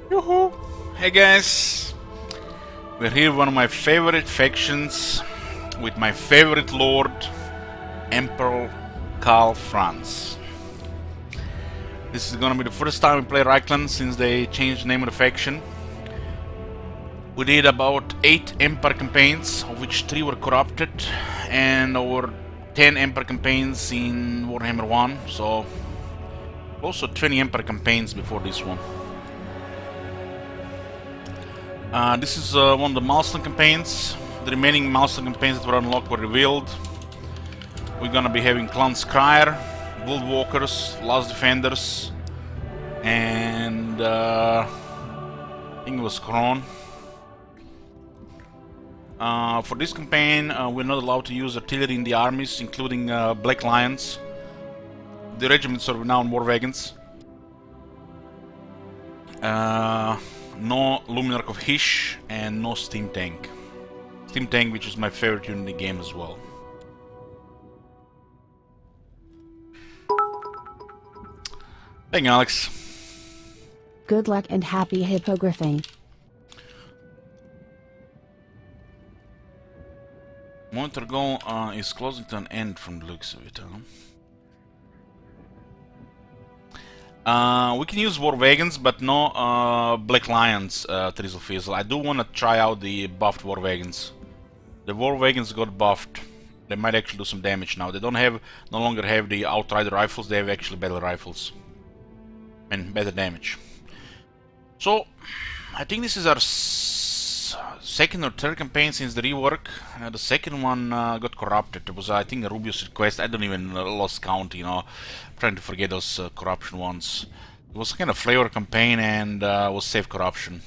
Yoo-hoo! Hey guys, we're here with one of my favorite factions with my favorite lord, Emperor Karl Franz. This is gonna be the first time we play Reikland since they changed the name of the faction. We did about 8 Empire campaigns, of which 3 were corrupted, and over 10 Empire campaigns in Warhammer 1, so also 20 Empire campaigns before this one. This is one of the milestone campaigns. The remaining milestone campaigns that were unlocked were revealed. We're gonna be having Clan Scryer, Bloodwalkers, Last Defenders, and I think it was Kron. For this campaign, we're not allowed to use artillery in the armies, including Black Lions. The regiments are renowned war wagons. No Luminarch of Hish, and no Steam Tank. Steam Tank, which is my favorite unit in the game as well. Thank you, Alex. Good luck and happy hippogriffing. Monitor goal is closing to an end from the looks of it, huh? We can use War Wagons, but no Black Lions, Trizzle Fizzle. I do want to try out the buffed War Wagons. The War Wagons got buffed. They might actually do some damage now. They don't have, no longer have the Outrider rifles, they have actually battle rifles. And better damage. So, I think this is our second or third campaign since the rework. The second one got corrupted. It was, I think, a Rubius request. I don't even lost count, you know. I'm trying to forget those corruption ones. It was kind of flavor campaign and was safe corruption.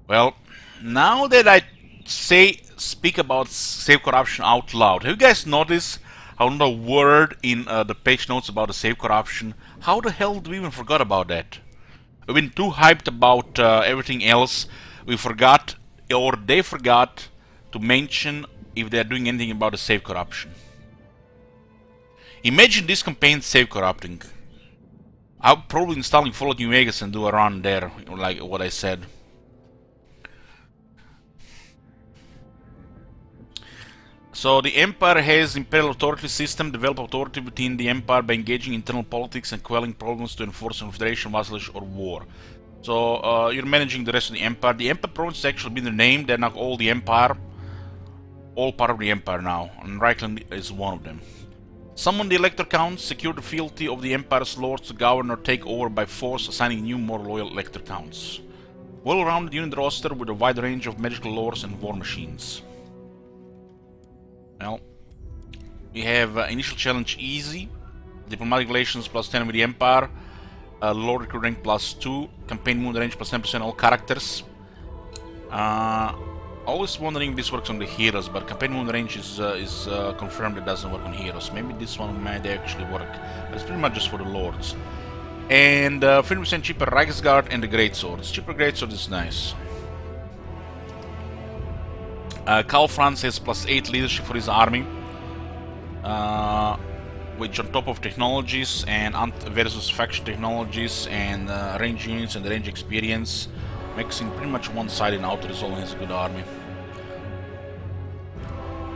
Well, now that I speak about save corruption out loud, have you guys noticed how not a word in the page notes about the save corruption? How the hell do we even forgot about that? We've been too hyped about everything else. We forgot, or they forgot, to mention if they're doing anything about the save corruption. Imagine this campaign save corrupting. I'll probably installing Fallout New Vegas and do a run there, like what I said. So the Empire has Imperial Authority system. Develop authority within the Empire by engaging internal politics and quelling problems to enforce confederation, vassalage, or war. So you're managing the rest of the Empire. The Empire province has actually been renamed. They're now all the Empire. All part of the Empire now. And Reikland is one of them. Summon the Elector Counts. Secure the fealty of the Empire's lords to govern or take over by force, assigning new, more loyal Elector Counts. Well-rounded unit roster with a wide range of magical lores and war machines. Well, we have initial challenge easy, diplomatic relations plus 10 with the Empire, lord recruit rank plus 2, campaign moon range plus 10% all characters. Always wondering if this works on the heroes, but campaign moon range is confirmed it doesn't work on heroes. Maybe this one might actually work, but it's pretty much just for the lords. And 50% cheaper Reichsguard and the Greatswords. Cheaper Greatsword is nice. Karl Franz has plus 8 leadership for his army, which on top of technologies and versus faction technologies and range units and the range experience, makes him pretty much one-sided now to resolve his good army.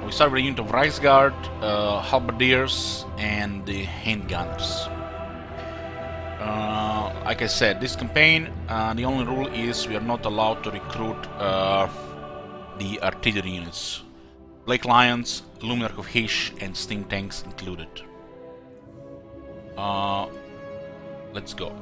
We start with a unit of Reichsguard, Halberdiers, and the Handgunners. Like I said, this campaign, the only rule is we are not allowed to recruit the artillery units. Black Lions, Luminarch of Hish, and Steam Tanks included. Let's go.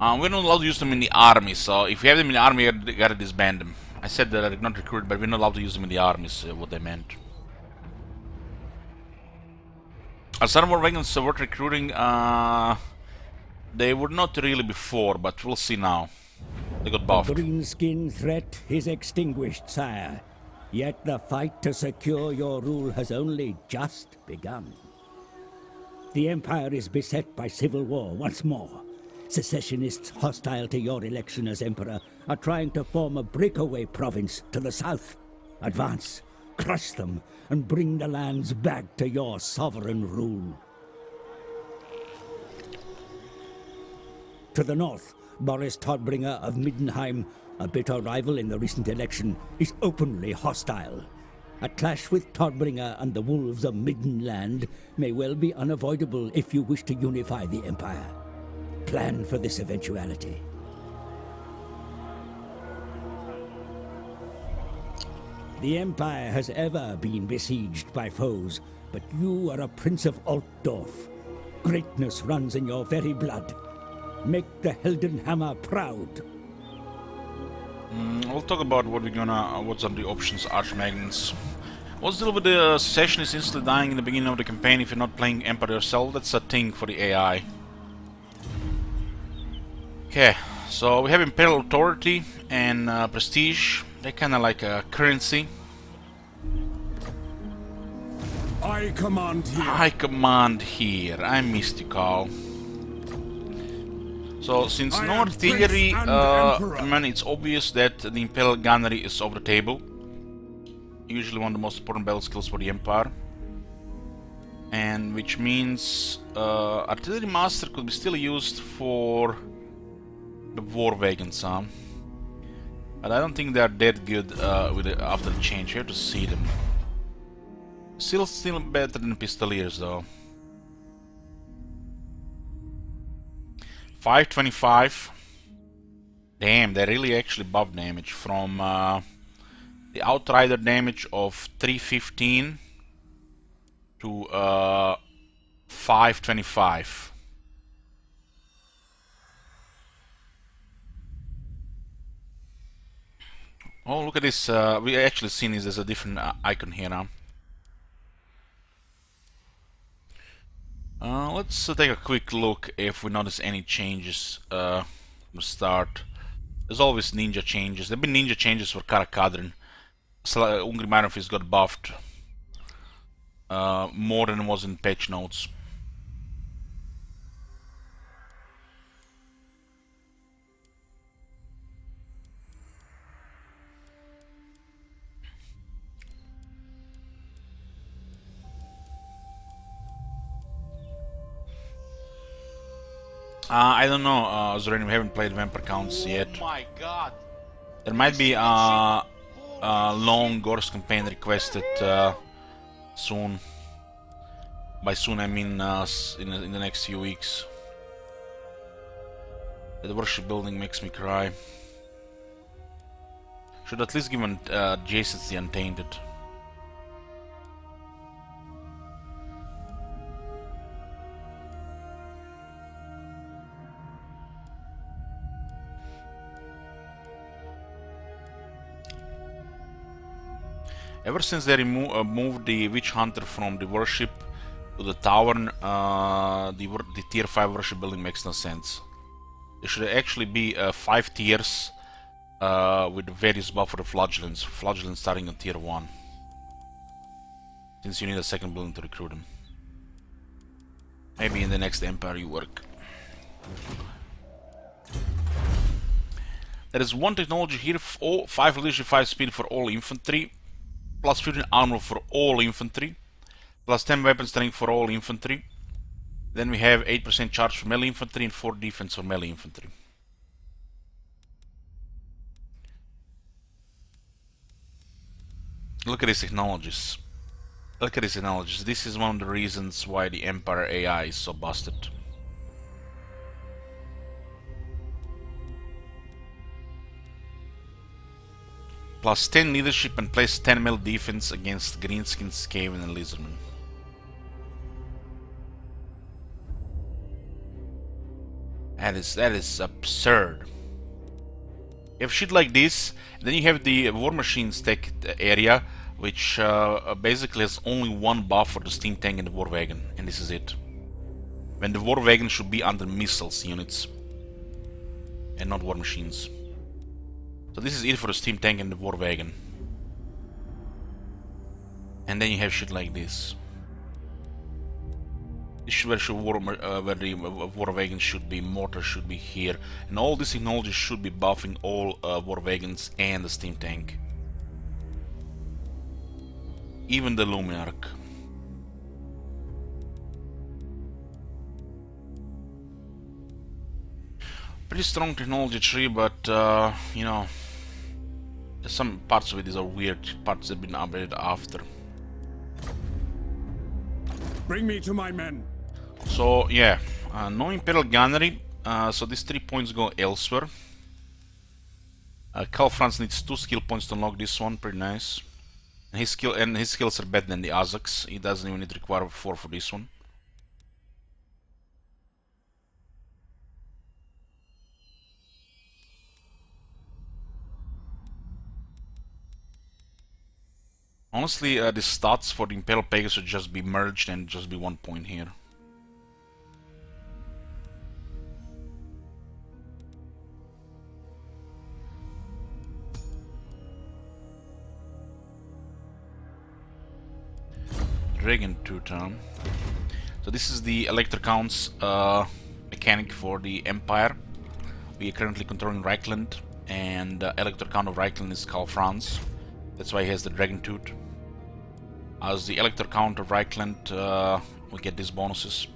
We're not allowed to use them in the army, so if you have them in the army, you gotta disband them. I said that I did not recruit, but we're not allowed to use them in the armies, what they meant. Are some more wagons worth recruiting? They were not really before, but we'll see now. They got buffed. The greenskin threat is extinguished, sire. Yet the fight to secure your rule has only just begun. The Empire is beset by civil war once more. Secessionists hostile to your election as emperor are trying to form a breakaway province to the south. Advance, crush them, and bring the lands back to your sovereign rule. To the north, Boris Todbringer of Middenheim, a bitter rival in the recent election, is openly hostile. A clash with Todbringer and the wolves of Middenland may well be unavoidable if you wish to unify the Empire. Plan for this eventuality. The Empire has ever been besieged by foes, but you are a prince of Altdorf. Greatness runs in your very blood. Make the Heldenhammer proud. We'll talk about what's on the options, Archmagnus. What's the deal with the secessionists instantly dying in the beginning of the campaign if you're not playing Emperor yourself? That's a thing for the AI. Okay, so we have Imperial Authority and Prestige. They're kinda like a currency. I command here. I command here. I missed you, Carl. So, since I no am artillery, Prince and Emperor. I mean, it's obvious that the Imperial Gunnery is off the table. Usually one of the most important battle skills for the Empire. And which means Artillery Master could be still used for the war wagons, huh? But I don't think they are that good after the change. You have to see them. Still better than Pistoliers, though. 525. Damn, they really actually buff damage from the Outrider damage of 315 to 525. Oh, look at this. We actually seen this as a different icon here now. Let's take a quick look if we notice any changes from the start. There's always ninja changes. There have been ninja changes for Karakadrin. Ungry Minor Fist got buffed more than was in patch notes. I don't know, Zoran, we haven't played Vampire Counts yet. Oh my god! There might be a long Gorse campaign requested soon. By soon I mean in the next few weeks. The worship building makes me cry. Should at least give an adjacency Untainted. Ever since they moved the Witch Hunter from the worship to the Tavern, the tier 5 worship building makes no sense. There should actually be 5 tiers with various buff for the Flagellants. Flagellants starting on tier 1. Since you need a second building to recruit them. Maybe in the next Empire you work. There is one technology here, 5 leadership, 5 speed for all infantry. Plus 15 armor for all infantry, plus 10 weapon strength for all infantry. Then we have 8% charge for melee infantry and 4 defense for melee infantry. Look at these technologies. Look at these technologies. This is one of the reasons why the Empire AI is so busted. Plus 10 leadership and plus 10 melee defense against Greenskins, Skaven and Lizardmen. That is absurd. You have shit like this, then you have the War Machines tech area, which basically has only one buff for the Steam Tank and the War Wagon, and this is it. When the War Wagon should be under missiles units, and not War Machines. So this is it for the Steam Tank and the War Wagon. And then you have shit like this. This is where the war wagons should be, mortar should be here, and all these technologies should be buffing all war wagons and the steam tank. Even the Luminarch. Pretty strong technology tree, but you know, some parts of it are weird, parts have been updated after. Bring me to my men. So yeah, no Imperial Gunnery, so these 3 points go elsewhere. Karl Franz needs 2 skill points to unlock this one, pretty nice. And his skills are better than the Azaks, he doesn't even need to require 4 for this one. Honestly, the stats for the Imperial Pegasus should just be merged and just be 1 point here. Dragon Teuton. So this is the Elector Count's mechanic for the Empire. We are currently controlling Reikland, and Elector Count of Reikland is Karl Franz. That's why he has the Dragon Tooth. As the Elector Count of Reikland, we get these bonuses.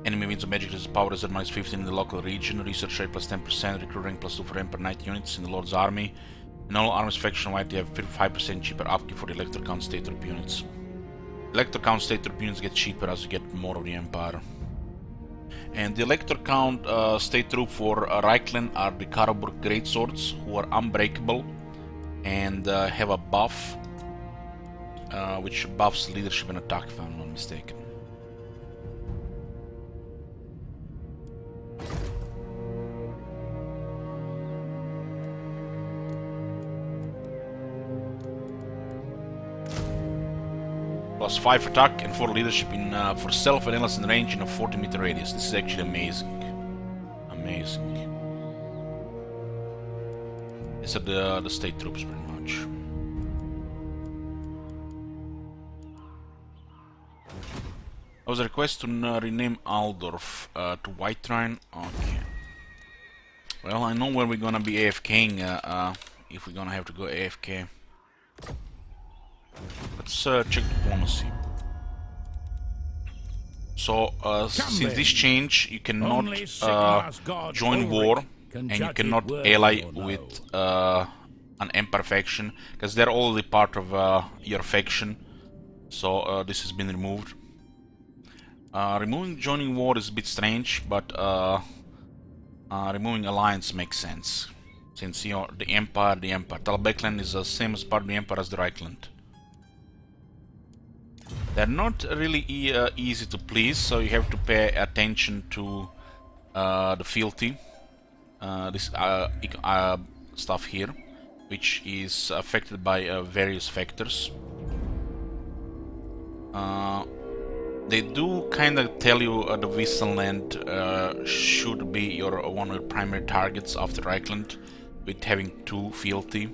Enemy means of magic resist power is at -15 in the local region, research rate +10%, recruit rank +2 for Emperor Knight units in the Lord's army. In all armies faction wide, they have 5% cheaper upkeep for the Elector Count State Troop units. Elector Count State Troop units get cheaper as you get more of the Empire. And the Elector Count State Troop for Reikland are the Karaburg Greatswords, who are unbreakable and have a buff which buffs leadership and attack, if I'm not mistaken. +5 attack and 4 leadership in for self-analysis in range in a 40-meter radius. This is actually amazing. Amazing. These are the state troops pretty much. There was a request to rename Aldorf to Whiterine. Okay. Well, I know where we're gonna be AFKing if we're gonna have to go AFK. Let's check diplomacy. So, since this change, you cannot join war, and you cannot ally with an Empire faction, because they're already part of your faction. So, this has been removed. Removing joining war is a bit strange, but removing alliance makes sense. Since, you know, the Empire. Talbekland is the same as part of the Empire as the Reikland. They're not really easy to please, so you have to pay attention to the fealty, this stuff here, which is affected by various factors. They do kind of tell you the Wissenland should be one of your primary targets after Reikland, with having 2 fealty,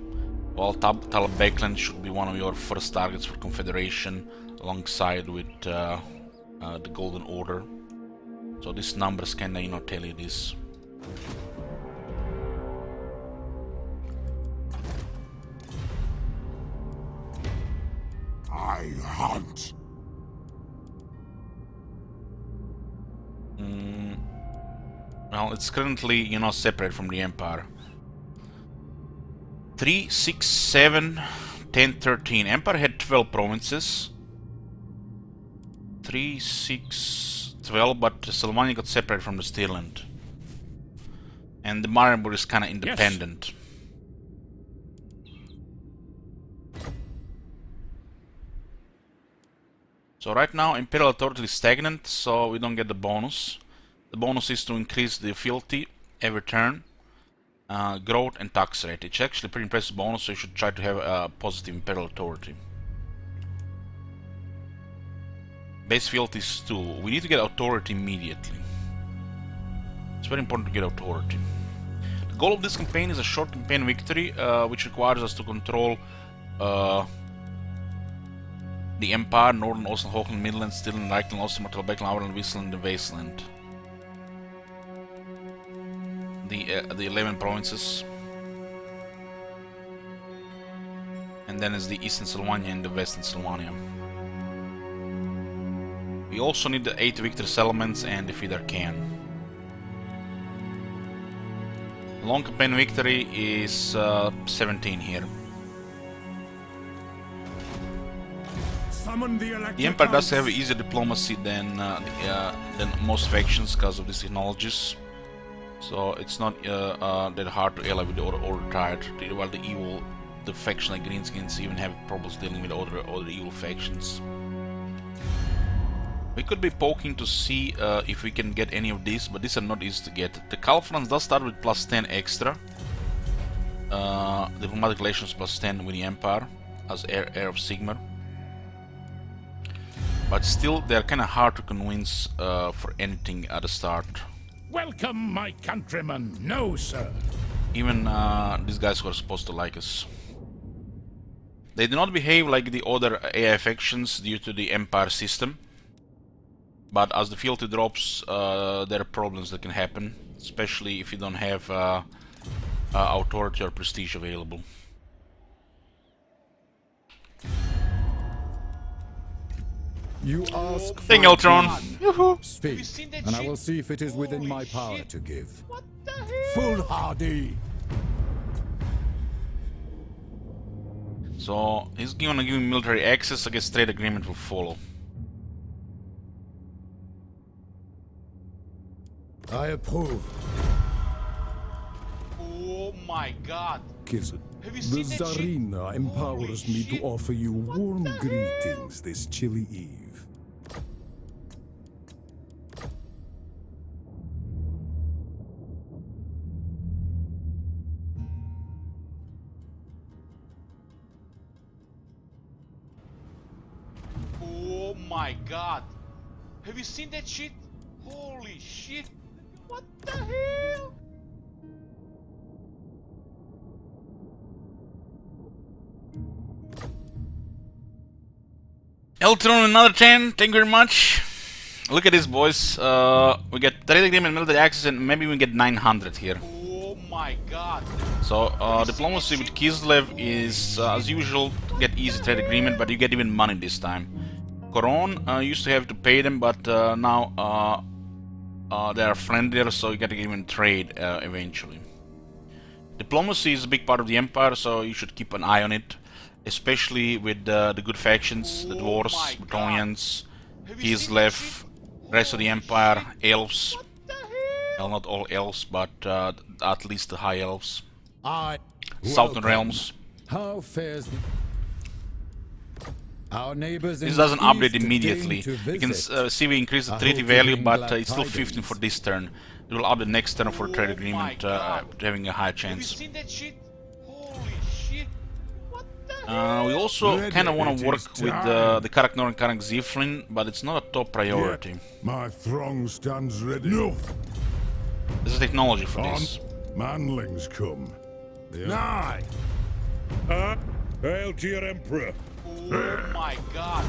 while Talbekland should be one of your first targets for Confederation, alongside with the Golden Order. So these numbers kinda, you know, tell you this. I hunt. Well, it's currently, you know, separate from the Empire. 3, 6, 7, 10, 13. Empire had 12 provinces. 3, 6, 12, but Sylvania got separated from the Steerland. And the Marienburg is kinda independent. Yes. So right now Imperial Authority is stagnant, so we don't get the bonus. The bonus is to increase the fealty every turn, growth and tax rate. It's actually a pretty impressive bonus, so you should try to have a positive Imperial Authority. Base fealty is 2. We need to get authority immediately. It's very important to get authority. The goal of this campaign is a short campaign victory, which requires us to control the Empire, Northern Oslo, Hochland, Midland, Stillen, Reikland, Ostermartel, Beckland, Auerland, Wissland, the Wasteland. The 11 provinces. And then is the Eastern Sylvania and the Western Sylvania. We also need the 8 victor settlements and defeat Arcan. Long campaign victory is 17 here. Summon the The Empire does have easier diplomacy than most factions because of these technologies. So it's not that hard to ally with the Order Triad, while the faction like Greenskins even have problems dealing with other evil factions. We could be poking to see if we can get any of these, but these are not easy to get. The Calfrans does start with plus 10 extra. Diplomatic relations plus 10 with the Empire as heir of Sigmar. But still, they're kind of hard to convince for anything at the start. Welcome, my countrymen. No, sir. Even these guys who are supposed to like us. They do not behave like the other AI factions due to the Empire system. But as the fealty drops, there are problems that can happen, especially if you don't have authority or prestige available. You ask for Thank you, Eltron. Speak, and I will see if it is within my power to give. What the hell? Foolhardy! So he's gonna give me military access. I guess trade agreement will follow. I approve. Oh my god! Kizet, Have you the seen that shit? Tsarina empowers me to offer you warm greetings this chilly eve. Oh my god! Have you seen that shit? Holy shit! What the hell? Eltron, another 10, thank you very much. Look at this, boys. We get trade agreement, military access, and maybe we get 900 here. Oh my god. So, diplomacy with Kislev is, as usual, get easy trade agreement, but you get even money this time. Coron, used to have to pay them, but now they are friendlier, so you get to even trade eventually. Diplomacy is a big part of the Empire, so you should keep an eye on it. Especially with the good factions, the Dwarves, Bretonnians, Kislev, rest of the Empire, Elves. Well, not all Elves, but at least the High Elves. Southern Realms. How fares our neighbors? This doesn't update immediately. You can see we increase the treaty value, but it's still 15 for this turn. It will update next turn for a trade agreement, having a high chance. We also kind of want to work with the Karak Nor and Karak Ziflin, but it's not a top priority. My throng stands ready. No. There's a technology for this. Manlings come. Aye. Hail to your emperor. Oh my god.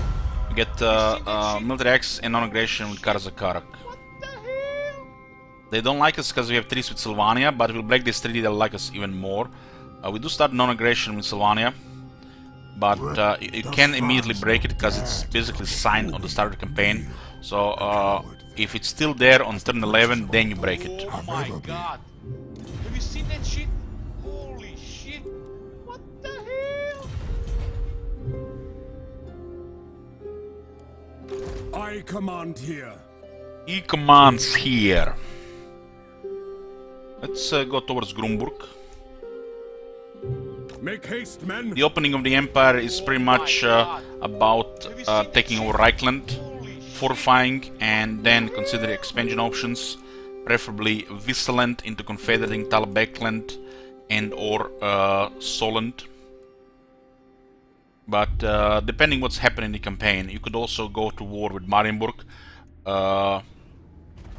We get military access and non-aggression with Karzakarak. They don't like us because we have treaties with Sylvania, but if we break this treaty, they'll like us even more. We do start non-aggression with Sylvania, but you can immediately break it because it's basically signed on the start of the campaign. So if it's still there on turn 11, then you break it. Oh my god! Have you seen that shit? Holy shit! What the hell? I command here. He commands here. Let's go towards Grumburg. Make haste, men. The opening of the Empire is pretty much about taking over Reikland, fortifying, and then consider expansion options, preferably Wisseland into confederating Talbeckland and or Solent. But depending what's happening in the campaign, you could also go to war with Marienburg.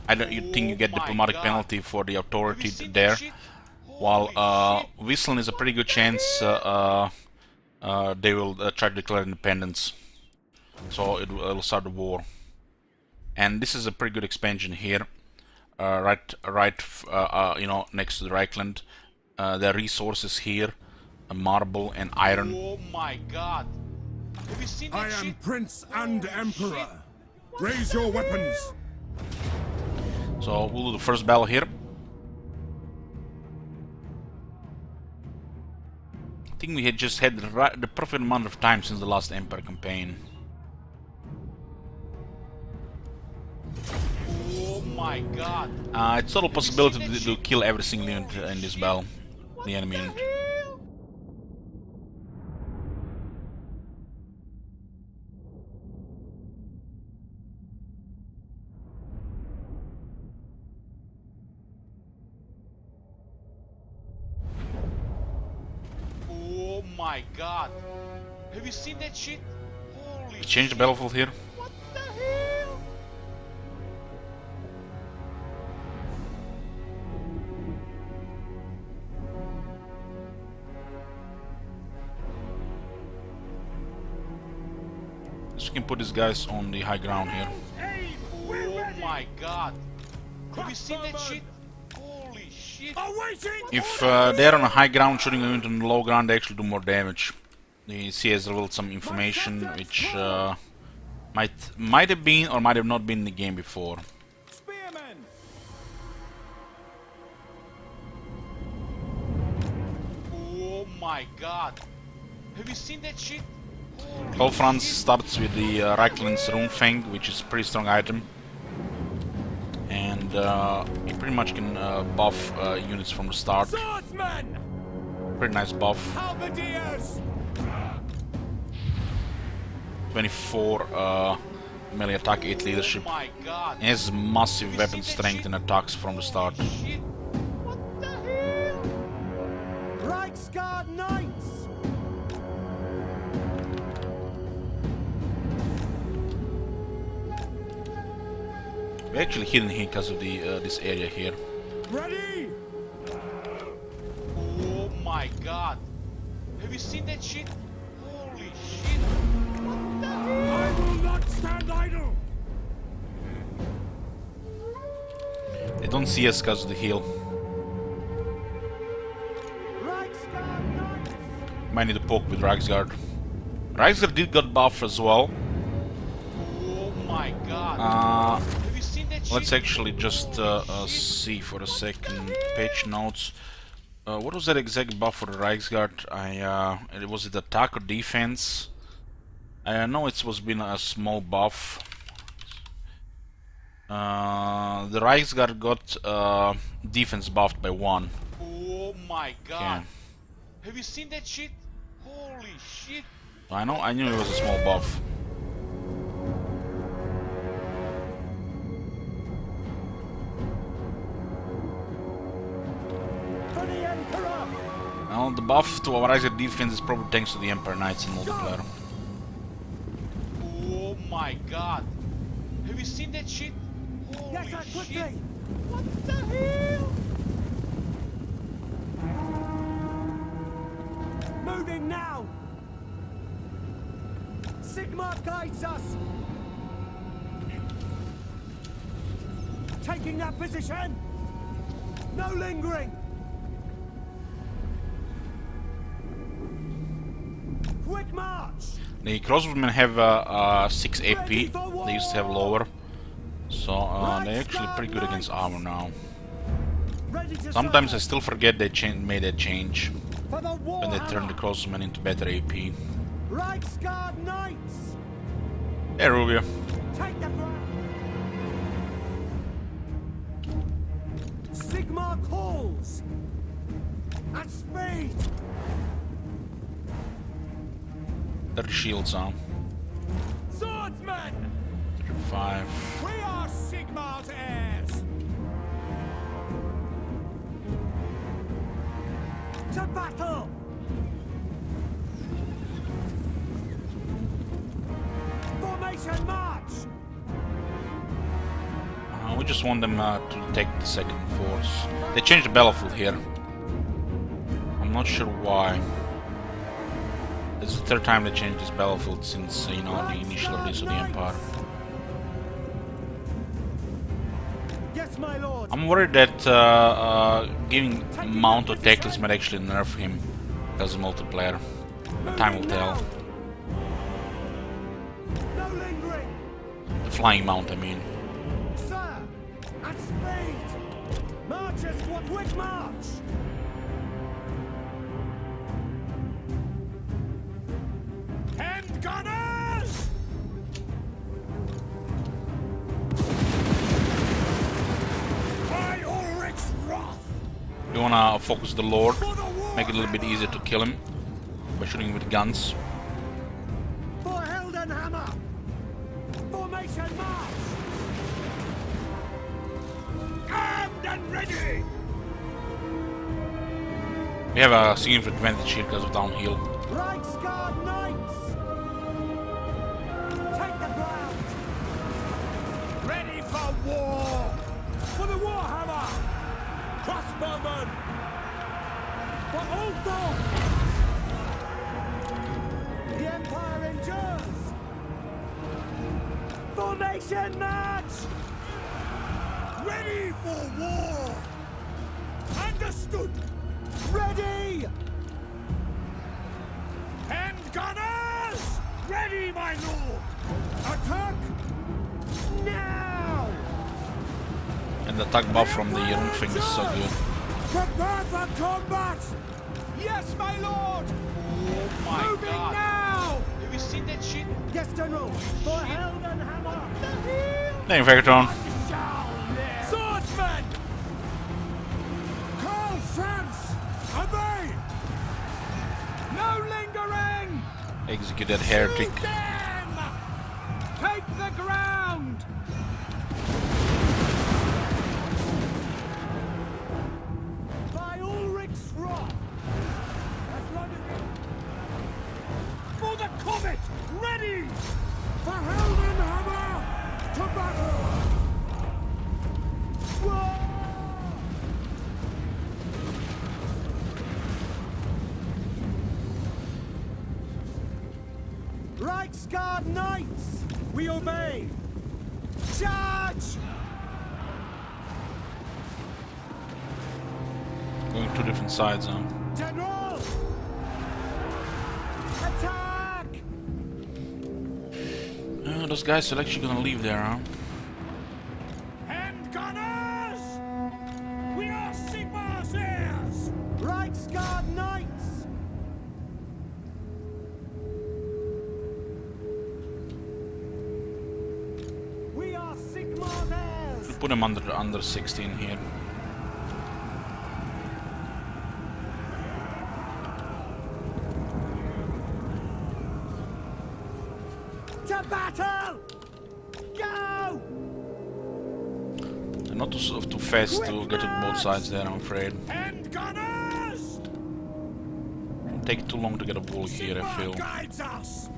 I don't. You think you get diplomatic penalty for the authority there, while Wisseland is a pretty good chance they will try to declare independence. so it'll start the war. And this is a pretty good expansion here, right, you know, next to the Reikland. There are resources here, marble and iron. Oh my god! Have you seen that I am shit? Prince and Holy Emperor. shit. Raise your weapons. So we'll do the first battle here. I think we had just had the perfect amount of time since the last Empire campaign. Oh my god! It's total possibility to kill every single unit in this battle, the enemy unit. Oh my god! Have you seen that shit? Holy We changed the shit. battlefield here. What the hell? So we can put these guys on the high ground here. Oh my god! Have you seen that shit? Holy shit! If they're on a high ground shooting a unit on the low ground, they actually do more damage. The CS revealed some information which might have been or might have not been in the game before. Oh my god! Have you seen that shit? Holy Whole France shit. starts with the Reikland's Runefang, which is a pretty strong item. And you pretty much can buff units from the start. Pretty nice buff. 24 melee attack, 8 leadership. Oh my god! It has massive Have you weapon seen that strength shit? and attacks from the start. Shit! What the hell? Reichsguard Knights! We're actually hidden here because of the this area here. Ready! Oh my god! Have you seen that shit? Holy shit! What the hell? I will not stand idle. They don't see us because of the hill. Reichsguard Knights! Might need to poke with Reichsguard. Reichsguard did got buff as well. Oh my god! Have you seen that shit? Let's actually just see for a second. Page notes. What was that exact buff for the Reichsguard? Was it attack or defense? I know it was been a small buff. The Reichsguard got defense buffed by 1. Oh my god! Yeah. Have you seen that shit? Holy shit! I knew it was a small buff. For the Emperor! Well, the buff to our Reichsguard defense is probably thanks to the Emperor Knights in multiplayer. Oh my god! Have you seen that shit? Holy Yes, sir, shit! quickly! What the hell? Moving now! Sigmar guides us! Taking that position! No lingering! Quick march! The crossbowmen have 6 AP. They used to have lower, so they're actually pretty good against armor now. Ready to Sometimes I serve still forget they made that change for the war when they turned the hammer. crossbowmen into better AP. Reichsguard Knights! Hey Rubio. Take the ground! Sigmar calls! At speed! 30 shields on. Swordsmen! 35. We are Sigmar's heirs! To battle! Formation march! We just want them to take the second force. They changed the battlefield here. I'm not sure why. It's the third time they changed this battlefield since, you know, the initial release of the Empire. Yes, my lord. I'm worried that giving Mount to Teclis might actually nerf him as a multiplayer. But time will tell. No lingering. The flying Mount, I mean. Sir, at speed. Marches, what quick march. Hand gunners! By Ulrich's wrath! You wanna focus the Lord, For the war make it a little bit easier to kill him by shooting with guns. For Heldenhammer. Formation march. armed and ready! We have a significant advantage here because of downhill. Reichsguard knights. Take the ground. Ready for war! For the Warhammer! Crossbowmen! For Ulthor. The Empire endures. Formation march. Ready for war! Understood! Ready. Hand gunners! Ready, my lord! Attack. Now. And the attack buff from the Iron thing is so good. Prepare for combat. Yes, my lord! Oh my Moving god! now. Have you seen that shit? Yes, General. For Heldenhammer. Thank you, Vectron. Swordsmen! Call France! Obey! No lingering! Execute that heretic. Shoot them! Take the ground! By Ulrich's wrath. As long as For the comet! Ready! For Heldenhammer. To battle. Whoa. Reichsguard knights. We obey. Charge. Going two different sides, huh? General. Attack. Those guys are actually gonna leave there, huh? Hand gunners! We are Sigmar's heirs! Reichsguard knights. We are Sigmar's heirs. Put him under 16 here. To battle. Go. And not too fast to get to both sides there, I'm afraid. Hand gunners! It'll take too long to get a wall here, I feel. Sigmar guides us!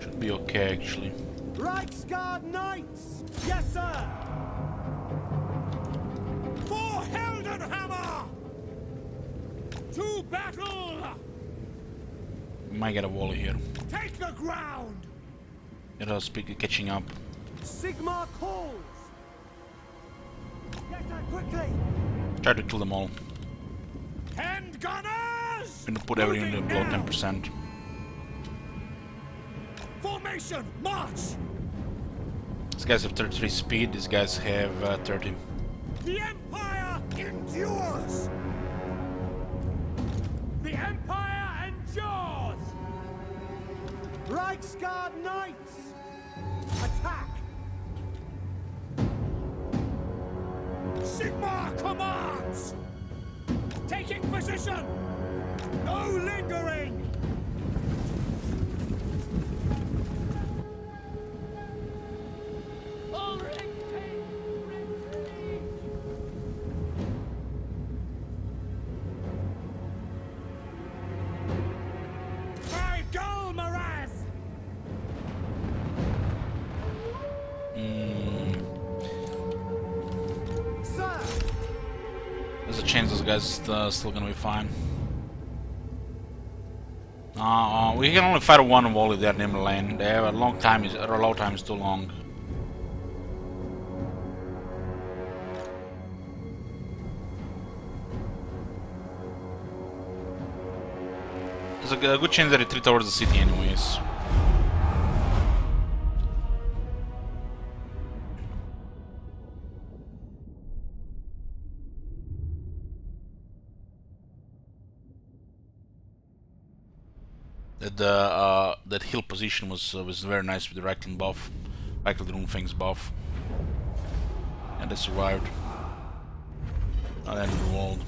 Should be okay, actually. Reichsguard knights. Yes, sir. For Heldenhammer! To battle! We might get a wall here. Take the ground! It has speaker catching up. Sigmar calls. Get her quickly. Try to kill them all. Hand gunners! Gonna put everything Moving below now. 10%. Formation, march! These guys have 33 speed, these guys have 30. The Empire endures! The Empire endures! Reichsguard knights. Attack. Sigmar commands! Taking position! No lingering! Ulrich, take retreat! By Golmaraz! Sir. chance this guy's still gonna be fine. We can only fire one volley there in the lane. They have a long time. Reload time is too long. There's a good chance they retreat towards the city, anyways. That hill position was very nice with the Reikland buff, Reikland Runefang's buff, and they survived. Not the end of the world.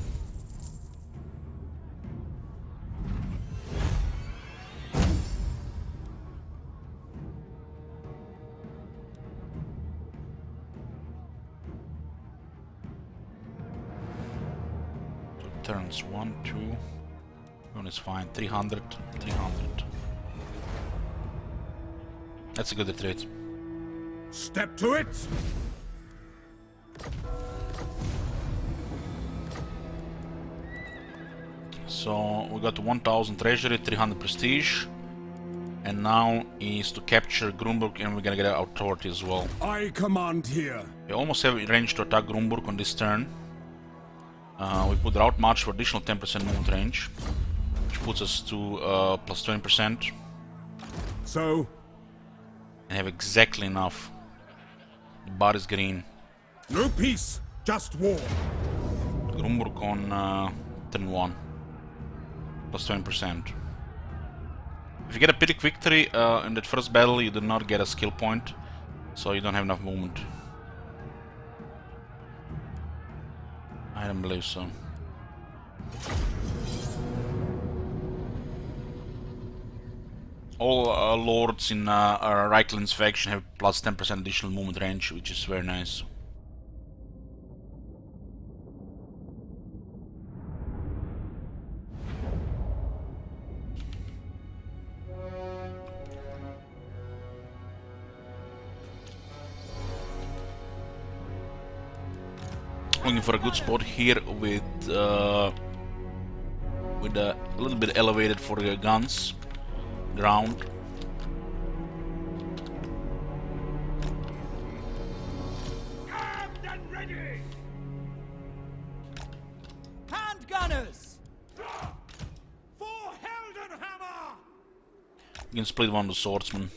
So turns 1, 2. One is fine. 300, 300. That's a good retreat. Step to it! So we got 1000 treasury, 300 prestige, and now is to capture Grunburg, and we're gonna get our authority as well. I command here. We almost have range to attack Grunburg on this turn. We put route march for additional 10% movement range, which puts us to plus 20%. So? And have exactly enough. The bar is green. No peace, just war. Grunburg on turn 1. Plus 20%. If you get a Pyrrhic victory in that first battle, you do not get a skill point, so you don't have enough movement. I don't believe so. All lords in Reikland's faction have plus 10% additional movement range, which is very nice. Looking for a good spot here with a little bit elevated for the guns. Ground. Armed and ready! Handgunners! For Heldenhammer! You can split one of the swordsmen.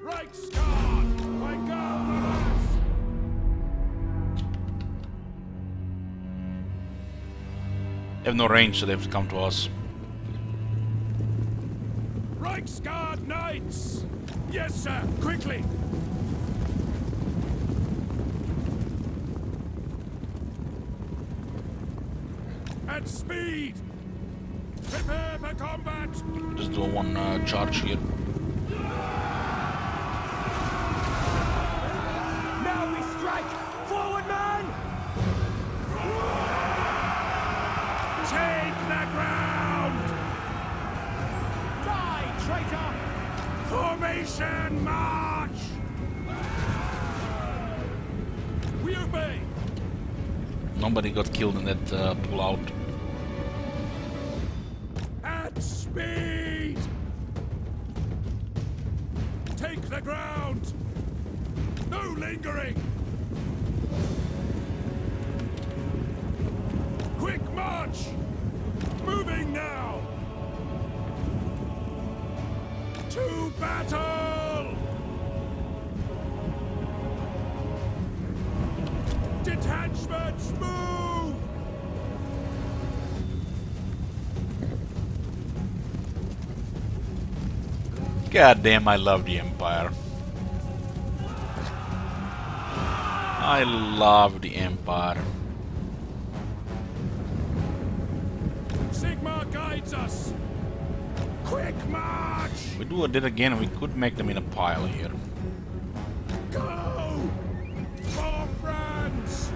Reichsguard! My God! They have no range, so they have to come to us. Reichsguard Knights! Yes, sir, quickly! At speed! Prepare for combat! Just do one charge here. Now we strike! Forward, man! Take the ground! Die, traitor! Formation march! We obey! Nobody got killed in that pullout. At speed! Take the ground! No lingering! Quick march! Moving now! To battle! Detachments move! God damn, I love the Empire. I love the Empire. Sigmar guides us! Quick march! If we do it again, we could make them in a pile here. Go! For France!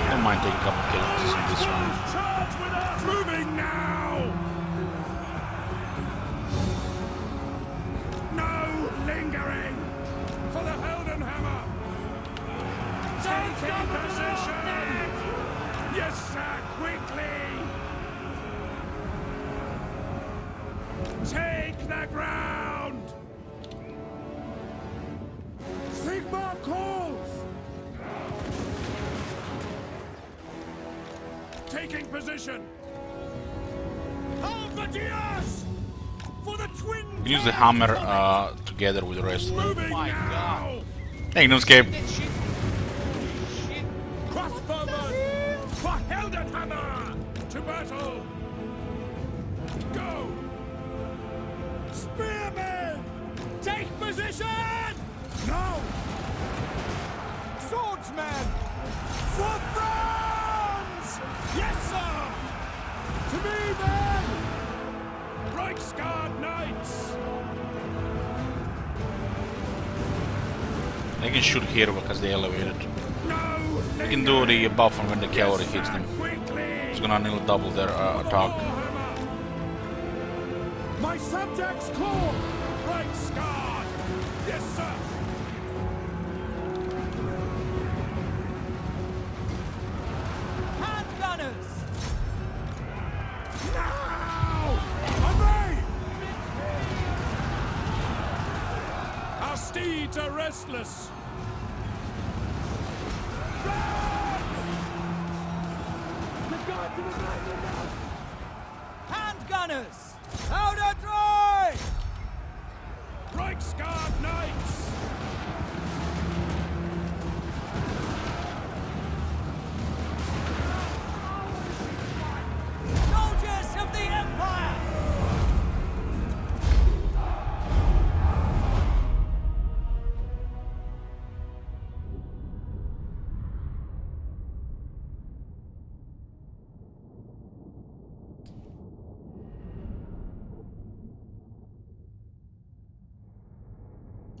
Don't mind taking a couple kills in this one. Charge with us! Moving now! No lingering! their ground! Sigma calls! Taking position! Halberdiers! For the twin Use the hammer together with the rest. Moving My now! Hey, no escape. That shit. Holy shit. Crossbowmen! For Heldenhammer! To battle! Go! Spearmen! Take position! Now! Swordsmen! For France! Yes, sir! To me, men! Reichsguard Knights! They can shoot here because they elevated. No! They can do the buff on when the cavalry hits them. Quickly! It's gonna nearly double their attack. My subjects call! Reichsguard! Yes, sir! Hand gunners! Now! Obey! Our steeds are restless! Hand gunners! Powder dry! Reichsguard Knights! Soldiers of the Empire!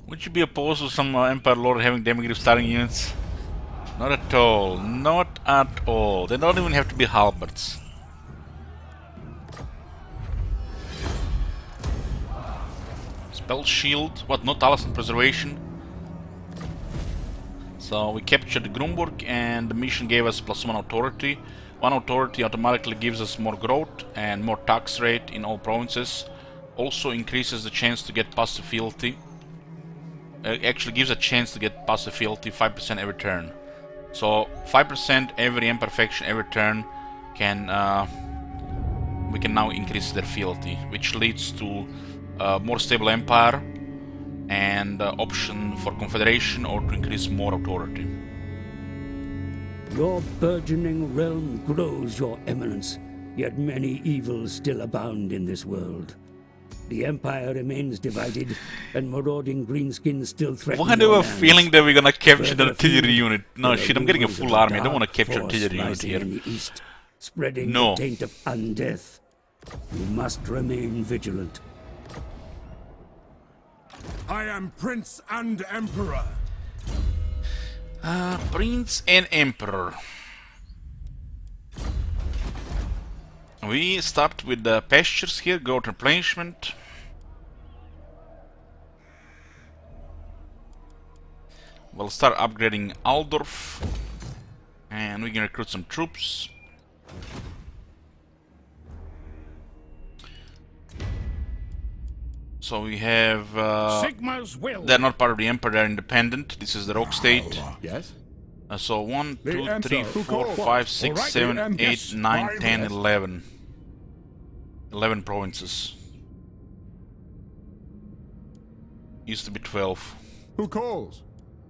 Would you be opposed to some Empire Lord having demigryph starting units? Not at all. Not at all. They don't even have to be halberds. Spell shield. What? No talisman preservation. So we captured Grunburg and the mission gave us +1 authority. 1 authority automatically gives us more growth and more tax rate in all provinces. Also increases the chance to get passive fealty. Actually gives a chance to get passive fealty 5% every turn. So 5% every Empire faction every turn can we can now increase their fealty, which leads to more stable empire and option for confederation or to increase more authority. Your burgeoning realm grows, Your Eminence, yet many evils still abound in this world. The Empire remains divided, and marauding greenskins still threaten Why do I your have a lands. feeling that we're gonna capture the Further artillery afield, unit? No there shit, are I'm getting a rumors full of a army. I don't want to dark capture force artillery unit rising here. in the east, spreading No. the taint of undeath. You must remain vigilant. I am Prince and Emperor. Prince and Emperor. We start with the pastures here, growth replenishment. We'll start upgrading Aldorf. And we can recruit some troops. So we have... Sigma's will. they're not part of the Empire, they're independent. This is the Rogue State. Yes? So 1, The 2, Emperor 3, who 4, called 5, what? 6, Alright, 7, the Emperor. 8, Yes, 9, my 10, best. 11. 11 provinces. Used to be 12. Who calls?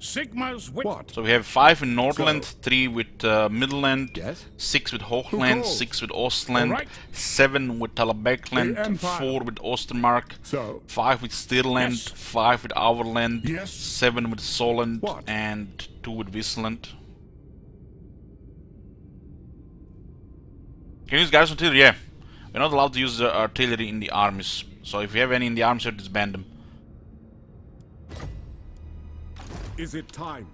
Sigma's will. What? So we have 5 in Nordland, So- 3 with Midland, Yes? 6 with Hochland, calls? 6 with Ostland, Alright. 7 with Talabekland, The Empire. 4 with Ostermark, So, 5 with Stirland, Yes. 5 with Auerland, Yes. 7 with Solent, What? and 2 with Wisland. Can you use garrison artillery? Yeah. We're not allowed to use artillery in the armies. So if you have any in the armies, you have to disband them. is it time?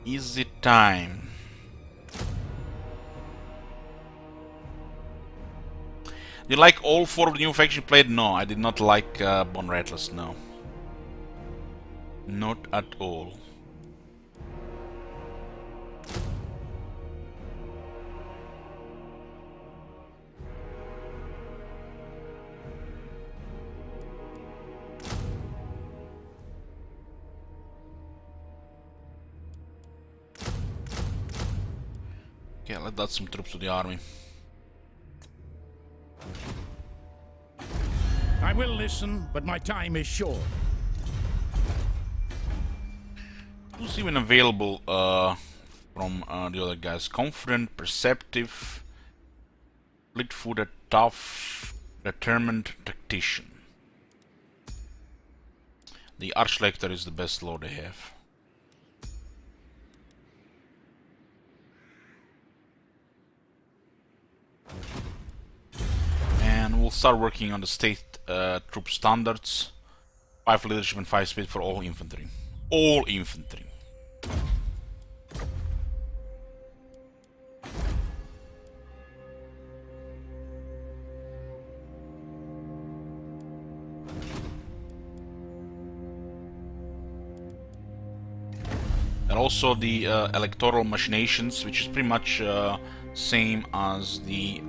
Is it time? Did you like all 4 of the new faction played? No, I did not like Bone Rattlers, no. Not at all. Okay, let's add some troops to the army. I will listen, but my time is short. Who's even available from the other guys? Confident, perceptive, fleet-footed, tough, determined, tactician. The Archlector is the best lord they have. And we'll start working on the state troop standards. 5 leadership and 5 speed for all infantry. All infantry. And also the electoral machinations, which is pretty much same as the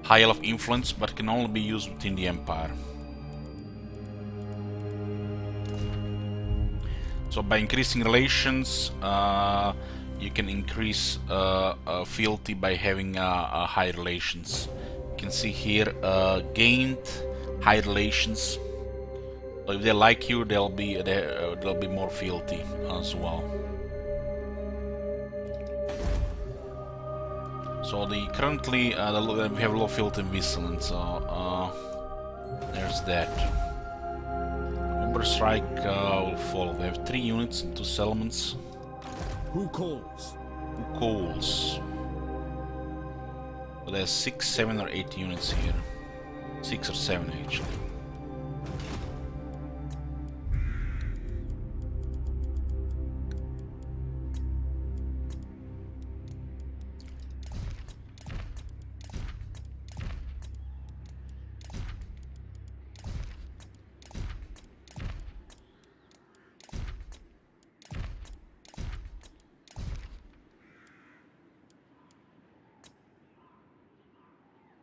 High Elf influence, but can only be used within the Empire. So by increasing relations, you can increase fealty by having high relations. You can see here gained high relations. So if they like you, there'll be more fealty as well. So the currently we have low fealty in Viscelen, so there's that. Oberstrike will follow. They have 3 units and 2 settlements. Who calls? Who calls? So there's 6, 7 or 8 units here. 6 or 7 actually.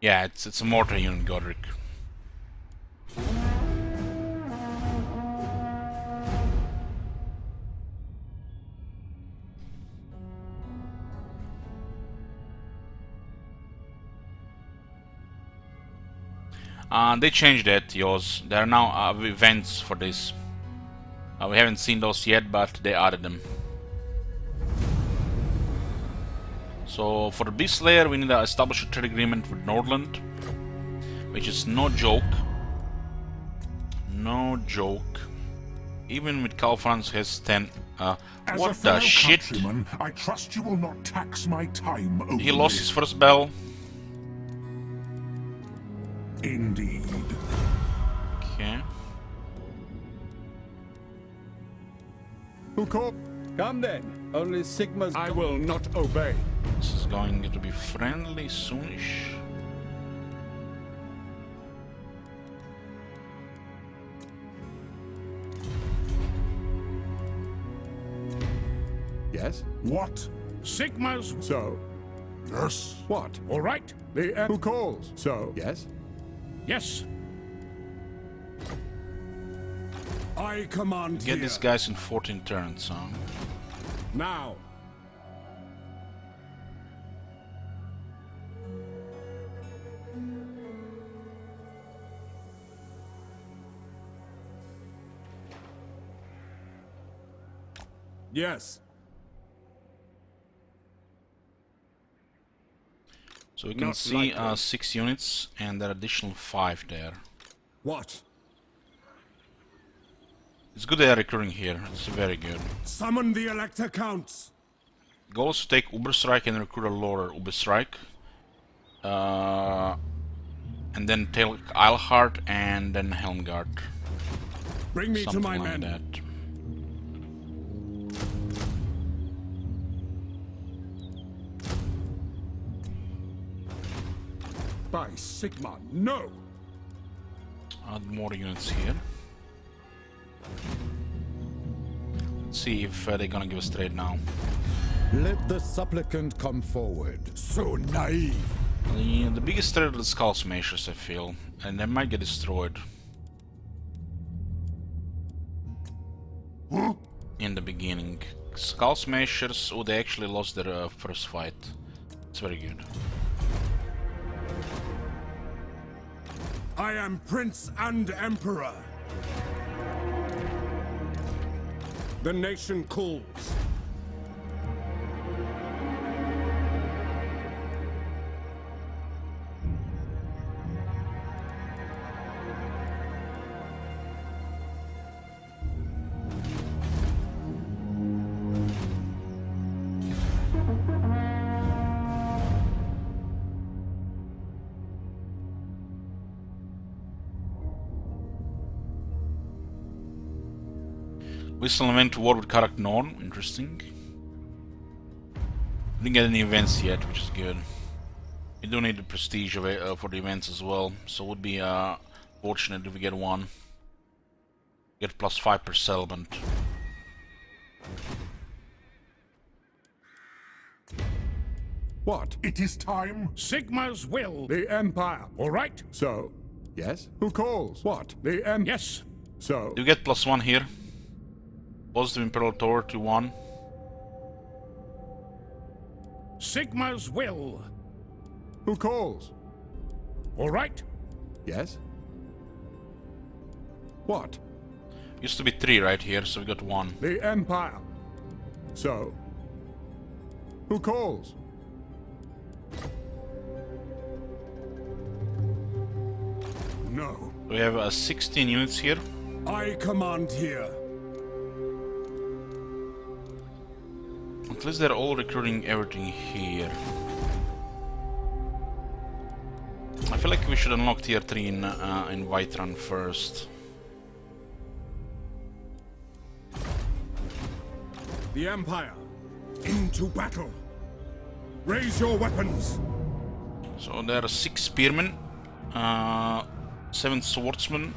Yeah, it's a mortar unit, Godric. They changed that, yours. There are now events for this. We haven't seen those yet, but they added them. So for the Beast Layer, we need to establish a trade agreement with Nordland, which is no joke. No joke. Even with Calfrans has 10. What the shit? I trust you will not tax my time over He lost his first battle. Indeed. Okay. Who called? Come then. Only Sigma's. I will not obey. This is going to be friendly soonish. Yes. What? Sigma's. So. Yes. What? All right. Who calls? So. Yes. Yes. I command Get here. these guys in 14 turns, huh? Now. Yes. So we can Not see likely. 6 units and there are additional 5 there. What? It's good they are recurring here. It's very good. Summon the Elector Counts. Goal is to take Uberstrike and recruit a Lord Uberstrike. And then take Eilhart and then Helmgard. Bring me Something to my like men. that. By Sigma, no! Add more units here. Let's see if they're gonna give us trade now. Let the supplicant come forward. So naive. The biggest threat is Skull Smashers, I feel, and they might get destroyed. In the beginning. Skull Smashers. Oh, they actually lost their first fight. It's very good. I am Prince and Emperor. The nation calls. We still went to war with Karak Norn. Interesting. Didn't get any events yet, which is good. We do need the prestige of it, for the events as well, so it would be fortunate if we get one. Get +5 per settlement. What? It is time. Sigma's will. The Empire. All right. So, yes? Who calls? What? The Empire. Yes. So, You get +1 here. Positive Imperial Tower to 1. Sigma's will. who calls? All right. Yes? What? Used to be 3 right here, so we got 1. The Empire. So, who calls? No. We have 16 units here. I command here. At least they're all recruiting everything here. I feel like we should unlock tier 3 in Whiterun first. The Empire. Into battle. Raise your weapons. So there are 6 spearmen, 7 swordsmen.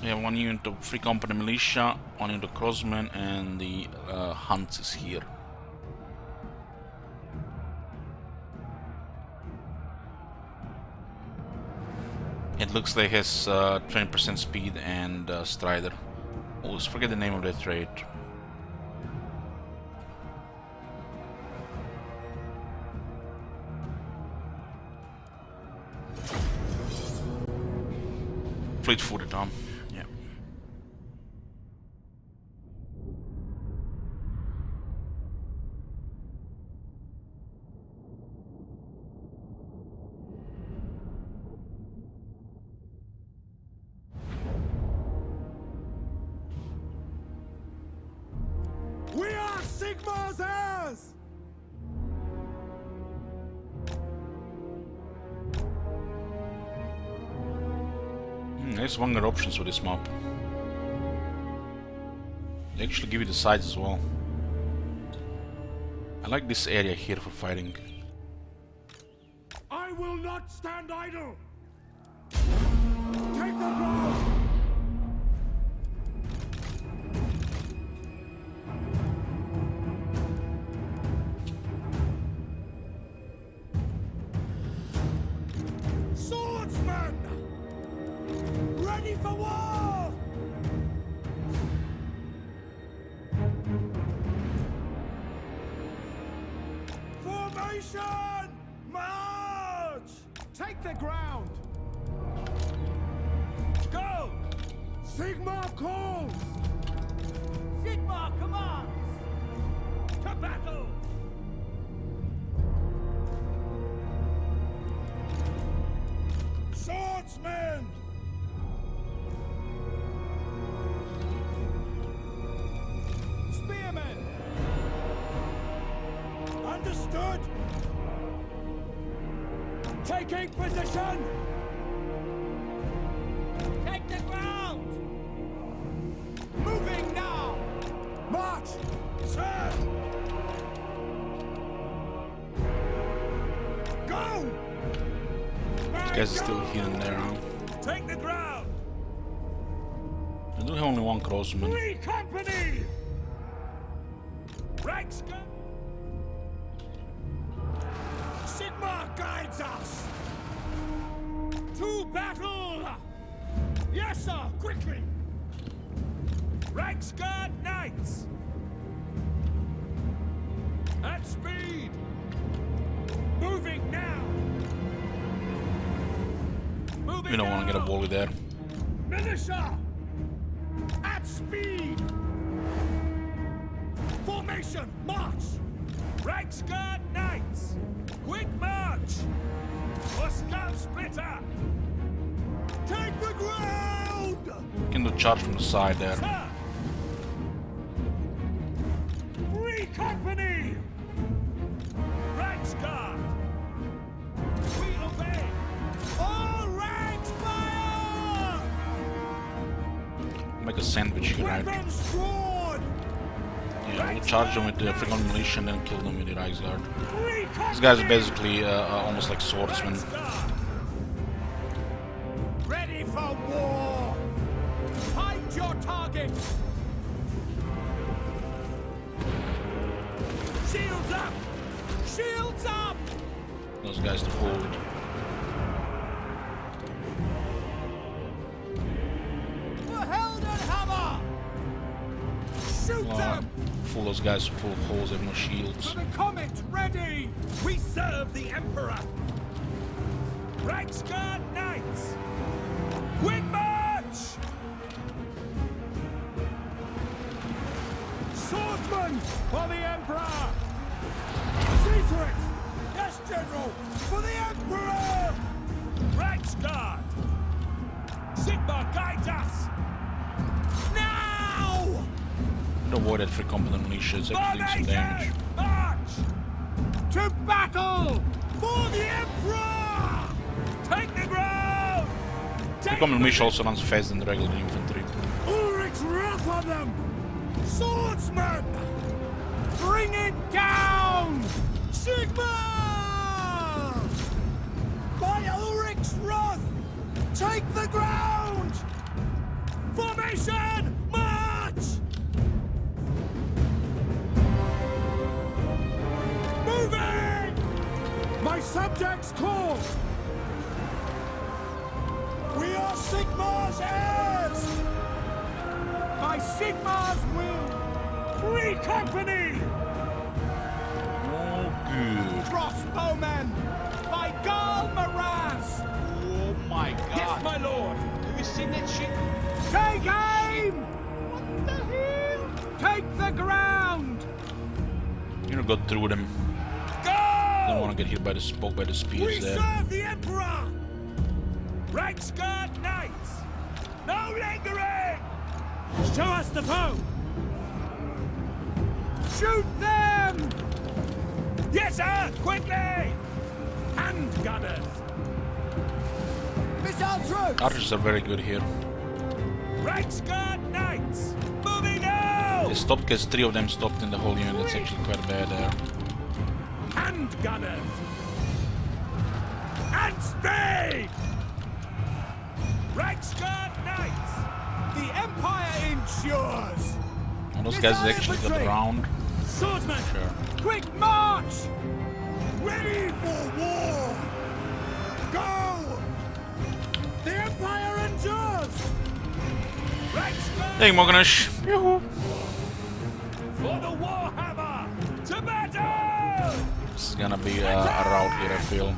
We have 1 unit of Free Company Militia, 1 unit of crossmen, and the Hunt is here. It looks like it has 20% speed and Strider. Always forget the name of that trait. Fleet-footed, yeah. We are Sigmar's heirs! There's one good options with this map. They actually give you the sides as well. I like this area here for fighting. I will not stand idle! Take the ground! Swordsman! Ready for war! Formation! March! Take the ground! Go! Sigmar calls! Sigmar commands! To battle! Swordsmen! Spearmen! Understood! Taking position! Take the ground! Moving now! March! Sir! Go! These guys are still here and there, huh? Take the ground! I do have only 1 crossman. Free company! Reikland! Sigmar guides us! To battle! Yes, sir! Quickly! Reiksguard Knights! We don't want to get a volley there. Militia! At speed! Formation, march! Reichsguard Knights! Quick march! For scout splitter! Take the ground! We can do charge from the side there. Sir! Free company! Reichsguard! We obey! All ranks fire! Make a sandwich here, right? Weapons drawn! Yeah, we'll charge them with the freaking militia and then kill them with the Reichsguard. Free company! These guys are basically almost like swordsmen. Reichsguard! Ready for war! Find your targets! Shields up! Shields up! Those guys to hold. For Heldenhammer! Shoot them! Full those guys full of holes, they have no shields. For the comet, ready! We serve the Emperor! Reichsguard Knights! Quick march! Swordsman for the Emperor! See to it! Yes, General! For the Emperor! Reichsguard! Sigmar, guide us! Now! Avoid that free competent militia, it's actually doing some damage. March! To battle! For the Emperor! Take the ground! The competent militia also runs faster than the regular infantry. Ulrich's wrath on them! Swordsman! Bring it down! Sigma! By Ulrich's wrath! Take the ground! Formation! March! Moving! My subjects call! We are Sigmar's heirs! By Sigmar's will! Free company! Oh, good. Crossbowmen! By Gal Maraz! Oh my god. Yes, my lord! Have you seen that shit? Take aim! What the hell? Take the ground! You know, go through them. Go! Don't want to get hit by the spoke by the We spears there. serve the Emperor! Reichsguard Knights! No lingering! Show us the foe! Shoot them! Yes, sir! Quickly! Handgunners! Missile troops! Archers are very good here. Reichsguard Knights! Moving now! They stopped because 3 of them stopped in the whole unit. That's actually quite bad there. Handgunners! And speed! Reichsguard Knights! The Empire ensures! And those guys actually got around. Swordsman! Sure. Quick march! Ready for war! Go! The Empire endures! Reichsguard Hey, Moganash. for the Warhammer! To battle! This is gonna be a rout here, I feel.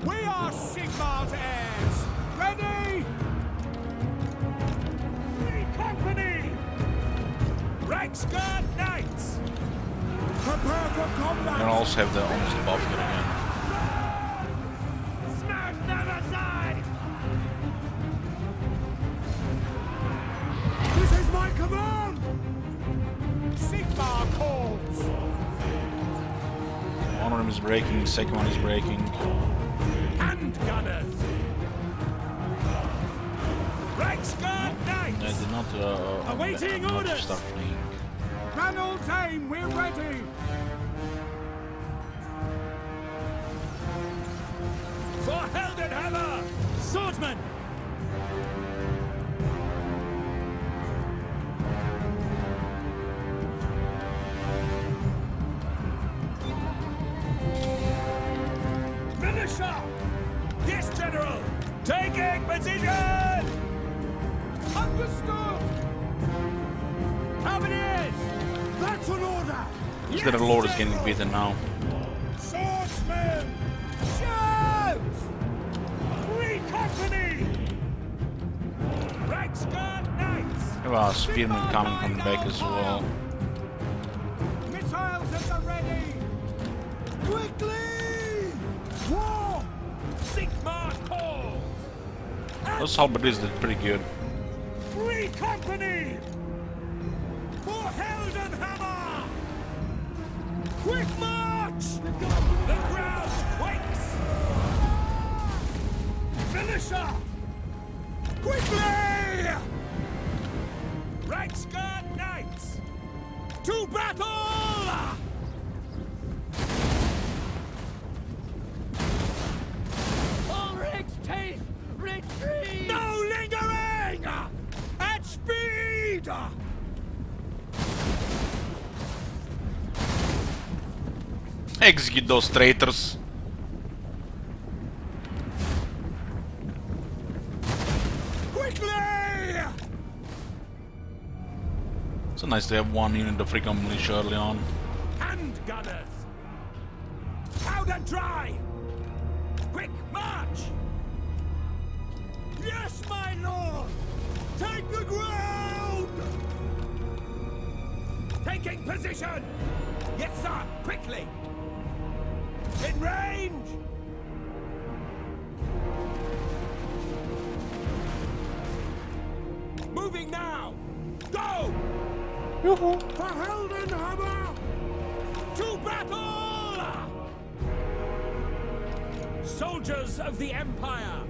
We are Sigmar's heirs! Ready! Free company! Reichsguard Knights! Prepare for combat! And also have the almost above here again. Smash them aside! This is my command! Sigmar calls! One of them is breaking, the second one is breaking. Handgunners! Reichsguard Knights! They did not Awaiting not orders. start fleeing. Ranald's aim, we're ready! For Heldenhammer! Swordsman! Militia! Yes, General! Taking position! Understood! How many is? That's an order! Is that the Lord is getting beaten now? Swordsman! Shoot! Free company! We have a spearman coming from the back as well. Missiles at the ready! Quickly! War! Sigmar calls! Those halberdiers did pretty good. Free company! For Heldenhammer! Quick march! The ground quakes! Militia! Quickly! Reichsguard knights! To battle! Ulrich's teeth! Retreat! No lingering! At speed! Execute those traitors. Quickly! So nice to have one unit of Reikland militia early on. Hand gunners! Powder dry! Quick march! Yes, my lord! Take the ground! Taking position! Yes, sir! Quickly! In range! Moving now! Go! For Heldenhammer! To battle! Soldiers of the Empire!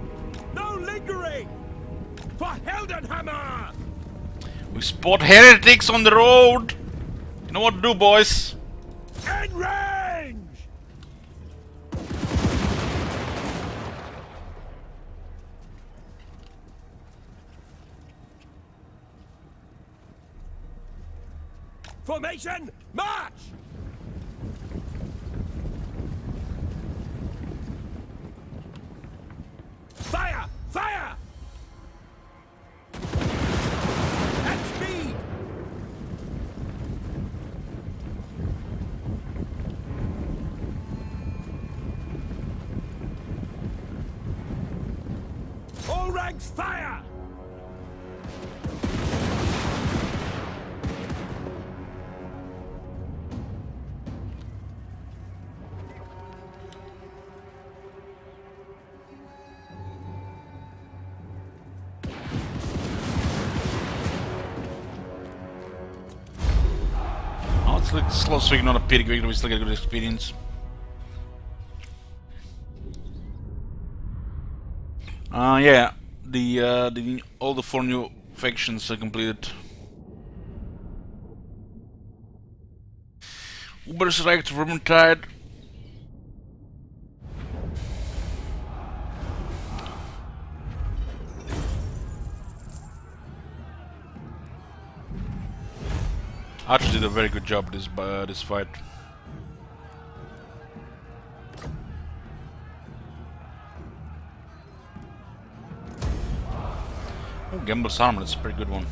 No lingering! For Heldenhammer! We spot heretics on the road! You know what to do, boys? In range! Formation, march! Fire! Fire! At speed! All ranks fire! Oh, it's like slow swing, not a pity quick, we still get good experience. Yeah, all the 4 new factions are completed. Ubersreich, Vermintide. Archer did a very good job this fight. Oh, Gambler's Armor, that's a pretty good one.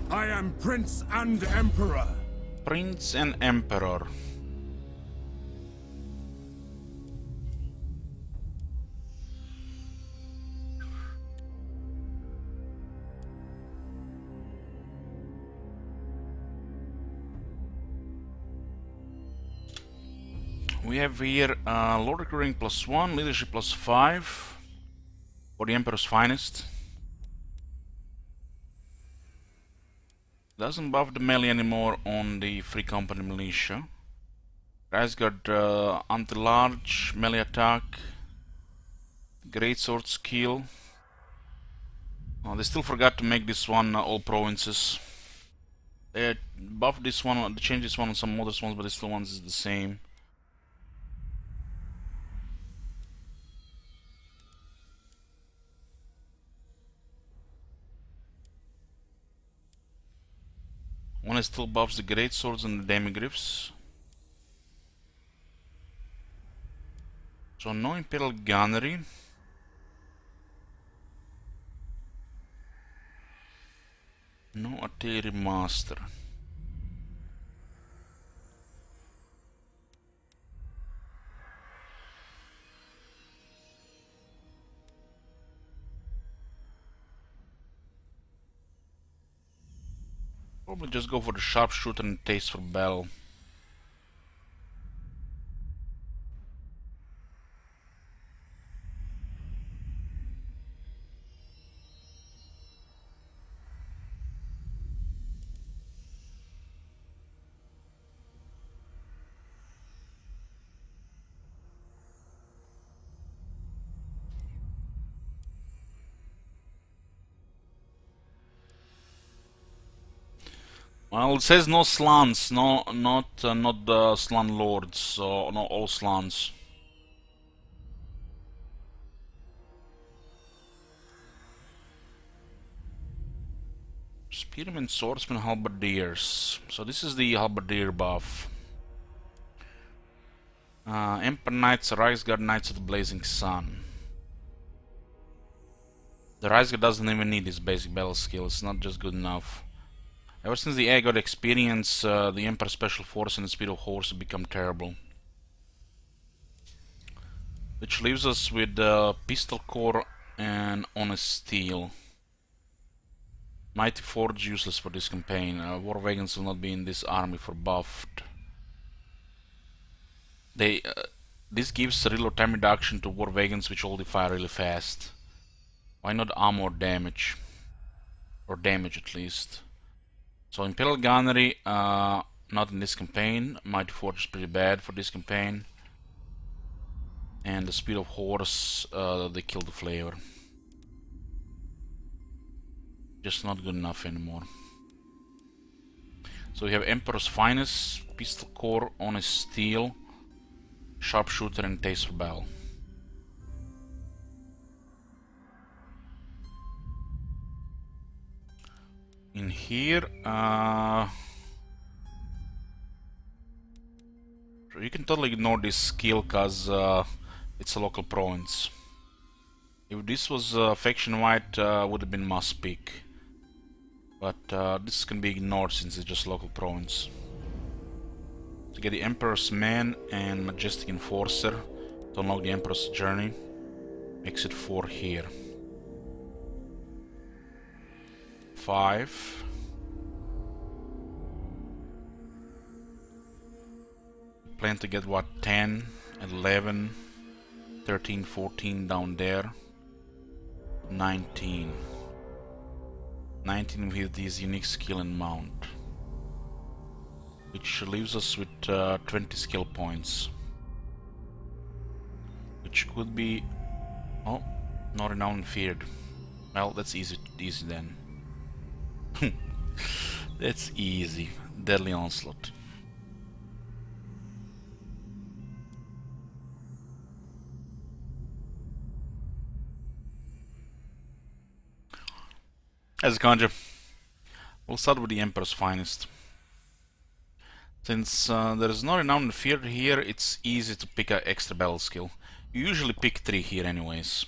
I am Prince and Emperor. Prince and Emperor. We have here Lord Recruiting +1, Leadership +5 for the Emperor's Finest. Doesn't buff the melee anymore on the Free Company Militia. Guys got anti-large melee attack, great sword skill. Oh, they still forgot to make this one all provinces. They buffed this one, they changed this one on some other ones, but this one is the same. One still buffs the great swords and the demigriffs. So no Imperial Gunnery. No Artillery Master. Probably just go for the sharpshooter and taste for battle. Well, it says no slants, not the slan lords, so no all slants. Spearmen, swordsmen, halberdiers. So this is the halberdier buff. Emperor Knights, Reikland Knights of the Blazing Sun. The Reikland doesn't even need his basic battle skill, it's not just good enough. Ever since the AI got experience, the Emperor Special Force and the Speed of Horse have become terrible. Which leaves us with Pistol Core and Honest Steel. Mighty Forge useless for this campaign. War Wagons will not be in this army for buffed. This gives reload time reduction to War Wagons which only fire really fast. Why not armor damage? Or damage at least. So Imperial Gunnery, not in this campaign. Mighty Forge is pretty bad for this campaign. And the Speed of Horse, they kill the flavor. Just not good enough anymore. So we have Emperor's Finest, Pistol Core, Honest Steel, Sharpshooter and Taste for Battle. In here, you can totally ignore this skill cause it's a local province. If this was faction white, would have been must pick. But this can be ignored since it's just local province. To get the Emperor's Man and Majestic Enforcer to unlock the Emperor's Journey, exit 4 here. 5. Plan to get what, 10, 11, 13, 14 down there, 19. 19 with this unique skill and mount, which leaves us with 20 skill points, which could be, oh, not renowned and feared. Well, that's easy then. That's easy. Deadly Onslaught. As a conjure, we'll start with the Emperor's Finest. Since there is no renowned and feared here, it's easy to pick an extra battle skill. You usually pick 3 here anyways.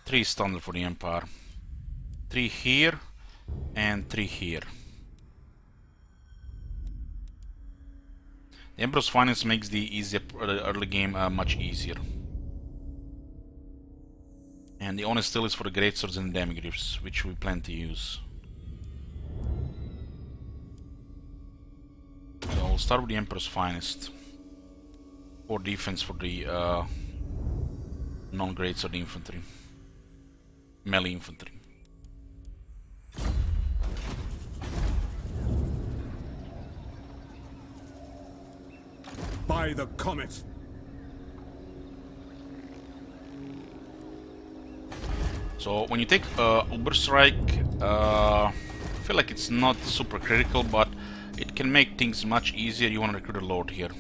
3 is standard for the Empire. 3 here and 3 here. The Emperor's Finest makes the early game much easier. And the Honest Steel is for the Great Swords and Demigriffs, which we plan to use. So we'll start with the Emperor's Finest. 4 defense for the non-Great Sword Infantry. Melee Infantry. By the comet! So when you take Uberstrike, I feel like it's not super critical, but it can make things much easier. You want to recruit a Lord here.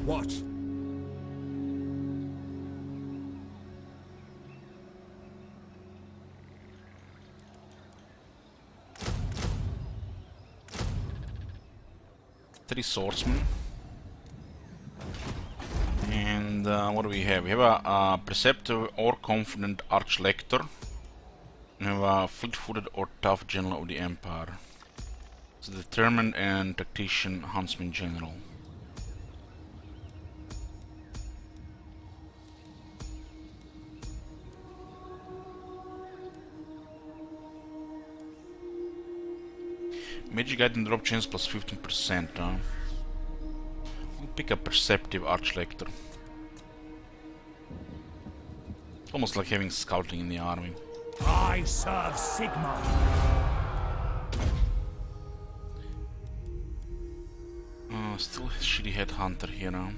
What? 3 swordsmen. And what do we have? We have a perceptive or confident arch-lector. We have a fleet-footed or tough general of the Empire. It's a determined and tactician huntsman general. Magic item drop chance plus 15%, huh? I'll pick a perceptive arch-lector. Almost like having scouting in the army. I serve Sigma. Still a shitty headhunter here now.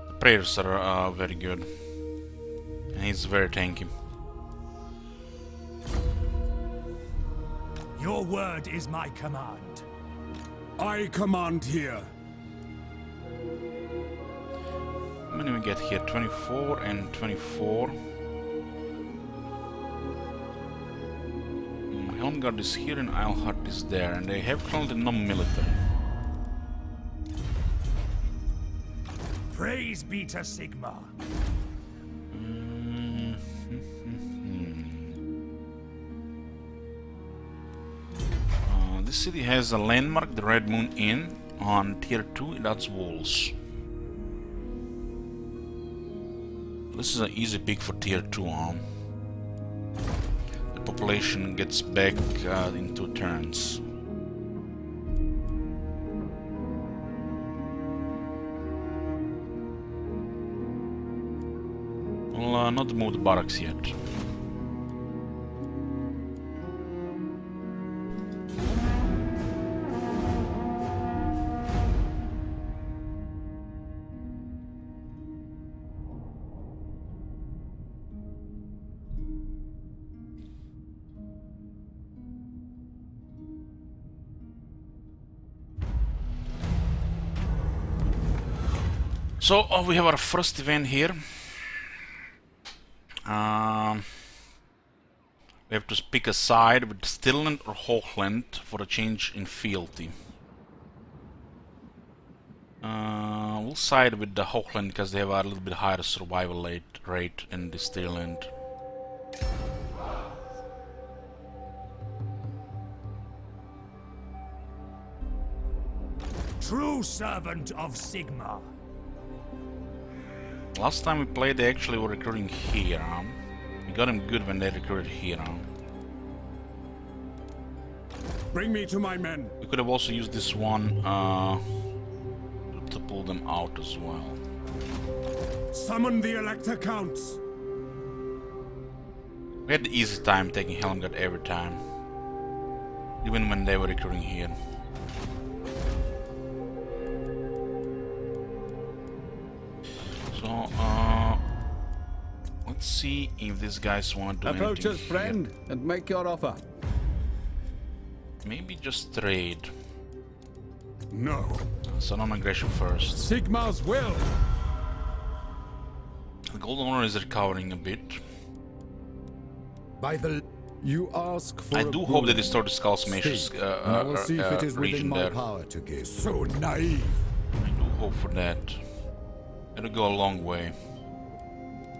The prayers are very good. And he's very tanky. Your word is my command. I command here. How many we get here? 24 and 24. Helmgard is here and Eilhart is there, and they have currently no military. Praise be to Sigma. This city has a landmark, the Red Moon Inn, on tier 2, it adds walls. This is an easy pick for tier 2, huh? The population gets back in 2 turns. Well, not move the barracks yet. So we have our first event here. We have to pick a side with Stillland or Hochland for a change in fealty. We'll side with the Hochland because they have a little bit higher survival rate than the Stillland. True servant of Sigma. Last time we played, they actually were recruiting here. We got them good when they recruited here. Bring me to my men. We could have also used this one to pull them out as well. Summon the Elector Counts. We had the easy time taking Helmgard every time, even when they were recruiting here. So, let's see if these guys want to do Approach anything us, friend, here. and make your offer. Maybe just trade. No. So non-aggression first. Sigma's will. The gold owner is recovering a bit. By the... You ask for I a do hope they boon. restore the Skull Smashers Speak, and I will see if it is within region my there. power to give. So naive. I do hope for that. It'll go a long way.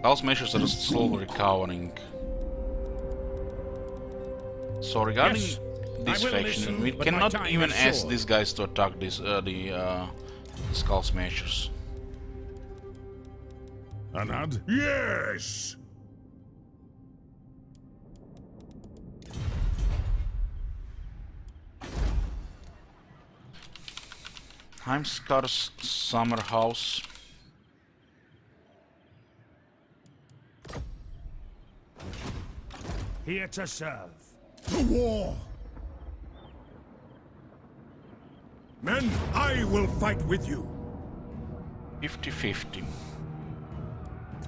Skull Smashers are slowly recovering. So regarding Yes, this I will faction, listen, we but my cannot time even is ask short. these guys to attack this the Skull Smashers. Anad? Yes. Heimskar's summer house. Here to serve. To war. Men, I will fight with you. 50-50.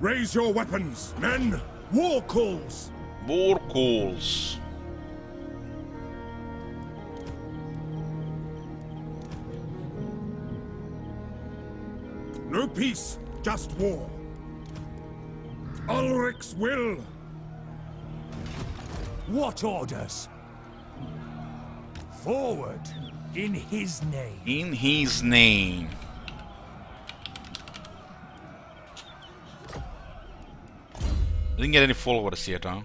Raise your weapons. Men, war calls. War calls. No peace, just war. Ulrich's will. What orders? Forward, in his name. In his name. Didn't get any followers yet, huh?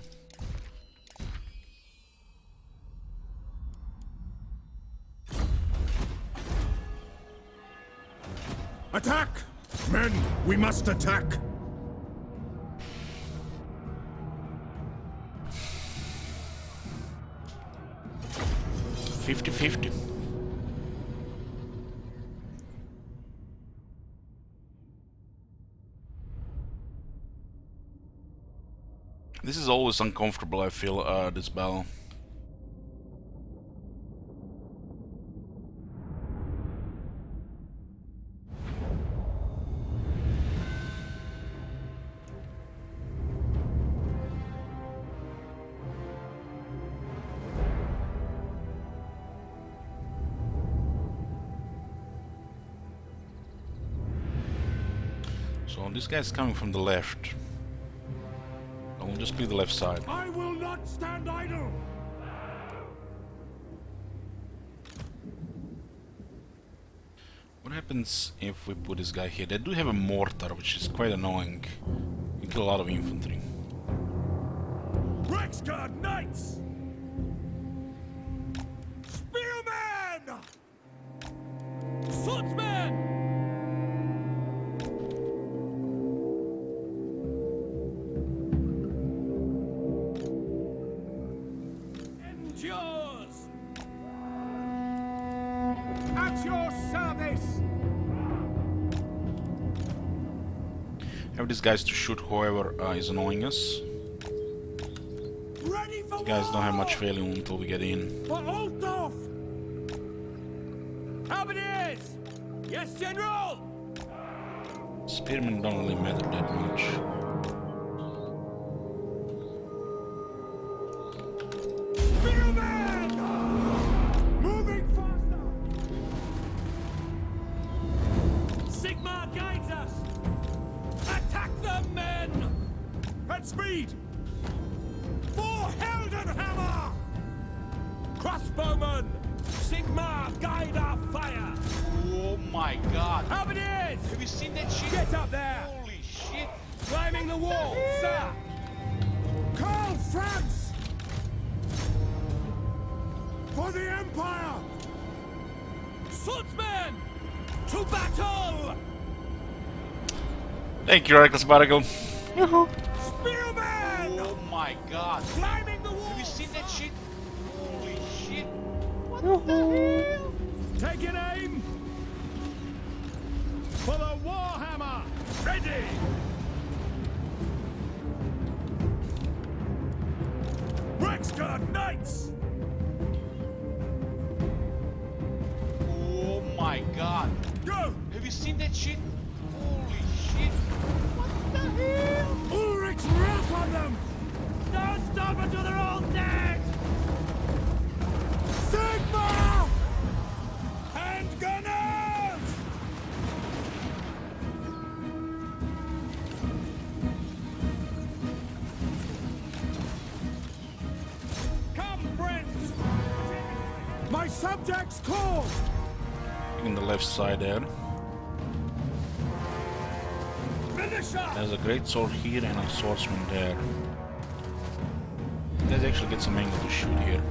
Attack! Men, we must attack! 50-50. This is always uncomfortable, I feel, this battle. So this guy's coming from the left. I'll just be the left side. I will not stand idle! What happens if we put this guy here? They do have a mortar, which is quite annoying. You kill a lot of infantry. Reikland Knights! Spearmen! Swordsman! Endures! At your service! Have these guys to shoot whoever is annoying us. Ready for These guys don't have much war! value until we get in. For Altdorf! Halberdiers! Yes, General! Spearmen don't really matter that much. Spearmen! Moving faster! Sigmar guides us! Attack the men! At speed! For Heldenhammer! Crossbowmen! Sigmar, guide our fire! Oh my god. Halberdiers! Have you seen that shit? Get up there! Holy shit. Climbing the wall, sir! Call France! For the Empire! Swordsmen! To battle! Thank you, Reckless Barnacle. Spearmen! Oh my god. Climbing the wall! Have you seen that shit? Holy shit. What the hell? Taking aim! For the Warhammer! Ready! Reikland Knights! Oh my god. Go! Have you seen that shit? Holy shit. What the hell? Ulrich's wrath on them! Don't stop until they're all dead! Sigma! And gunners! Come, friends! My subjects call! In the left side there. Finisher! There's a great sword here and a swordsman there. You guys actually get some angle to shoot here.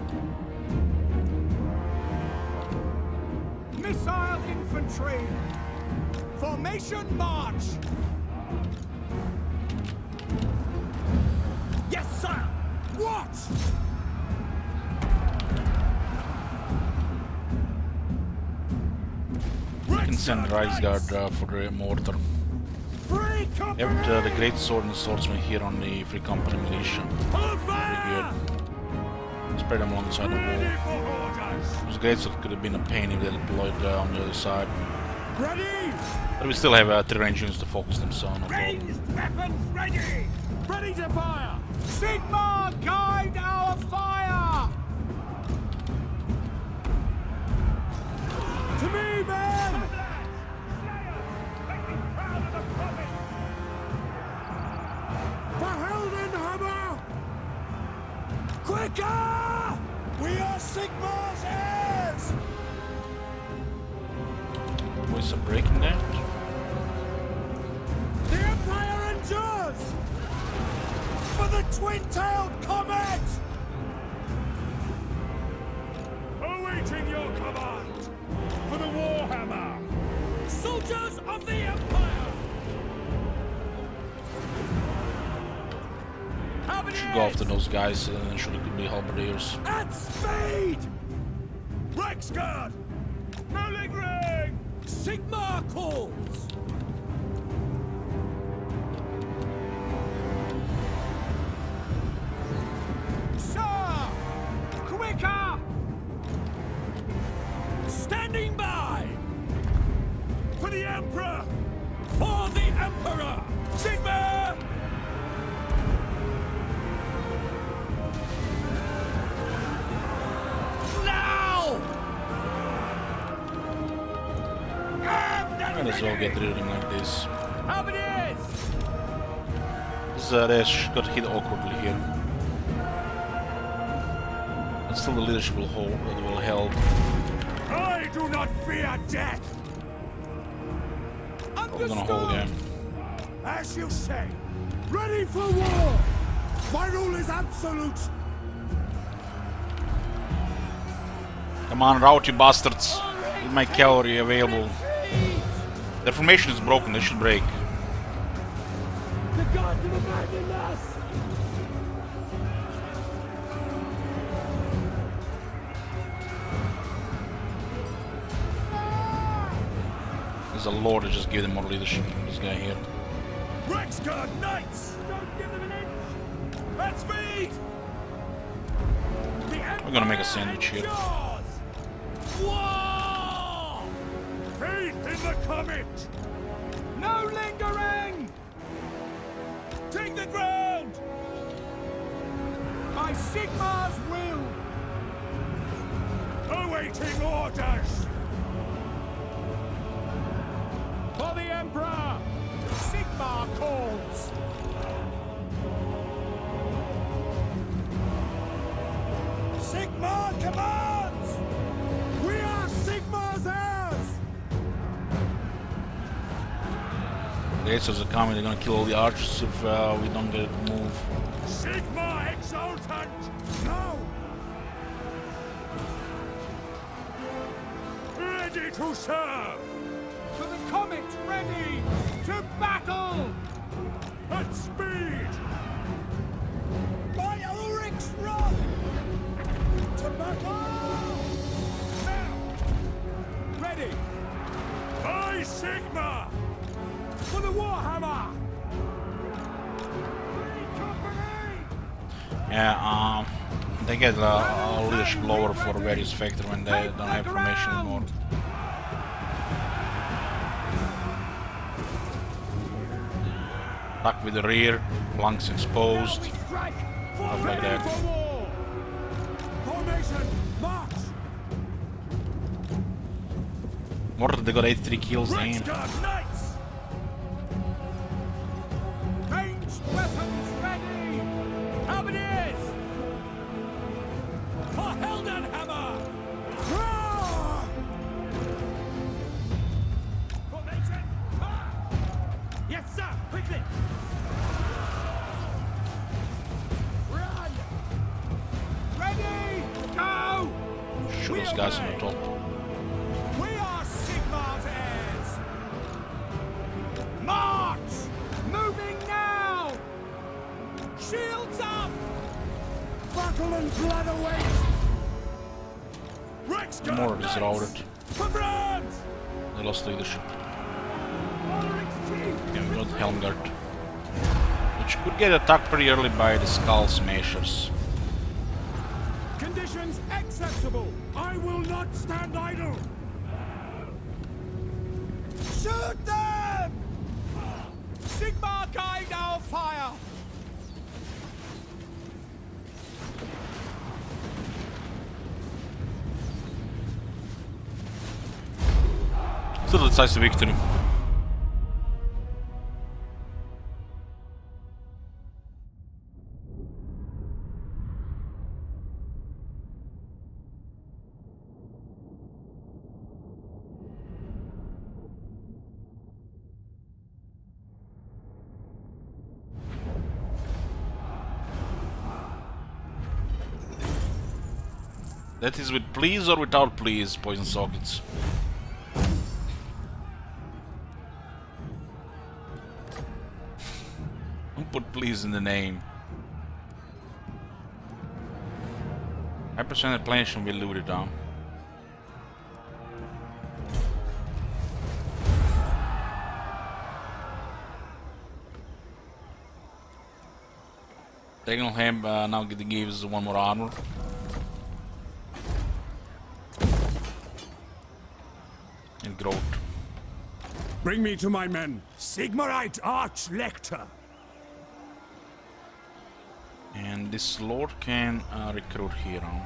Missile infantry! Formation march! Yes, sir! What? You can send Rice Guard for the mortar. Free You company! have the great sword and swordsman here on the Free Company militia. Hold Pretty fire! good. Spread them alongside the Ready wall. for orders! Those great sword could have been a pain if they deployed on the other side. Ready! But we still have 3 range units to focus them, so no problem. Ranged weapons ready! Ready to fire! Sigma, guide our fire! To me, men! For Heldenhammer! Quick! Gah! We are Sigmar's heirs! Boys are breaking that. The Empire endures! For the twin-tailed comet! Awaiting your command! For the Warhammer! Soldiers of the Empire! Should go after those guys, should it be halberdiers. At speed! Rexguard! Rolling ring! Sigmar calls! Sir! Quicker! Standing by! For the Emperor! For the Emperor! Sigmar! Might as well get rid of him like this. This got hit awkwardly here. But still the leadership will help. I do not fear death. We're gonna hold him. As you say, ready for war. My rule is absolute. Come on, rout you bastards. Need my cavalry available. The formation is broken, they should break. The gods have abandoned us. There's a lord to just give them more leadership. This guy here. Rexguard Knights! Don't give them an inch! At speed! We're gonna make a sandwich here. War! Faith in the comet! No lingering! Take the ground! By Sigmar's will! Awaiting orders! For the Emperor! Sigmar calls! Sigmar commands! We are Sigmar's heirs! The Aces are coming, they're gonna kill all the archers if we don't get it to move. Sigmar exultant! No! Ready to serve! For the comet, ready! To battle! At speed! By Ulrich's wrath! To battle! Now! Ready! By Sigmar! For the Warhammer! Yeah, they get a leadership lower for various factors when they don't have formation anymore. Back with the rear, flanks exposed, stuff like that. More than they got 83 kills, damn. Ranged weapons ready! Halberdiers! For Heldenhammer! Formation! Yes, sir! Quickly! Run! Ready! Go! Shoot those guys on the top. We are Sigmar's heirs! March! Moving now! Shields up! Battle and blood await! Rexguard More is routed. For France! They lost leadership. Yeah, we got Helmgard, which could get attacked pretty early by the Skull Smashers. Conditions acceptable! I will not stand idle! Shoot them! Sigmar guide our fire! Still a decisive victory. That is with please or without please, poison sockets. Don't put please in the name. Hypersonic replenishment will loot it down. Diagonal Ham now gives one more armor. And growth. Bring me to my men. Sigmarite Arch-Lector. And this lord can recruit here on.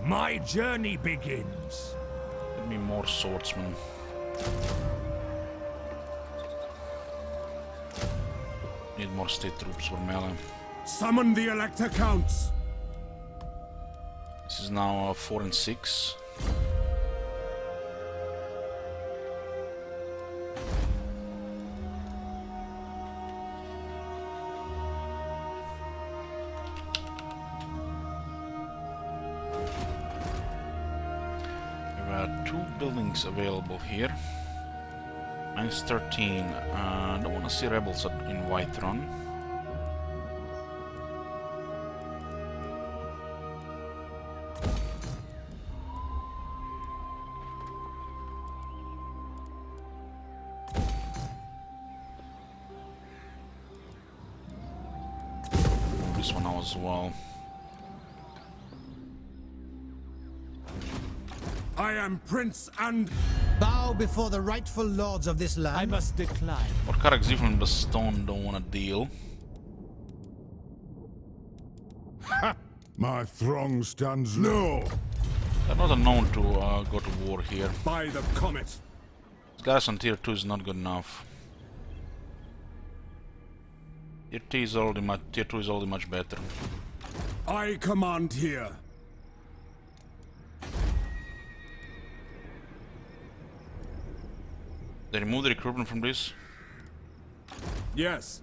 My journey begins. Give me more swordsmen. Need more state troops for melee. Summon the Elector Counts. This is now 4 and 6. There are 2 buildings available here. Minus 13. I don't want to see rebels in Whiterun. This one now as well. I am Prince and... Bow before the rightful lords of this land. I must decline. Orkarak Ziflin and Stone don't want to deal. My throng stands low. They're not known to go to war here. By the comet. This garrison tier 2 is not good enough. Tier 2 is already much better. I command here. They remove the recruitment from this. Yes.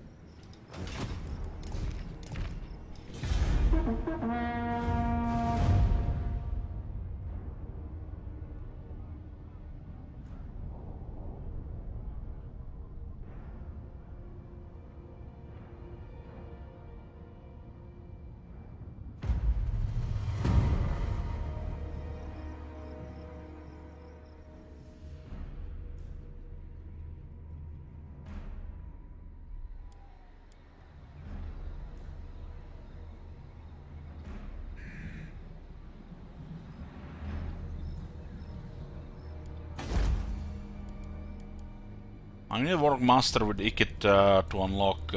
I need a work master with Ikit to unlock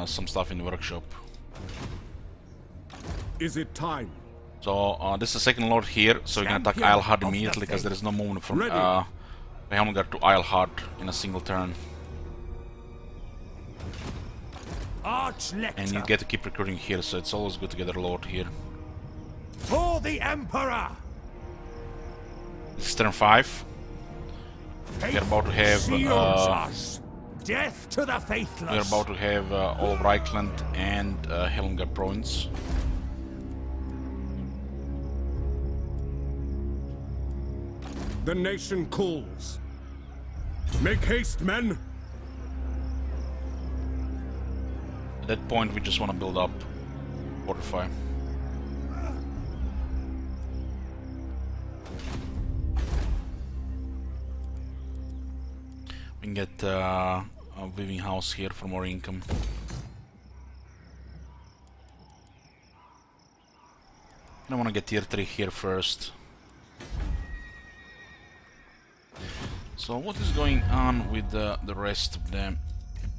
some stuff in the workshop. Is it time? So this is the second lord here, so we can attack Eilhard immediately because there is no movement from Helmgard to Eilhard in a single turn. Arch-Lector. And you get to keep recruiting here, so it's always good to get a lord here. For the Emperor. This is turn 5. We're about to have death to the faithless. we're about to have all of Reikland and Helmgard province. The nation calls. Make haste, men. At that point, we just want to build up, fortify. We can get a weaving house here for more income. I want to get tier 3 here first. So what is going on with the rest of them?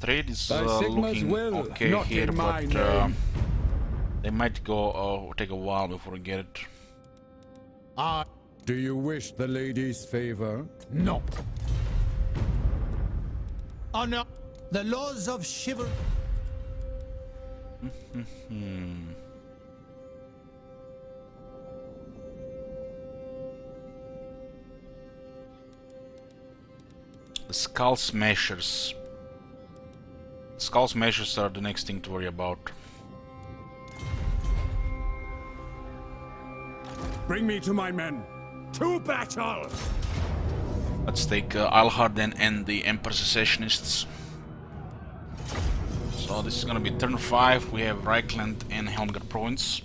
Trade is looking okay here, but they might go take a while before we get it. Do you wish the lady's favor? No. Honor the laws of chivalry. The Skull Smashers. Skull Smashers are the next thing to worry about. Bring me to my men. To battle! Let's take Alhard then and the Emperor Secessionists. So this is gonna be turn 5. We have Reikland and Helmgard Province.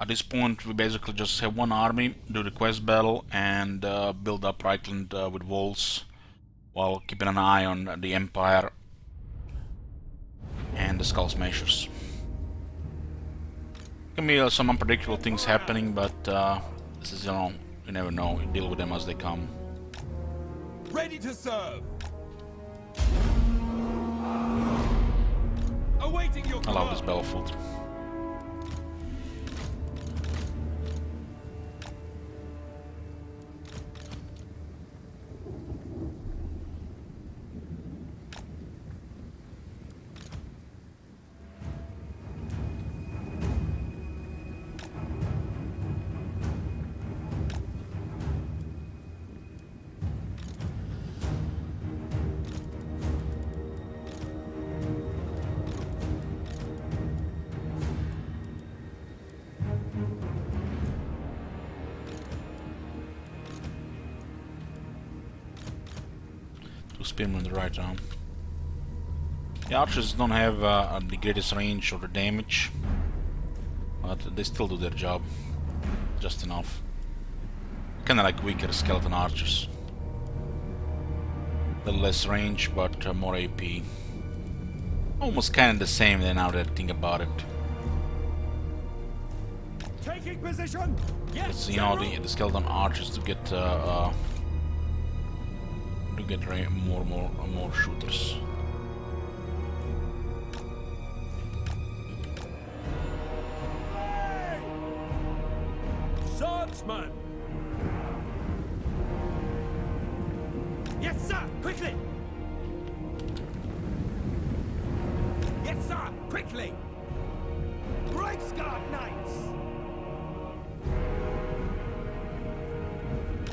At this point, we basically just have one army, do the quest battle, and build up Reikland with walls, while keeping an eye on the Empire and the Skull Smashers. Can be some unpredictable things happening, but this is, you know, you never know. You deal with them as they come. Ready to serve. Awaiting your I love this battlefield. Spearmen on the right arm. The archers don't have the greatest range or the damage, but they still do their job just enough. Kinda like weaker skeleton archers. A little less range, but more AP. Almost kinda the same then, now that I think about it. Taking position. Yes, You know, the skeleton archers to get more shooters. Swordsman. Yes, sir. Quickly. Yes, sir. Quickly. Reichsguard Knights.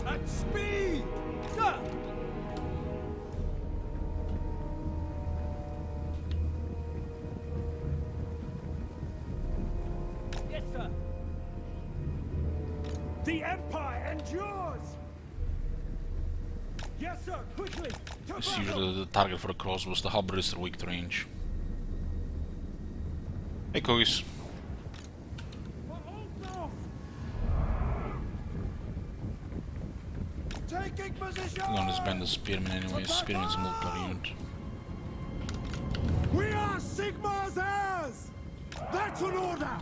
At speed, sir. Yes, sir. The Empire endures. Yes, sir. Quickly. To It's battle. usually the target for the crossbows. The halberdists are weak to range. Hey, cookies. Taking position. I'm gonna disband the spearmen anyway. Spearmen's a multiple unit. We are Sigmar's heirs! That's an order!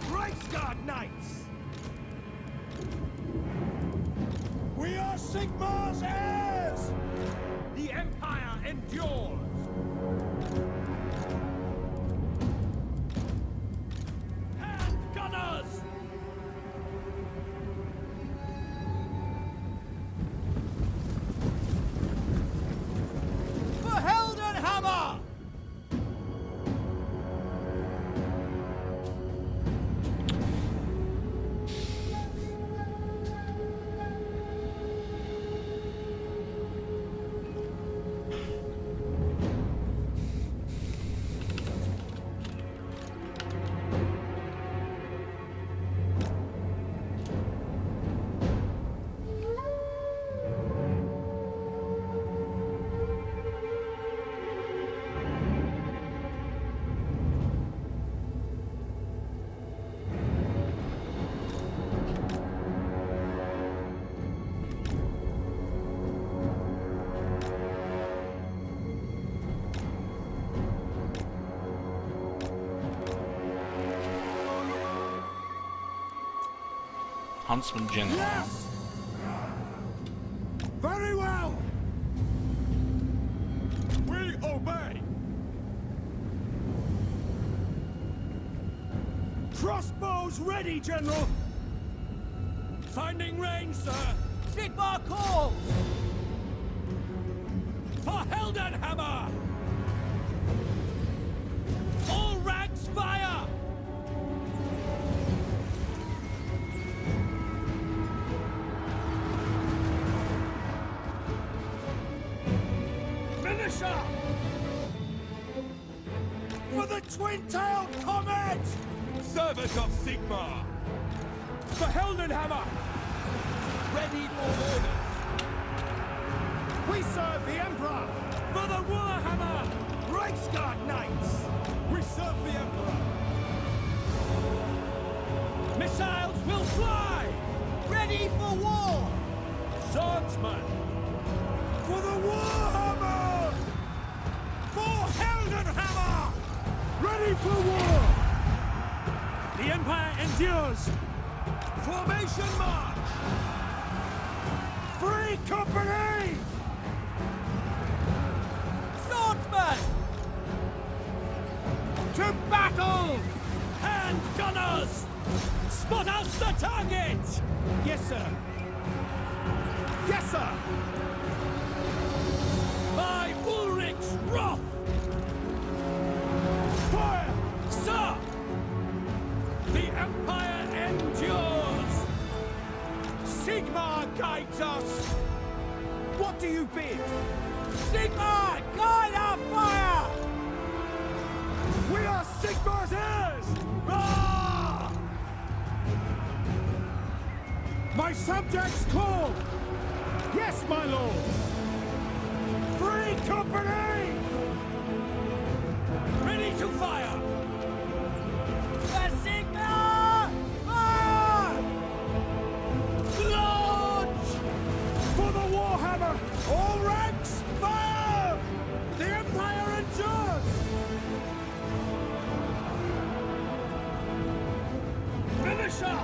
Reichsguard Knights. We are Sigmar's heirs! The Empire endures. Hand gunners. For Heldenhammer. Huntsman General. Yes! Very well! We obey. Crossbows ready, General! Finding range, sir. Sigmar calls. For Heldenhammer. All ranks fire. Militia! For the twin-tailed comet! Service of Sigmar. For Heldenhammer! Ready for orders! We serve the Emperor! For the Warhammer! Reichsguard Knights! We serve the Emperor! Missiles will fly! Ready for war! Swordsman! For the Warhammer! For Heldenhammer! Ready for war! The Empire endures! Formation march! Free company! Swordsman! To battle! Hand gunners! Spot out the target! Yes, sir. Yes, sir. By Ulrich's wrath! Fire! Sir! The Empire endures! Sigmar guides us! What do you bid? Sigmar, guide our fire! We are Sigmar's heirs! Roar! My subjects call! Yes, my lord! Free company! Ready to fire! The Sigmar! Fire! Launch! For the Warhammer! All ranks, fire! The Empire endures! Finisher!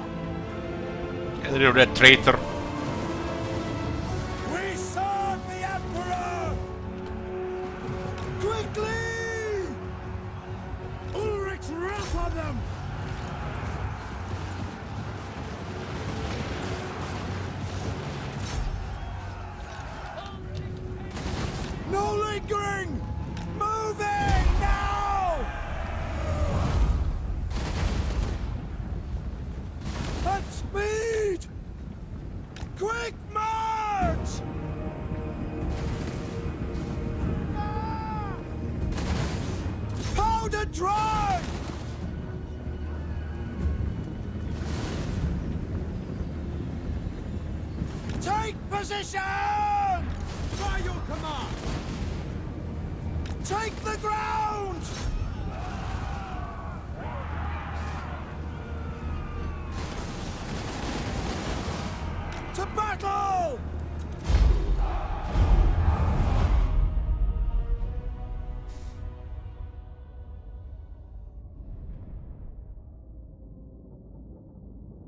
Get rid of that traitor. We serve the Emperor! Quickly! Ulrich's wrath on them! No lingering! Moving now! At speed! Quick march! Powder dry! Take position! By your command! Take the ground! To battle!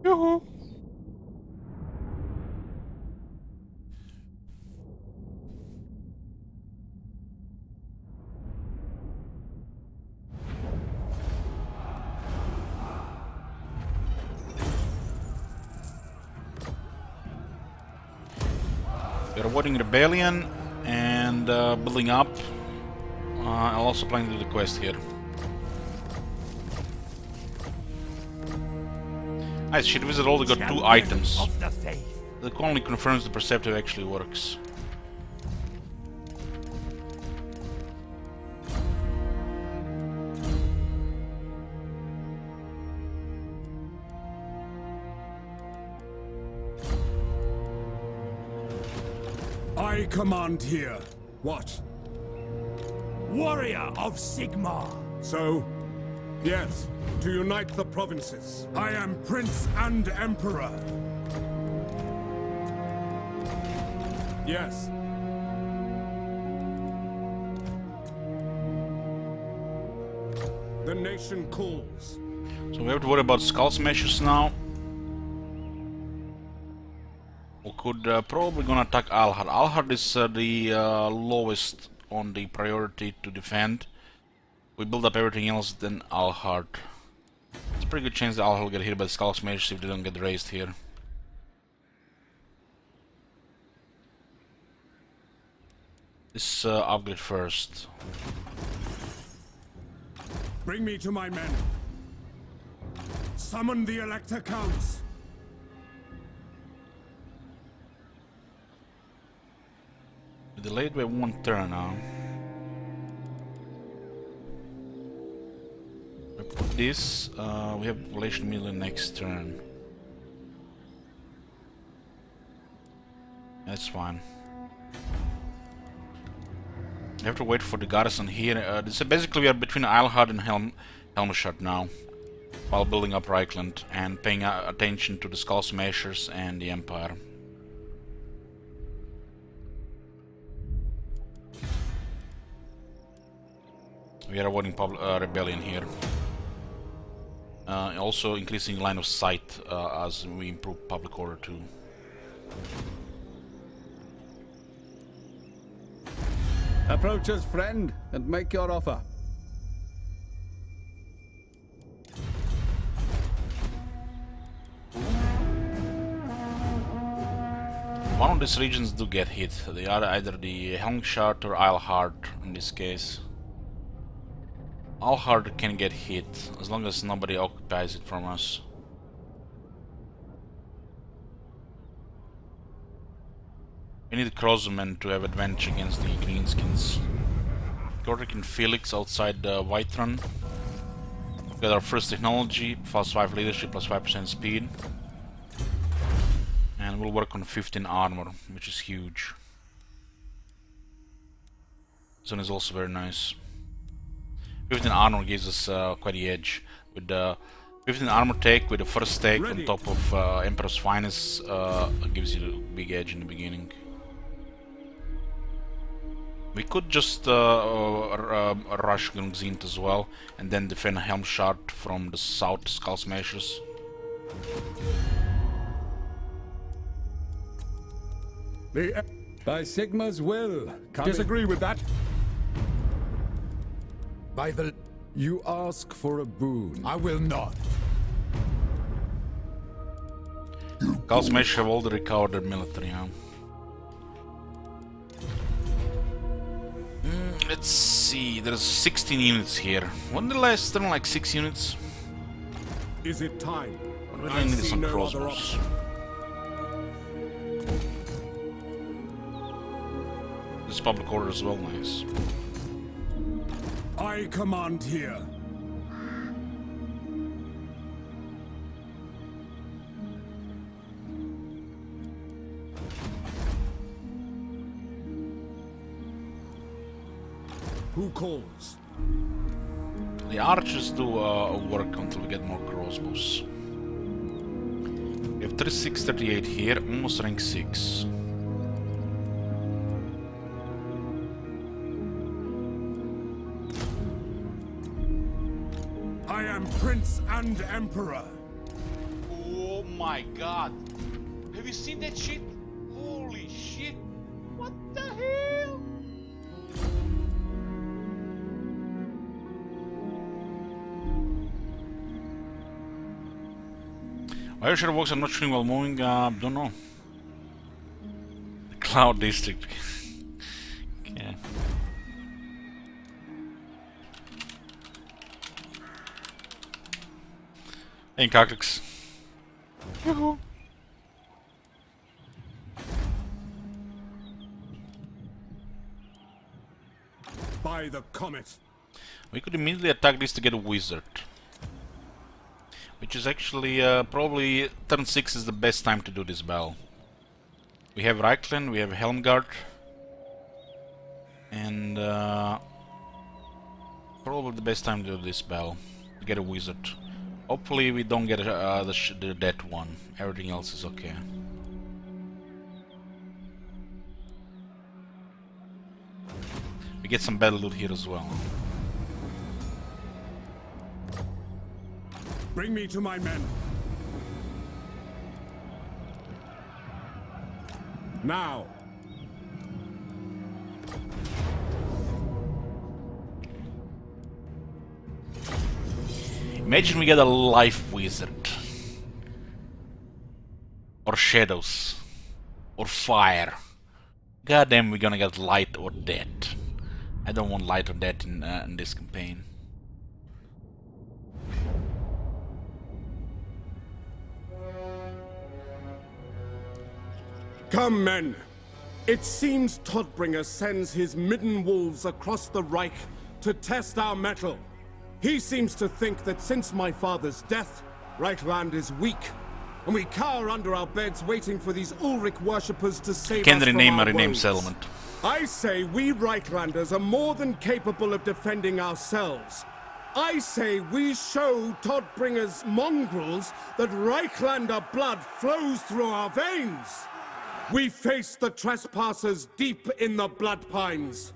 Yoo-hoo. We're avoiding rebellion and building up. I'll also plan to do the quest here. Nice, Shit Wizard only got 2 items. Of the faith. That only confirms the Perceptive actually works. I command here. What? Warrior of Sigmar. So? Yes, to unite the provinces. I am Prince and Emperor. Yes. The nation calls. So we have to worry about Skull Smashers now. We could probably gonna attack Alhard. Alhard is the lowest on the priority to defend. We build up everything else, then Alhard. It's a pretty good chance that Alhard will get hit by the Skull Smashers if they don't get raised here. This upgrade first. Bring me to my men. Summon the Elector Counts. We delayed by 1 turn now. I put this, we have population immediately next turn. That's fine. You have to wait for the garrison here. This basically we are between Eilhard and Helmstadt now, while building up Reikland and paying attention to the Skull Smashers and the Empire. We are avoiding rebellion here. Also increasing line of sight as we improve public order too. Approach us, friend, and make your offer. One of these regions do get hit. They are either the Helmstadt or Eilhard in this case. Eilhard can get hit as long as nobody occupies it from us. We need Crossmen to have advantage against the Greenskins. Godric and Felix outside the Whiterun. We got our first technology, +5 leadership, +5% speed. And we'll work on 15 armor, which is huge. This one is also very nice. 15 armor gives us quite the edge. With the 15 armor take, with the first take on top of Emperor's Finest, gives you a big edge in the beginning. We could just rush Grungzint as well, and then defend Helmstadt from the south, Skull Smashers. By Sigma's will. Disagree with that? By the... You ask for a boon. I will not. Skull Smashers have already recovered their military, huh? Let's see, there's 16 units here. Wasn't the last turn like 6 units? Is it time? We really need some crossbows. This public order is well nice. I command here. Who calls? The archers do work until we get more crossbows. We have 36, 38 here, almost rank 6. I am Prince and Emperor. Oh my god. Have you seen that shit? Holy shit. What the hell? Why your walks are not shooting while moving? Don't know. The Cloud District. Okay. Hey, Cocklix. Yoo-hoo. By the comet. We could immediately attack this to get a wizard. Which is actually probably turn 6 is the best time to do this battle. We have Reikland, we have Helmgard, and probably the best time to do this battle to get a wizard. Hopefully we don't get the dead one. Everything else is okay. We get some battle loot here as well. Bring me to my men. Now. Imagine we get a life wizard. Or shadows. Or fire. God damn, we're gonna get light or death. I don't want light or death in this campaign. Come, men. It seems Todbringer sends his midden wolves across the Reich to test our mettle. He seems to think that since my father's death, Reikland is weak. and we cower under our beds waiting for these Ulrich worshippers to save Can us from rename a our rename woes. settlement. I say we Reiklanders are more than capable of defending ourselves. I say we show Todbringer's mongrels that Reiklander blood flows through our veins. We face the trespassers deep in the blood pines.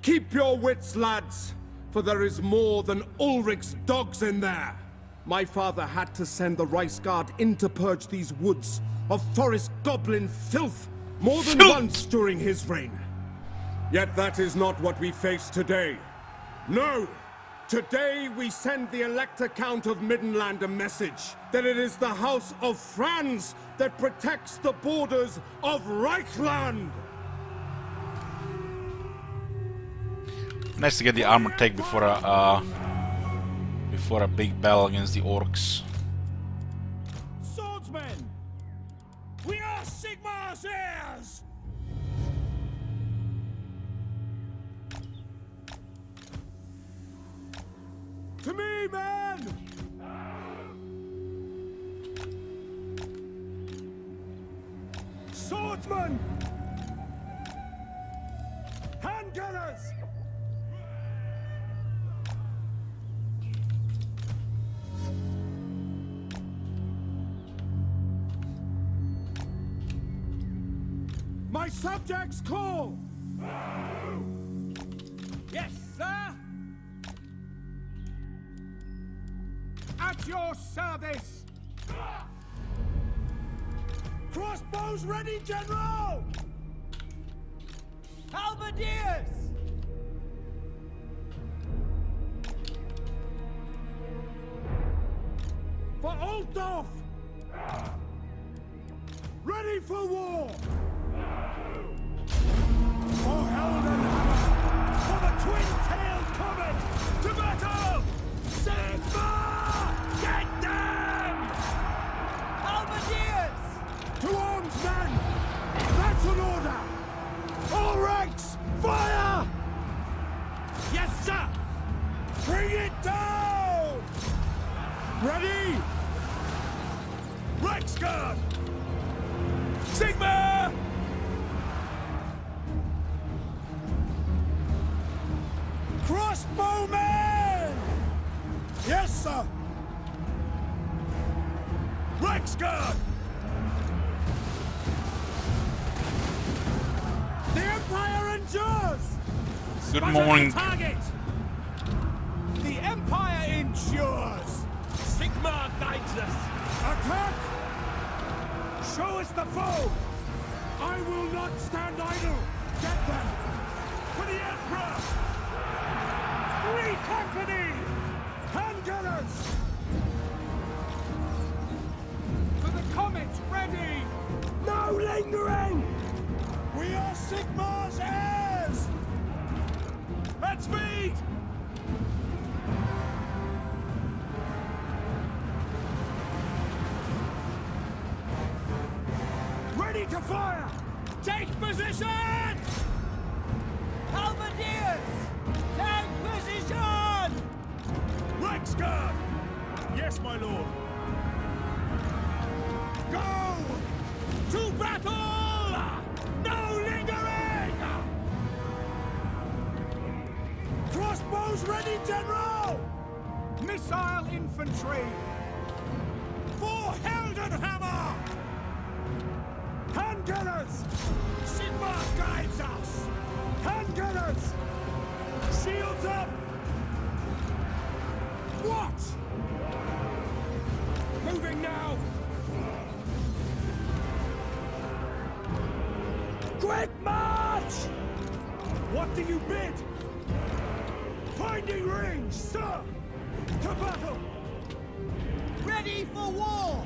Keep your wits, lads, for there is more than Ulrich's dogs in there. My father had to send the Rice Guard in to purge these woods of forest goblin filth more than once during his reign. Yet that is not what we face today. No! Today we send the Elector Count of Middenland a message that it is the House of Franz that protects the borders of Reikland! Nice to get the armor take before a big battle against the orcs. Swordsmen! We are Sigmar's heirs! To me, men! Swordsmen! Handgunners! My subjects call! Yes, sir! At your service! Crossbows ready, General! Halberdiers! For Altdorf! Ready for war! For Heldenhammer! For the twin-tailed comet! To battle! Sigma! Get them! Halberdiers! To arms, men! That's an order! All ranks, fire! Yes, sir! Bring it down! Ready? Reichsguard! Sigma! Crossbowmen! Yes, sir! Reichsguard! The Empire endures! Good morning. Target! The Empire endures! Sigmar guides us! Attack! Show us the foe! I will not stand idle! Get them! For the Emperor! Free company! Handgunners! For the comet, ready! No lingering! We are Sigmar's heirs! At speed! Ready to fire! Take position! Halberdiers! Take position! Reichsguard! Yes, my lord. Go! To battle! No lingering! Crossbows ready, General! Missile infantry! For Heldenhammer! Handgunners! Sigmar guides us! Handgunners! Shields up! What? Moving now! Quick march! What do you bid? Finding range, sir! To battle! Ready for war!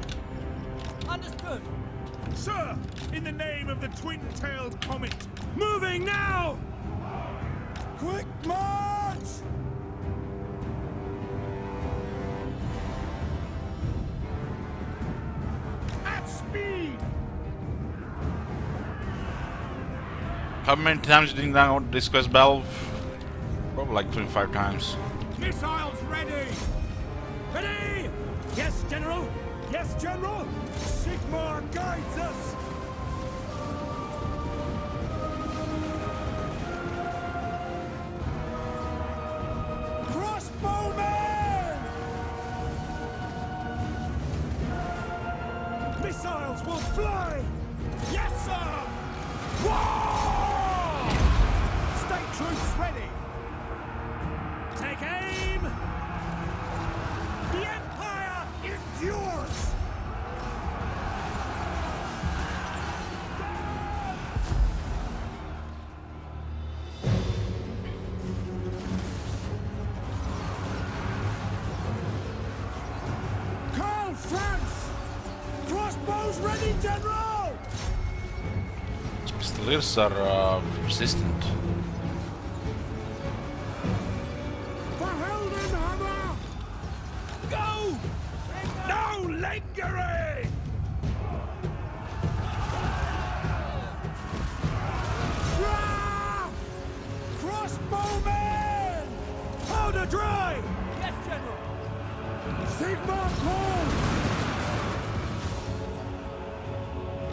Understood! Sir, in the name of the twin-tailed comet, moving now! Quick march! At speed! How many times did you download this quest battle? Probably like 25 times. Missiles ready! Ready! Yes, General! Yes, General! Sigmar guides us! Crossbowmen! Missiles will fly! Yes, sir! Whoa! State troops ready! Take aim! The Empire endures! Karl Franz! Crossbows ready, General! Pistoleers are resistant. For Heldenhammer! Go! No lingering! Rah! Crossbowmen! Powder dry! Yes, General! Sigmar call!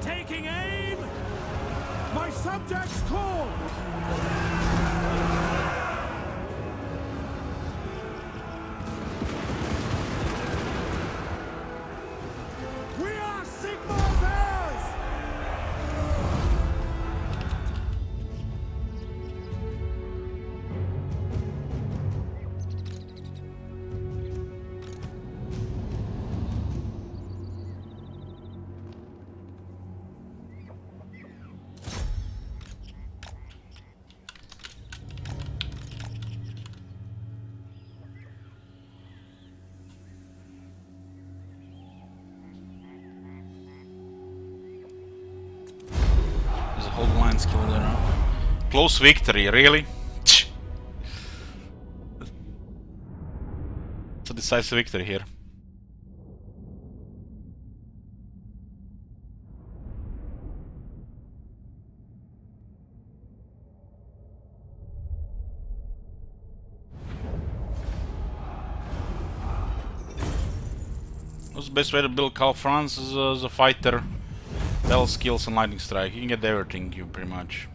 Taking aim! My subjects call! We are Sigmar's heirs! There's a whole line skill there now. Close victory, really? It's a decisive victory here. What's the best way to build Karl Franz as a fighter? Bell skills and lightning strike. You can get everything, you pretty much.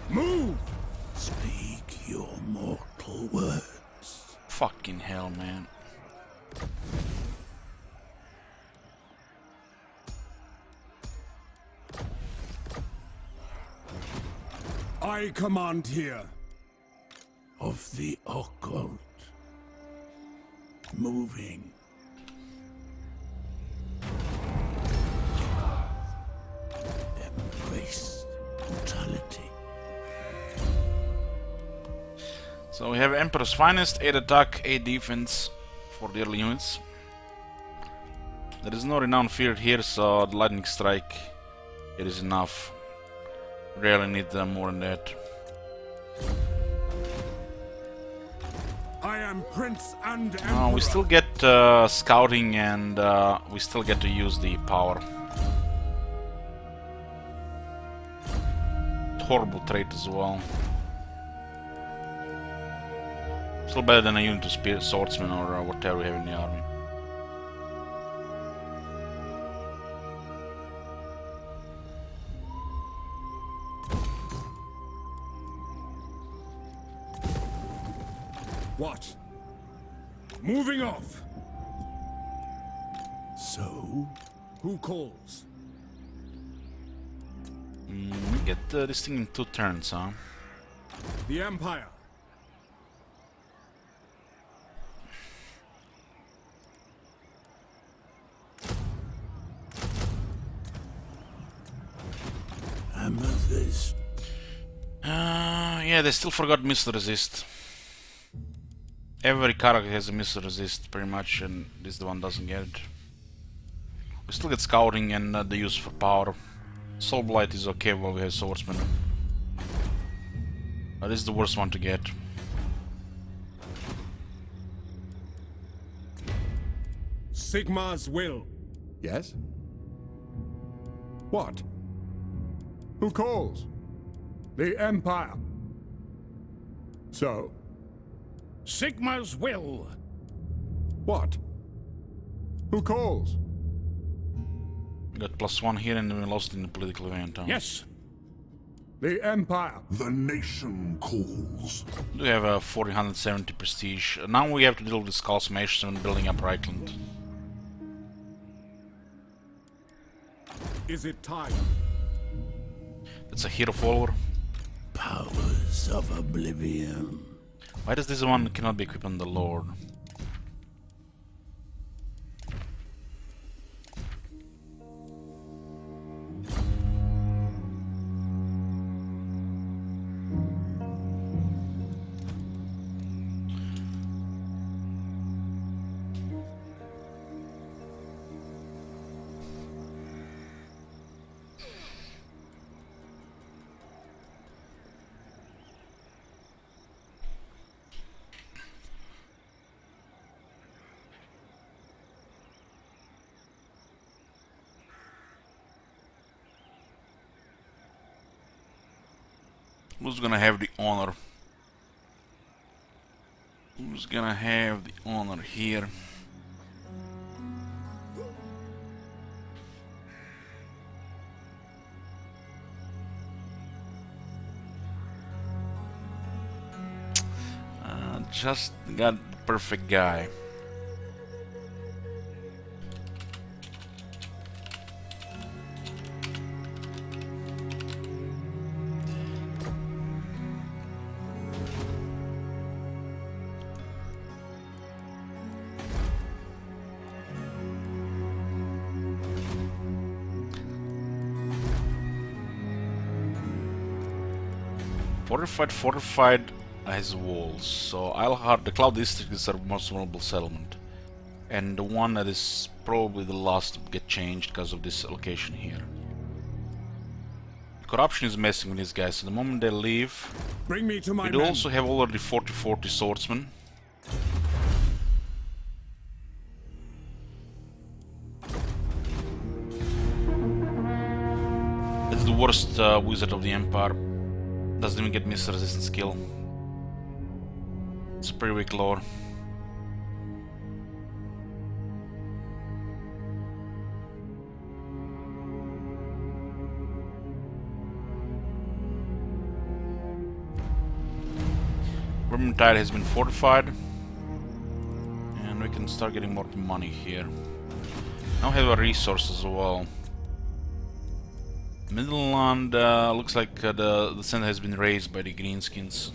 Move! Speak your mortal words. Fucking hell, man. I command here. Of the occult. Moving. Embrace brutality. So we have Emperor's Finest, 8 attack, 8 defense for the early units. There is no renowned field here, so the lightning strike it is enough. Rarely need more than that. I am Prince and Emperor. We still get scouting and we still get to use the power. Horrible trait as well. Still better than a unit of spear swordsman or whatever we have in the army. What? Moving off. So? Who calls? Get this thing in 2 turns, huh? The Empire. Amethyst. Yeah, they still forgot missile resist. Every character has a missile resist, pretty much, and this the one doesn't get it. We still get scouting and the use for power. Soul Blight is okay while we have swordsman. But this is the worst one to get. Sigmar's will. Yes? What? Who calls? The Empire. So? Sigma's will. What? Who calls? We got +1 here and we lost in the political event. Huh? Yes. The Empire. The nation calls. We have a 470 prestige. Now we have to deal with the Skull Smashers and building up Reikland. Is it time? It's a hero follower. Powers of oblivion. Why does this one cannot be equipped on the Lord? Who's gonna have the honor? Who's gonna have the honor here? Just got the perfect guy. Fortified has walls, so I'll have the Cloud District is our most vulnerable settlement. And the one that is probably the last to get changed because of this location here. Corruption is messing with these guys, so the moment they leave... Bring me to my we do men. also have already 40-40 swordsmen. It's the worst wizard of the Empire. Doesn't even get missile resistance skill. It's a pretty weak lore. Vermintide has been fortified. And we can start getting more money here. Now we have a resource as well. Midland looks like the center has been raised by the greenskins.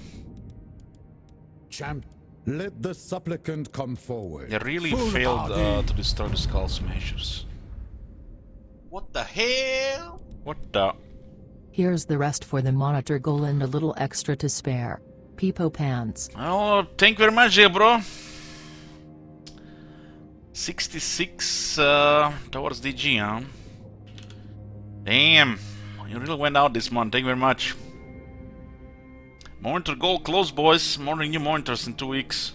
Champ, let the supplicant come forward. They really failed to destroy the Skull Smashers. What the hell? What the? Here's the rest for the monitor goal and a little extra to spare. Peepo pants. Oh, thank you very much, yeah, bro. 66 towards DG, huh? Damn, you really went out this month. Thank you very much. Monitor goal close, boys. More new monitors in 2 weeks.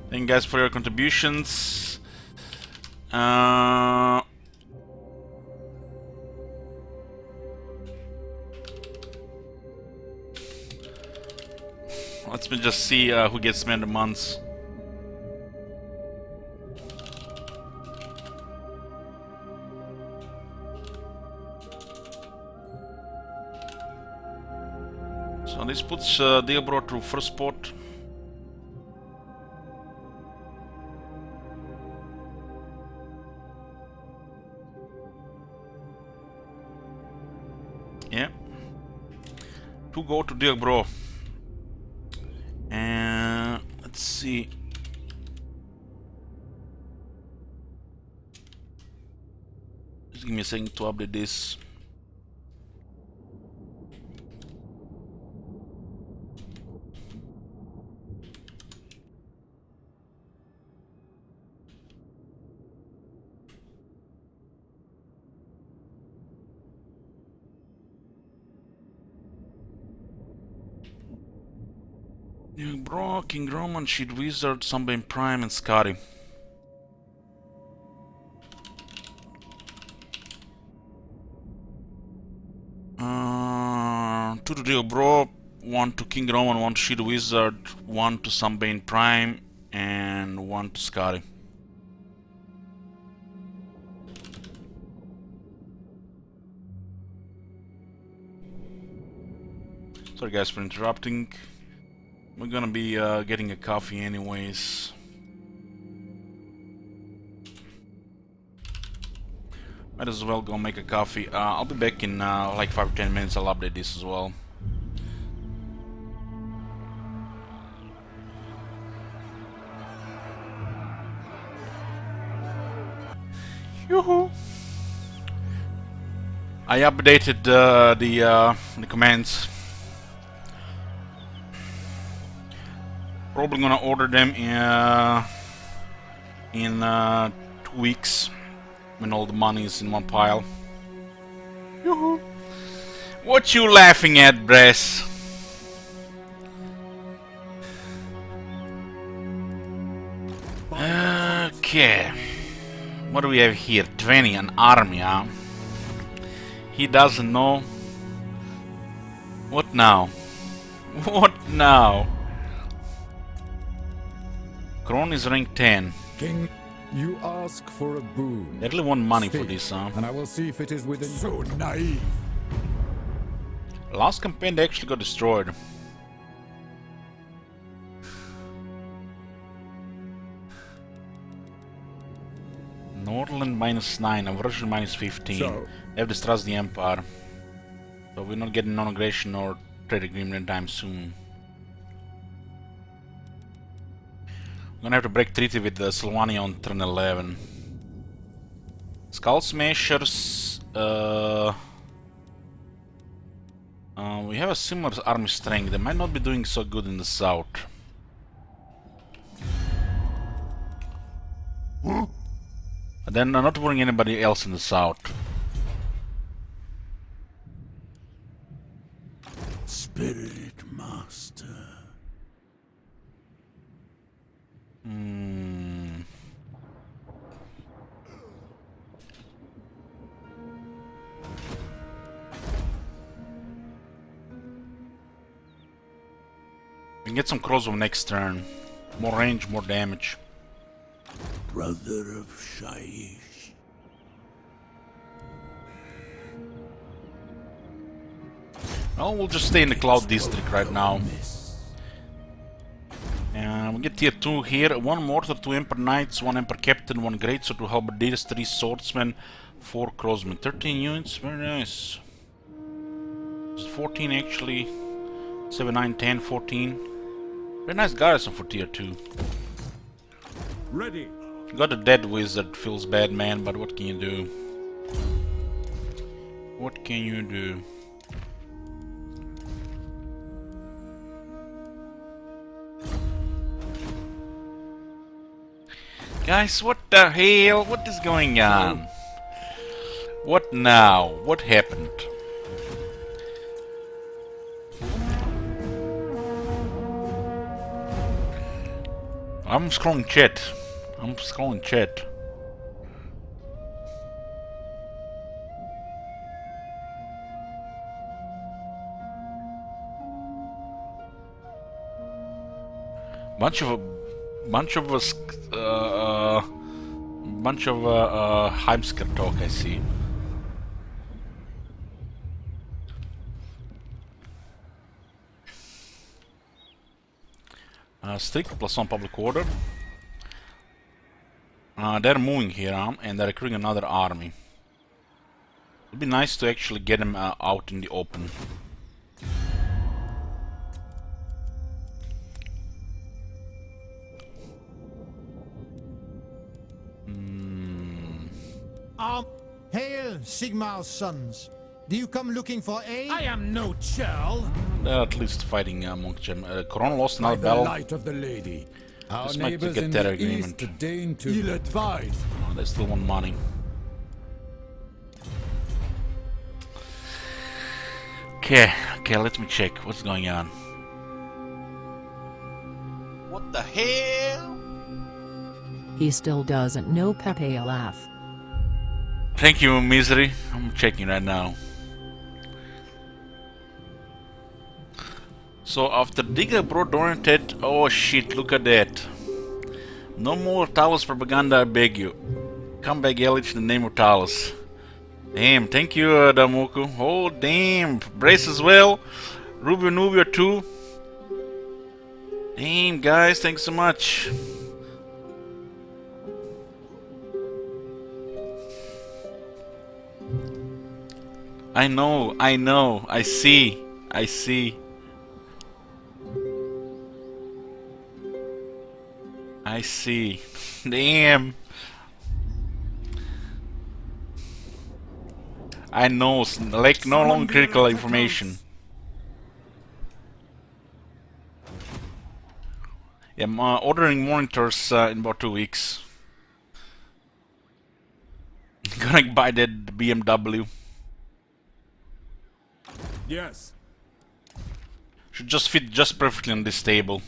Thank you guys for your contributions. Let's just see who gets man of the months. So this puts Diablo to first spot. Yeah. To go to Diablo. And let's see. Just give me a second to update this. Bro, King Roman, Sheet Wizard, Sunbane Prime, and Scotty. Two to deal, bro. One to King Roman, one to Sheet Wizard, one to Sunbane Prime, and one to Scotty. Sorry guys for interrupting. We're gonna be getting a coffee anyways. Might as well go make a coffee. I'll be back in like 5 or 10 minutes. I'll update this as well. Yoo-hoo! I updated the commands. Probably gonna order them in 2 weeks when all the money is in one pile. Yoo-hoo! What you laughing at, Bress? Okay. What do we have here? 20, an army, huh? He doesn't know. What now? What now? Kron is rank 10. King, you ask for a boon. They really want money Speak, for this, huh? and I will see if it is within. So naive. Last campaign they actually got destroyed. Northland -9, Aversion -15. So, They have distrust the Empire. So we're not getting non-aggression or trade agreement anytime soon. I'm gonna have to break treaty with Sylvania on turn 11. Skull Smashers. We have a similar army strength. They might not be doing so good in the south. But then not worrying anybody else in the south. Spirit Master. We can get some crossbow next turn. More range, more damage. Brother of Shaiish. Well, we'll just stay in the Cloud District right now. And we get tier 2 here. 1 Mortar, 2 Emperor Knights, 1 Emperor Captain, 1 Greatsword, 2 Halberdiers, 3 Swordsmen, 4 Crossmen. 13 units, very nice. 14 actually. 7, 9, 10, 14. Very nice garrison for tier 2. Ready. Got a dead wizard, feels bad, man, but what can you do? What can you do? Guys, what the hell? What is going on? What now? What happened? I'm scrolling chat. I'm scrolling chat. Bunch of Heimsker talk, I see. Strict +1 public order. They're moving here, and they're recruiting another army. It'd be nice to actually get them out in the open. Hail, Sigmar's sons. Do you come looking for aid? I am no churl. They're at least fighting Monk Gem. Corona lost another by the battle. light of the lady. Our This might neighbors get in their the agreement. east deign to Ill advised. Oh, they still want money. Okay, let me check what's going on. What the hell? He still doesn't know Pepe laugh. Thank you, Misery. I'm checking right now. So after Digger Bro donated, oh shit, look at that. No more Talos propaganda, I beg you. Come back, Elich, in the name of Talos. Damn, thank you, Damoku. Oh, damn. Brace as well. Rubio Nubia too. Damn, guys, thanks so much. I know, I see. I see. Damn. I know, like no longer critical information. Yeah, I'm ordering monitors in about 2 weeks. Gonna buy that BMW. Yes. Should just fit just perfectly on this table.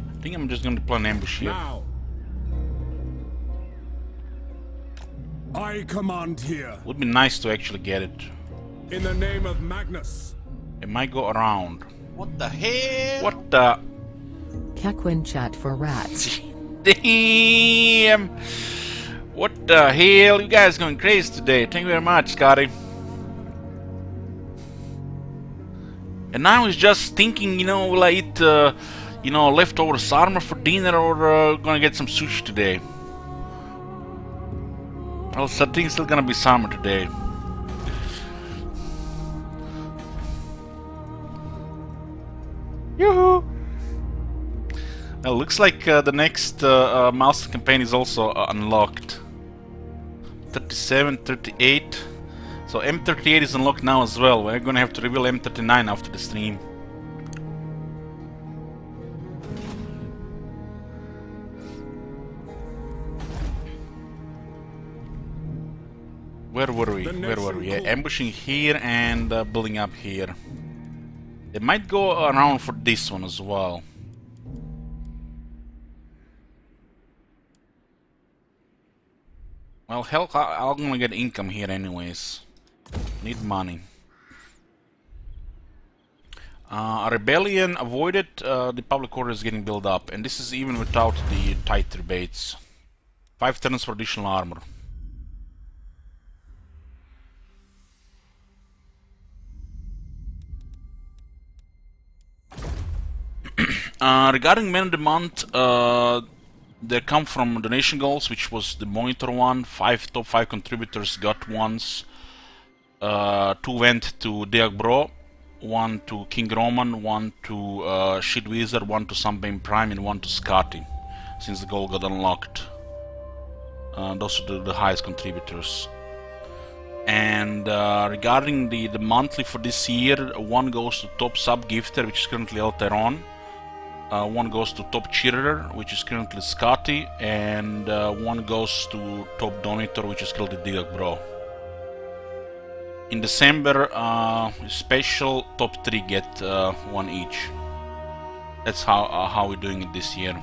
I think I'm just gonna deploy an ambush here. Now. I command here. Would be nice to actually get it. In the name of Magnus. It might go around. What the hell? What the? Kekwin chat for rats. Damn! What the hell? You guys going crazy today. Thank you very much, Scotty. And now he's just thinking, you know, will I eat, you know, leftover sarma for dinner or gonna get some sushi today? Well, I think it's still gonna be summer today. Yoo-hoo! Well, looks like the next milestone campaign is also unlocked. 37, 38. So M38 is unlocked now as well. We're gonna have to reveal M39 after the stream. Where were we? Yeah, ambushing here and building up here. They might go around for this one as well. Well, hell, I'm gonna get income here anyways. Need money. A rebellion avoided. The public order is getting built up, and this is even without the tight rebates. 5 turns for additional armor. Regarding men of the month, they come from donation goals, which was the monitor one. Top 5 contributors got ones. 2 went to Deag Bro, 1 to King Roman, 1 to Shit Wizard, 1 to Sunbeam Prime, and 1 to Scotty, since the goal got unlocked. Those are the highest contributors. And regarding the monthly for this year, 1 goes to top sub gifter, which is currently Alteron. 1 goes to top cheerer, which is currently Scotty, and 1 goes to top donator, which is currently Didak Bro. In December, special top 3 get 1 each. That's how we're doing it this year.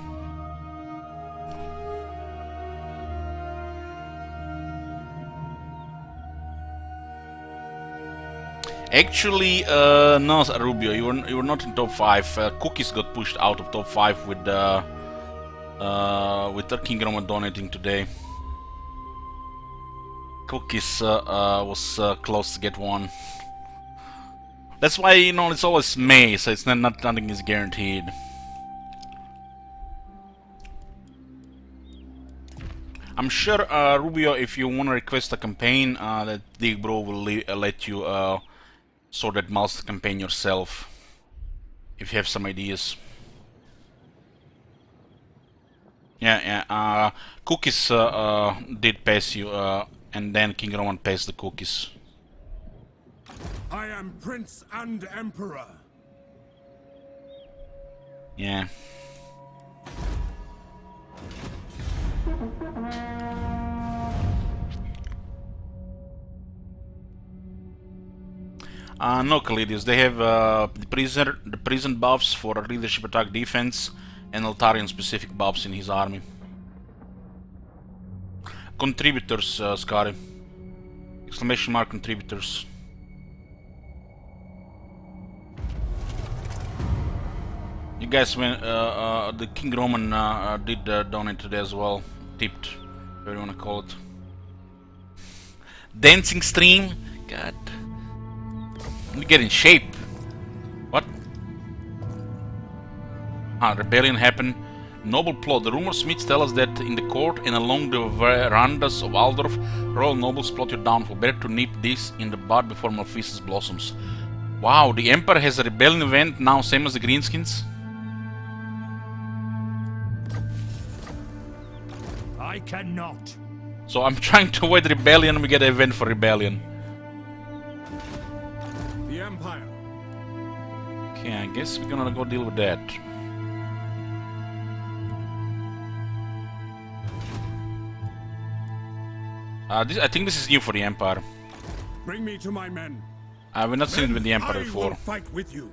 Actually, no, Rubio, you were not in top 5. Cookies got pushed out of top 5 with King Roman donating today. Cookies was close to get 1. That's why, you know, it's always May, so it's nothing is guaranteed. I'm sure, Rubio, if you want to request a campaign, that Dig Bro will let you sort that mouse campaign yourself, if you have some ideas. Yeah, Cookies did pass you, and then King Roman passed the Cookies. I am Prince and Emperor. Yeah. No, Kalidius. They have the prison buffs for leadership, attack, defense, and Altarian specific buffs in his army. Contributors, Scary. Exclamation mark contributors. You guys, when the King Roman did donate today as well, tipped, whatever you wanna call it. Dancing stream, God. Let me get in shape. What? Rebellion happened. Noble plot. The rumors myths tell us that in the court and along the verandas of Aldorf, royal nobles plot your downfall. Better to nip this in the bud before Malfeasance blossoms. Wow, the Emperor has a rebellion event now, same as the Greenskins. I cannot. So I'm trying to avoid rebellion. We get an event for rebellion. The Empire. Okay, I guess we're gonna go deal with that. I think this is new for the Empire. Bring me to my men. We've not seen it with the Empire before. I will fight with you.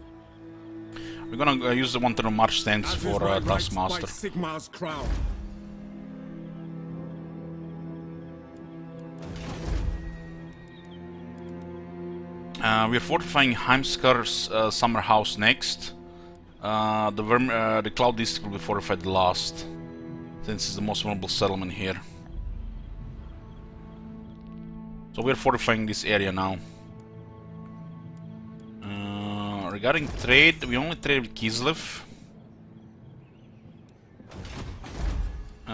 We're gonna use the one turn march stance for Taskmaster. Sigmar's crown. We're fortifying Heimskar's summer house next. The Cloud District will be fortified last, since it's the most vulnerable settlement here. So we're fortifying this area now. Regarding trade, we only trade with Kislev.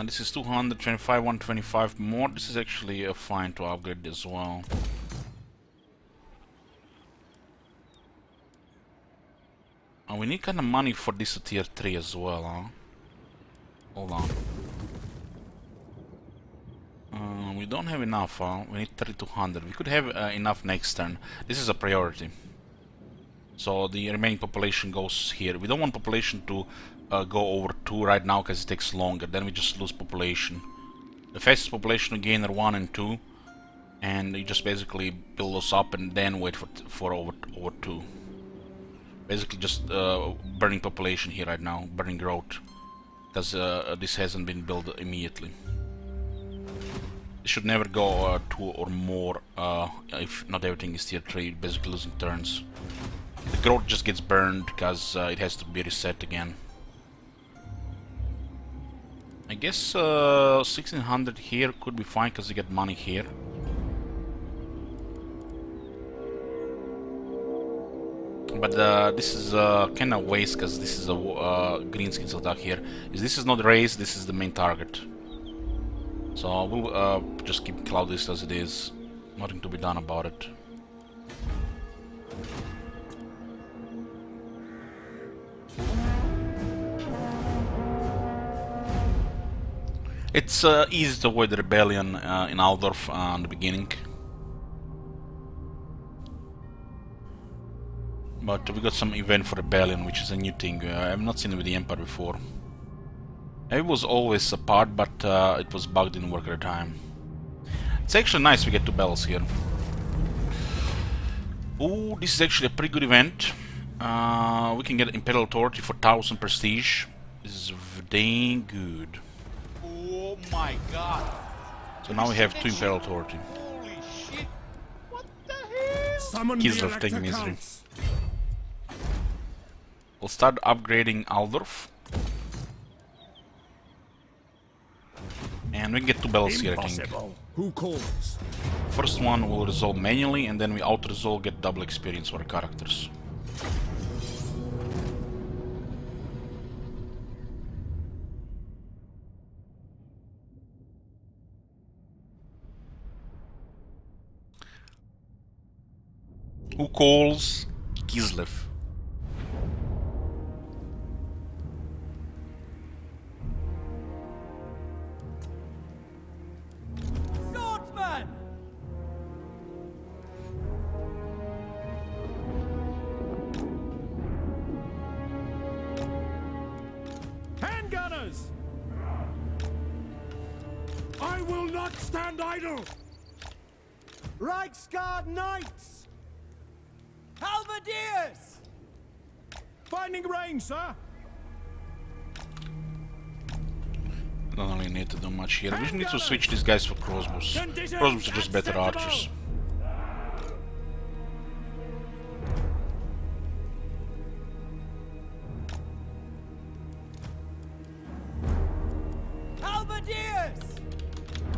This is 225, 125 more. This is actually fine to upgrade as well. We need kind of money for this tier 3 as well, huh? Hold on. We don't have enough, huh? We need 3200. We could have enough next turn. This is a priority. So the remaining population goes here. We don't want population to go over 2 right now because it takes longer. Then we just lose population. The fastest population gain are 1 and 2. And you just basically build those up and then wait for over 2. Basically just burning population here right now, burning growth, because this hasn't been built immediately. It should never go 2 or more if not everything is tier 3, basically losing turns. The growth just gets burned because it has to be reset again. I guess 1600 here could be fine because you get money here. But this is kind of waste because this is a Greenskins attack here. This is not raised, this is the main target. So we'll just keep Cloudist as it is. Nothing to be done about it. It's easy to avoid the rebellion in Aldorf in the beginning. But we got some event for rebellion, which is a new thing. I have not seen it with the Empire before. It was always a part, but it was bugged, didn't work at the time. It's actually nice we get 2 battles here. Ooh, this is actually a pretty good event. We can get Imperial Authority for 1000 prestige. This is dang good. Oh my god. So now we have 2 Imperial Authority. Holy shit. What the hell? Summon Kislev taking misery. We'll start upgrading Aldorf. And we can get 2 battles here, I think. Who calls? First one will resolve manually, and then we auto-resolve, get double experience for the characters. Who calls? Kislev. Swordsman! Handgunners! will not stand idle! Reichsguard Knights! Halberdiers! Finding range, sir! Don't really need to do much here. We just need to switch these guys for crossbows. Crossbows are just better archers. Halberdiers!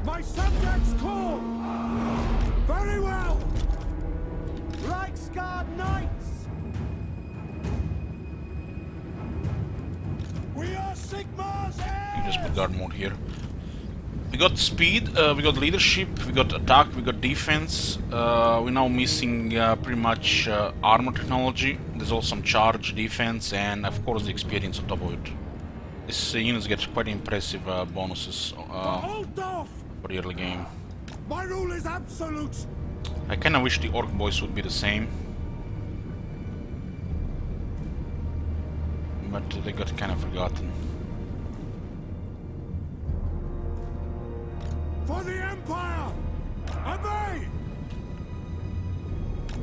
My subjects call! Very well! Reichsguard Knights! We are Sigmar's You just put guard mode here. We got speed, we got leadership, we got attack, we got defense. We're now missing pretty much armor technology. There's also some charge, defense, and of course the experience on top of it. These units get quite impressive bonuses for the early game. My rule is absolute! I kinda wish the orc boys would be the same. But they got kind of forgotten. For the Empire! Obey!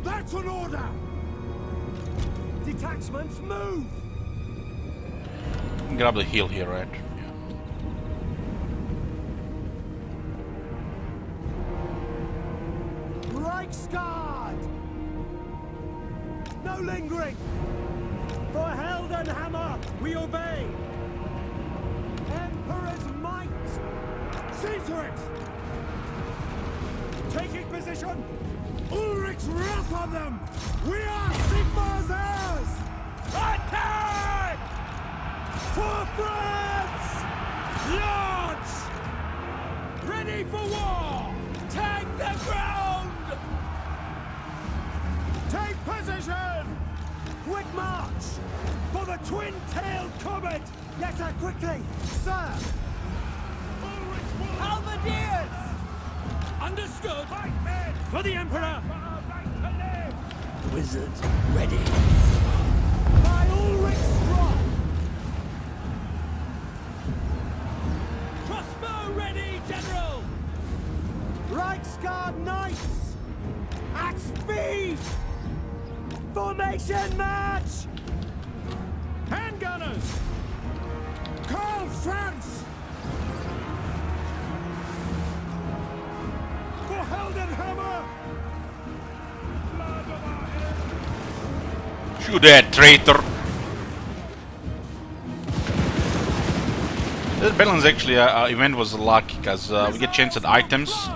That's an order! Detachments move! Grab the hill here, right? Reichsguard! No lingering! For Heldenhammer, we obey! Emperor's might! See to it! Taking position! Ulrich's wrath on them! We are Sigmar's heirs! Attack! For France! Launch! Ready for war! Take the ground! Take position! Quick march! For the twin-tailed comet! Yes, sir, quickly! Sir! Halberdiers! Understood! For the Emperor! Wizards ready. By Ulrich's strong! Crossbow ready, General! Reichsguard Knights! At speed! Formation march! Handgunners! Call France! For Heldenhammer! Shoot that traitor! This balance actually event was lucky because we get chance at items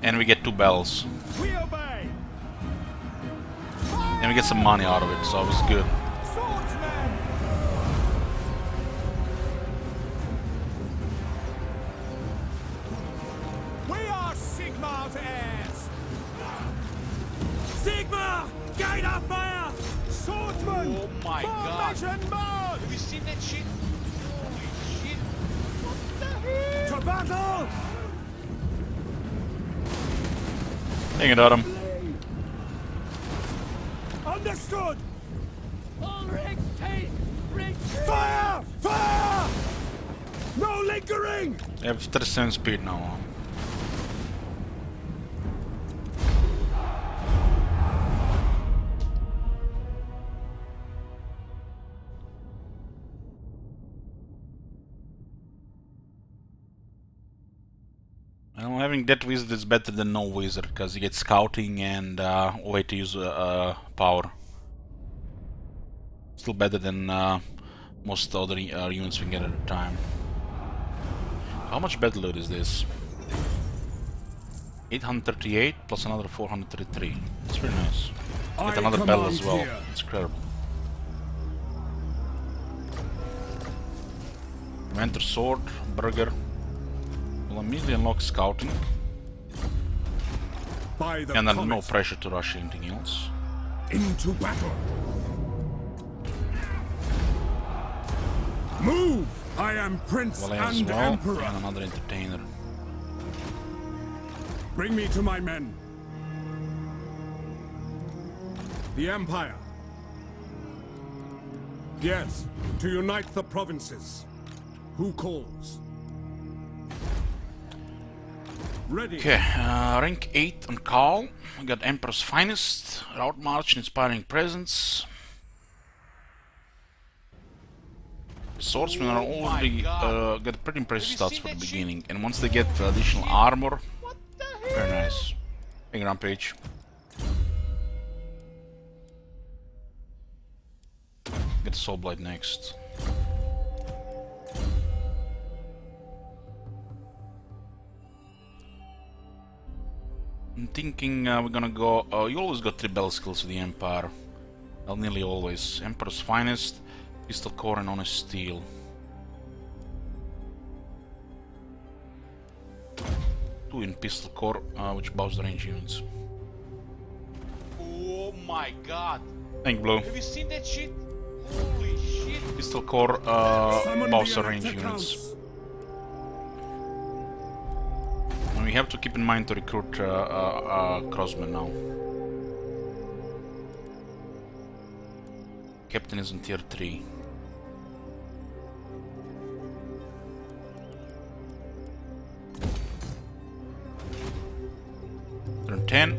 and we get 2 bells. We obey! And we get some money out of it, so it was good. Swordsmen! We are Sigmar's heirs! Sigmar! Guide our fire! Swordsman! Oh my god! Formation march! Have you seen that shit? Holy shit! What the hell? To battle! Hang it at him. Understood! Ulrich's teeth! Fire! Fire! No lingering! They have 37 speed now. Well, having that wizard is better than no wizard, because you get scouting and way to use power. Still better than most other units we get at a time. How much battle loot is this? 838 plus another 433. That's pretty nice. Get another bell as well. It's incredible. Mentor sword, burger. Will immediately unlock scouting. And then no pressure to rush anything else. Into battle. Move! I am Prince As and well, Emperor. and another entertainer. Bring me to my men. The Empire. Yes, to unite the provinces. Who calls? Ready. Okay, rank 8 on Carl. We got Emperor's Finest, Route March, Inspiring Presence. Swordsmen are already got pretty impressive stats for the beginning, and once they get additional armor, very nice. Big Rampage. Get Soul Blade next. I'm thinking we're gonna go. You always got 3 bell skills with the Empire. Well, nearly always. Emperor's Finest, Pistol Core, and Honest Steel. 2 in Pistol Core, which buffs the range units. Oh my god! Thank you, Blue. Have you seen that shit? Holy shit! Pistol Core buffs the range units. And we have to keep in mind to recruit crossmen now. Captain is on tier 3. Turn 10.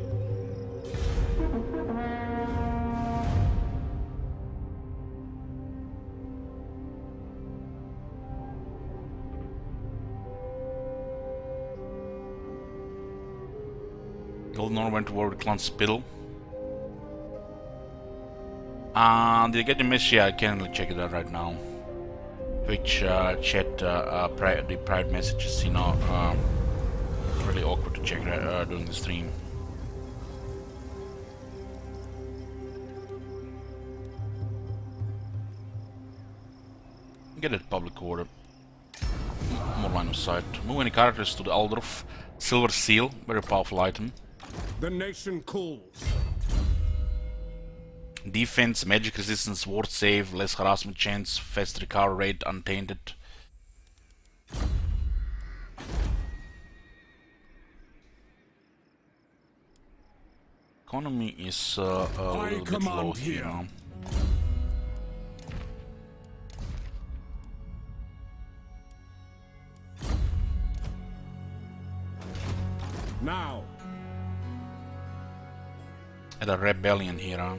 Goldenor went to war with Clan Spittle. Did I get the message? Yeah, I can't check it out right now. Twitch chat, the private messages, you know, really awkward to check during the stream. Get it public order. More line of sight. Move any characters to the Aldorf. Silver Seal, very powerful item. The nation calls. Defense, magic resistance, ward save, less harassment chance, fast recover rate, untainted. Economy is a little bit low here. Now. At a rebellion here, huh?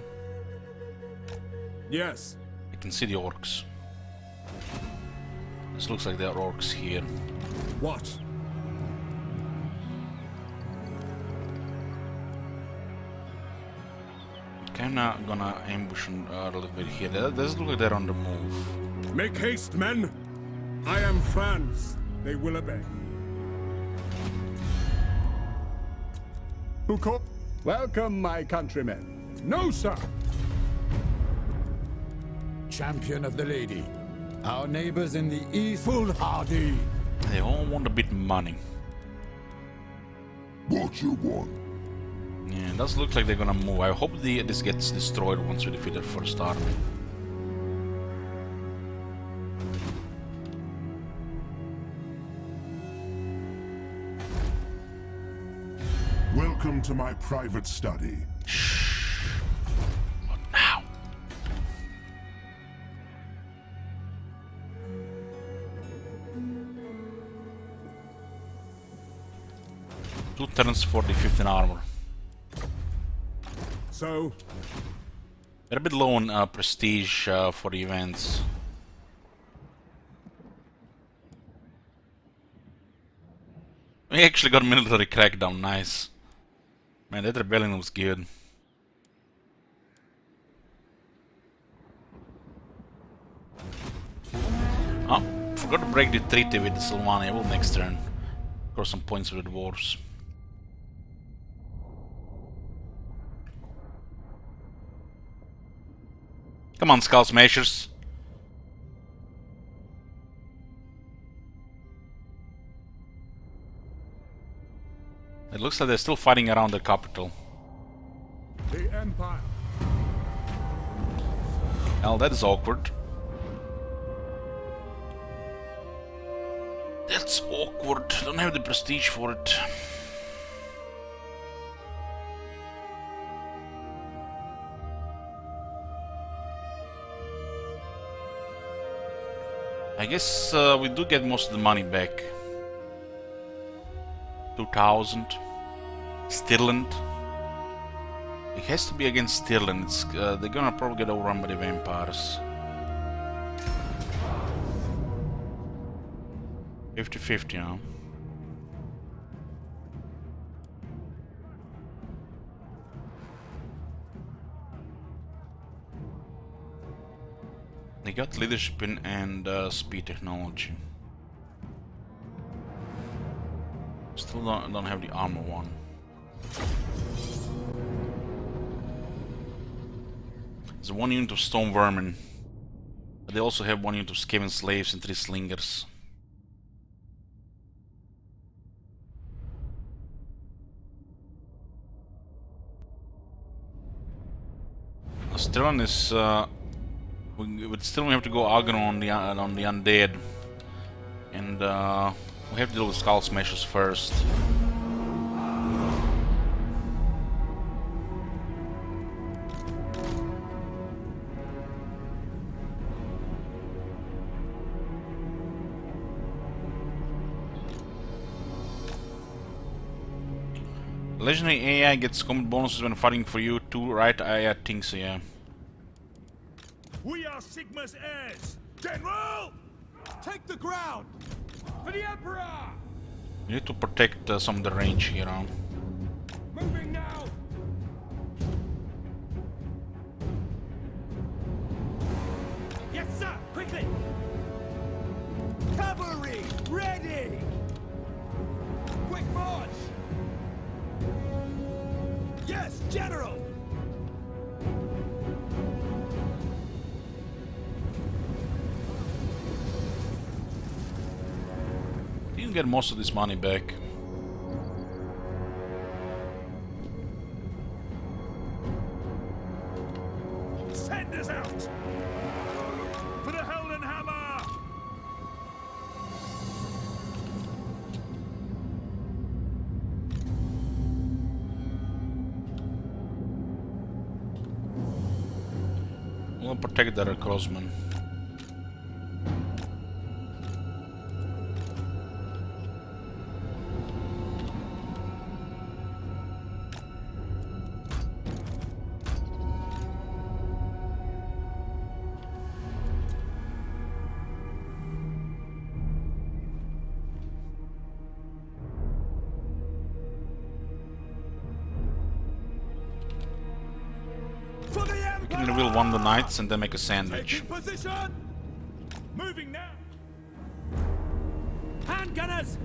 Yes. I can see the orcs. This looks like there are orcs here. What? Kinda gonna ambush a little bit here. Does look like they're on the move. Make haste, men. I am Franz. They will obey. Who called? Welcome, my countrymen. No, sir. Champion of the lady. Our neighbors in the east. Foolhardy. They all want a bit money. What you want? Yeah, it does look like they're gonna move. I hope this gets destroyed once we defeat their first army. Welcome to my private study. Shh. Not now. Two turns for the 15 armor. So? They're a bit low on prestige for the events. We actually got military crackdown, nice. Man, that rebellion was good. Oh, forgot to break the treaty with Sylvania. Will next turn. Score some points with the dwarves. Come on, Skull Smashers. It looks like they're still fighting around the capital. The Empire. Well, that is awkward. That's awkward. Don't have the prestige for it. I guess we do get most of the money back. 2000. Stirland. It has to be against Stirland. It's, they're gonna probably get overrun by the vampires. 50-50, huh? They got leadership in and speed technology. Still don't have the armor one. There's 1 unit of stone vermin. But they also have 1 unit of Skaven slaves and 3 slingers. Stellan is we would still have to go aggro on the undead, and we have to deal with skull smashers first. Legendary AI gets combat bonuses when fighting for you too, right? I think so, yeah. We are Sigma's heirs! General! Take the ground! For the Emperor! You need to protect some of the range here, huh? Moving now! Yes, sir! Quickly! Cavalry! Ready! Quick march! Yes, General! You can get most of this money back. Send us out! For the Helden Hammer! We'll protect the crossman. We can reveal one of the knights and then make a sandwich. Taking position! Moving now! Handgunners!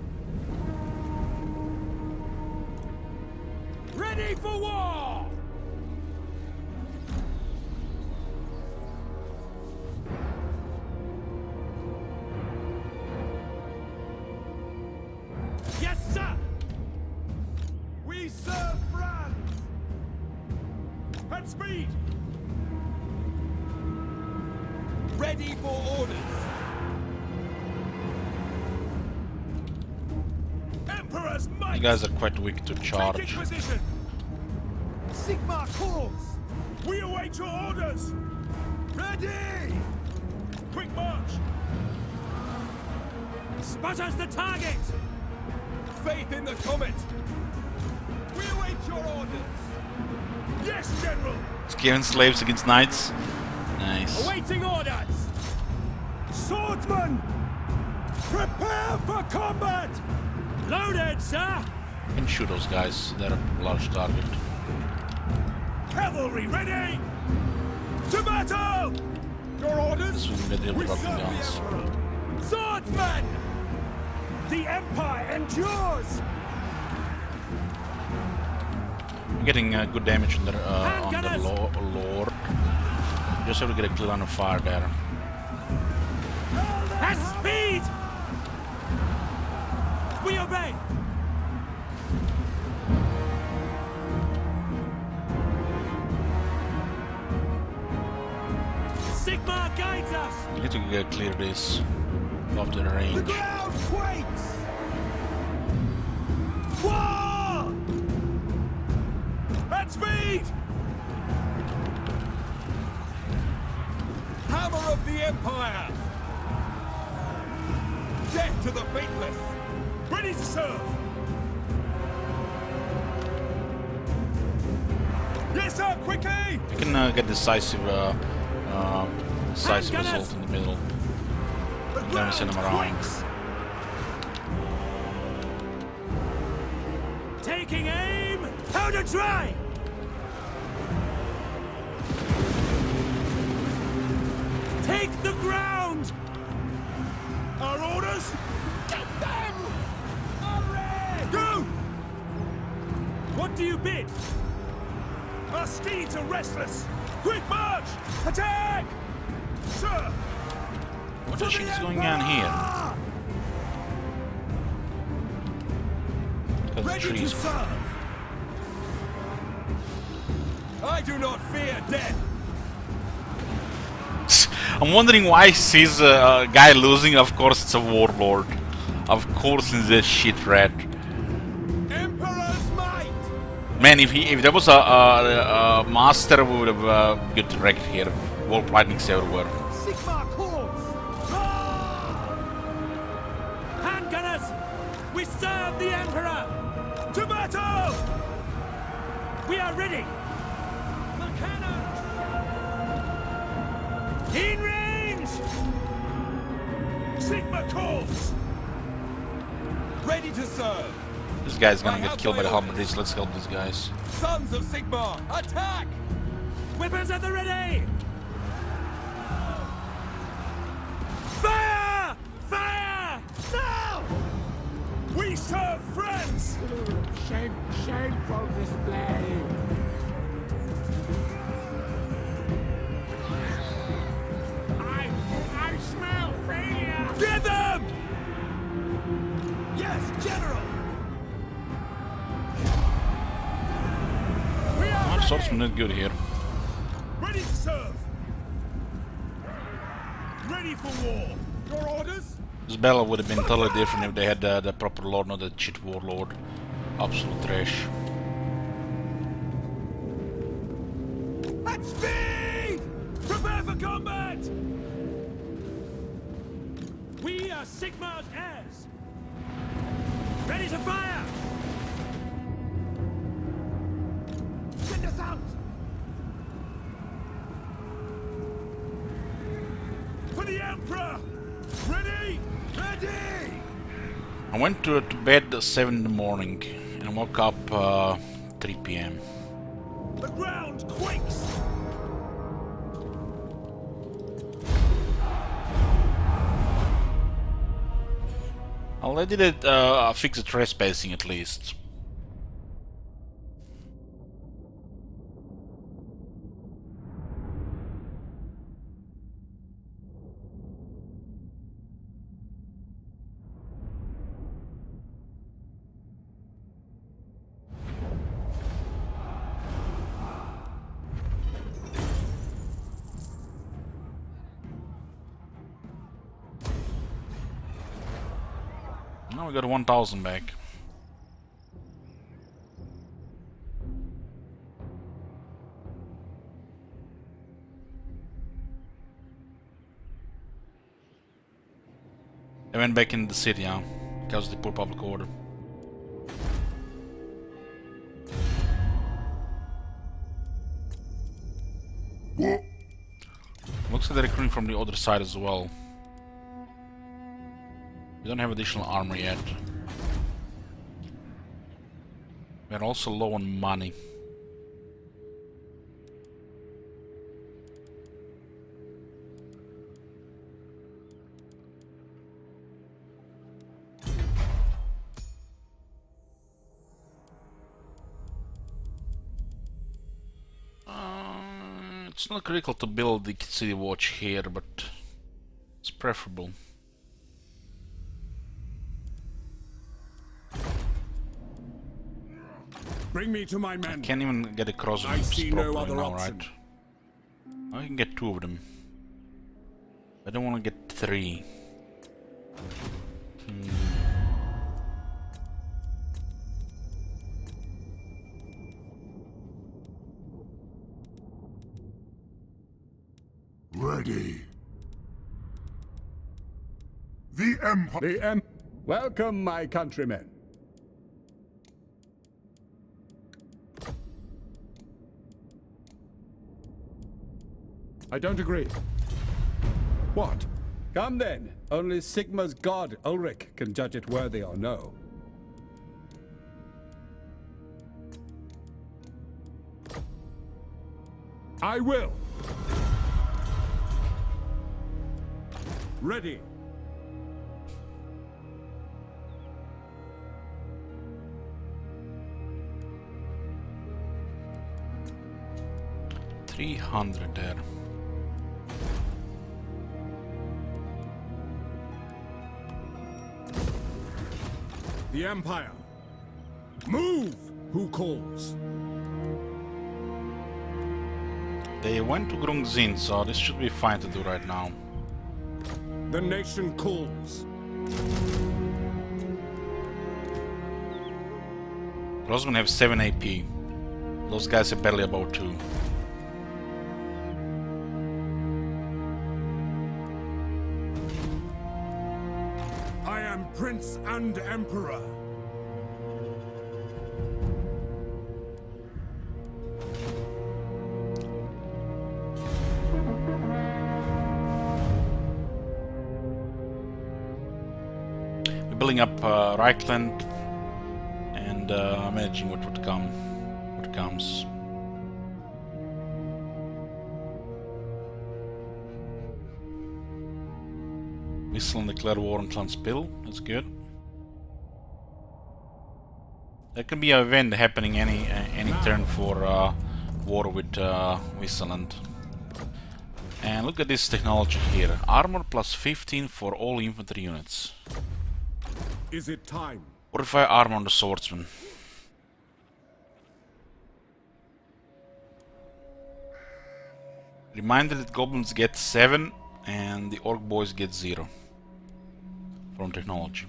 Ready for war! Yes, sir! We serve France! At speed! Ready for orders! Emperor's might! You guys are quite weak to charge. Taking position! Sigma calls! We await your orders! Ready! Quick march! Sputters the target! Faith in the comet! We await your orders! Yes, General! Skaven slaves against knights. Nice. Awaiting orders! Swordsman! Prepare for combat! Loaded, sir! You can shoot those guys. They're a large target. Cavalry ready! To battle! Your orders? This is gonna deal with dropping serve the guns. Emperor. Swordsman! The Empire endures! I'm getting good damage on the Lord. Just have to get a clear line of fire there. At speed! We obey! Sigma guides us! You need to clear this up to the The range. ground quakes! War! At speed! Hammer of the Empire! Death to the faithless! Ready to serve! this up quickly! We can get decisive result in the middle. Then we send them around. Taking aim! Powder dry! Take the ground! Our orders? Get them! Hurry! Go! What do you bid? Our steeds are restless! Quick march! Attack! Sir! What the shit is going on here? Ready to serve! I do not fear death! I'm wondering why he sees a guy losing. Of course it's a warlord. Of course it's a shit rat. Emperor's might! Man, if there was a master, we would have got wrecked here. Warp lightnings everywhere. Sigma corps! Handgunners! We serve the Emperor! To battle! We are ready! The cannons! In range! Sigma corps! Ready to serve! This guy's gonna get killed by the halberdiers. Let's help these guys. Sons of Sigma, attack! Weapons at the ready! Fire! Fire! Now! We serve friends! Shameful display! I smell failure! Get them! Yes, General! We are Our swordsmen did good here. ready to serve! Ready for war! Your orders? This battle would have been totally different if they had the proper lord, not the shit warlord. Absolute trash. At speed! Prepare for combat! We are Sigmar's heirs! Ready to fire! Send us out! For the Emperor! Ready? Ready! I went to bed at 7 in the morning and woke up 3 PM. The ground quakes! Well, I did it fix the trespassing at least. Now we got 1,000 back. I went back in the city, huh? Because of the poor public order. Looks like they're recruiting from the other side as well. We don't have additional armor yet. We're also low on money. It's not critical to build the city watch here, but it's preferable. Bring me to my men. I can't even get across I see no other now, option. right? I can get 2 of them. I don't want to get 3. Ready. The Empire. Welcome, my countrymen. I don't agree. What? Come then. Only Sigma's god, Ulrich, can judge it worthy or no. I will. Ready. $300 there. The Empire. Move! Who calls? They went to Grungzin, so this should be fine to do right now. The nation calls. Rosman have 7 AP. Those guys are barely about 2. I am Prince and Emperor. We're building up Reikland and managing what would come, what comes. Whistle and declare war on Clan Spill. That's good. There can be an event happening any turn for war with Whistleland. And look at this technology here. Armor plus 15 for all infantry units. Is it time? Fortify armor on the swordsman. Reminder that goblins get 7 and the orc boys get 0 from technology.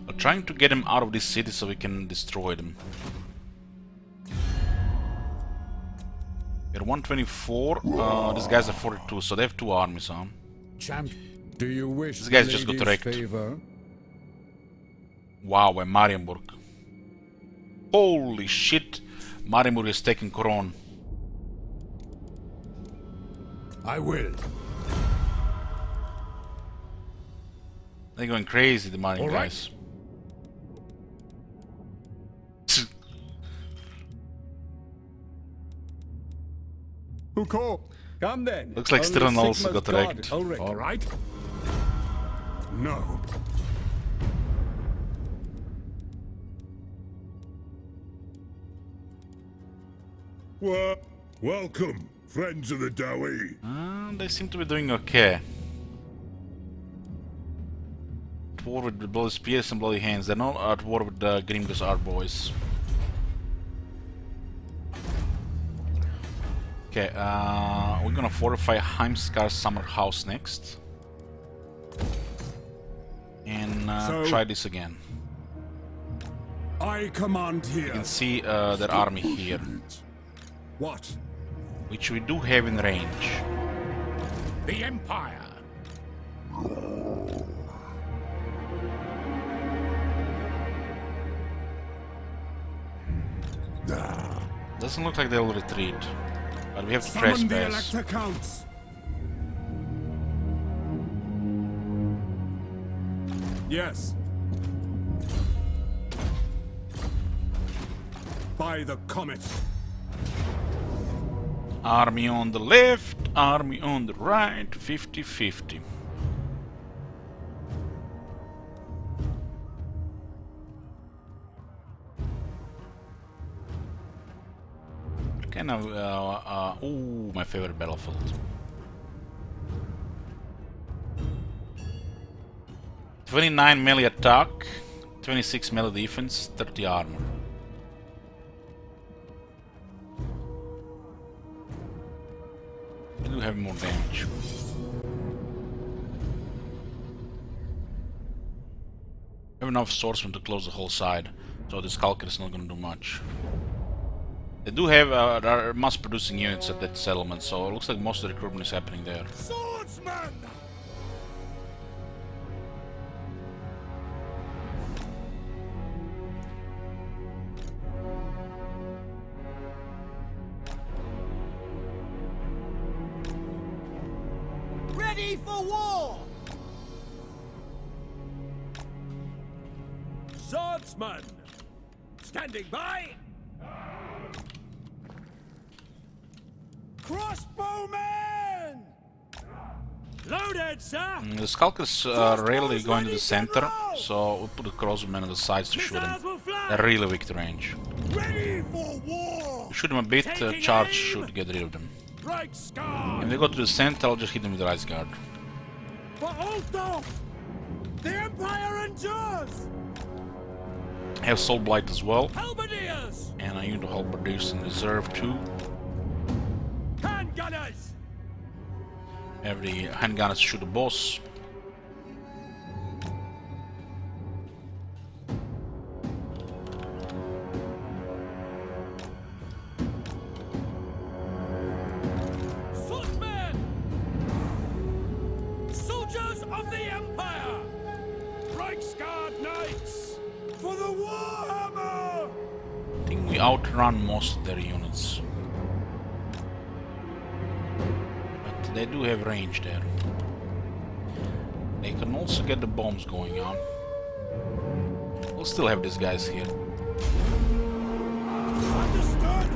We're trying to get them out of this city so we can destroy them. We're 124, these guys are 42, so they have 2 armies, huh? Champ, do you wish This guy's just got wrecked. favor? Wow, by Marienburg. Holy shit! Marienburg is taking Koron. I will. They're going crazy, the Marian guys. Who called? Come then. Looks like Only Stirren also Sigma's got god, wrecked. Ulrich. All right. No. Welcome, friends of the Dowie. They seem to be doing okay. At war with the bloody spears and bloody hands. They're not at war with the Grimgus Art boys. Okay, we're gonna fortify Heimskar summer house next. And try this again. I command here. You can see their army here. What? Which we do have in range. The Empire. Doesn't look like they'll retreat. But we have to trespass. the Elector Counts. Yes. By the comet. Army on the left, army on the right, 50-50. Kind of, ooh, my favorite battlefield. 29 melee attack, 26 melee defense, 30 armor. I do have more damage. I have enough swordsmen to close the whole side, so the Skulker is not gonna do much. They do have are mass producing units at that settlement, so it looks like most of the recruitment is happening there. Swordsman! Ready for war! Swordsman! Standing by! Crossbowmen! Loaded, sir! The skulkers are really going to the center, so we'll put the crossbowmen on the sides to shoot them. They're really weak to range. Ready for war! Shoot them a bit, charge should get rid of them. If they go to the center, I'll just hit them with the Ice Guard. For Ulthof! The Empire endures! I have Soul Blight as well. Halberdiers! And I use the Halberdiers in reserve too. Handgunners! Have the handgunners shoot the boss. Swordsmen! Soldiers of the Empire! Reichsguard Knights! For the Warhammer! I think we outrun most of their units. But they do have range there. They can also get the bombs going on. We'll still have these guys here. Understood!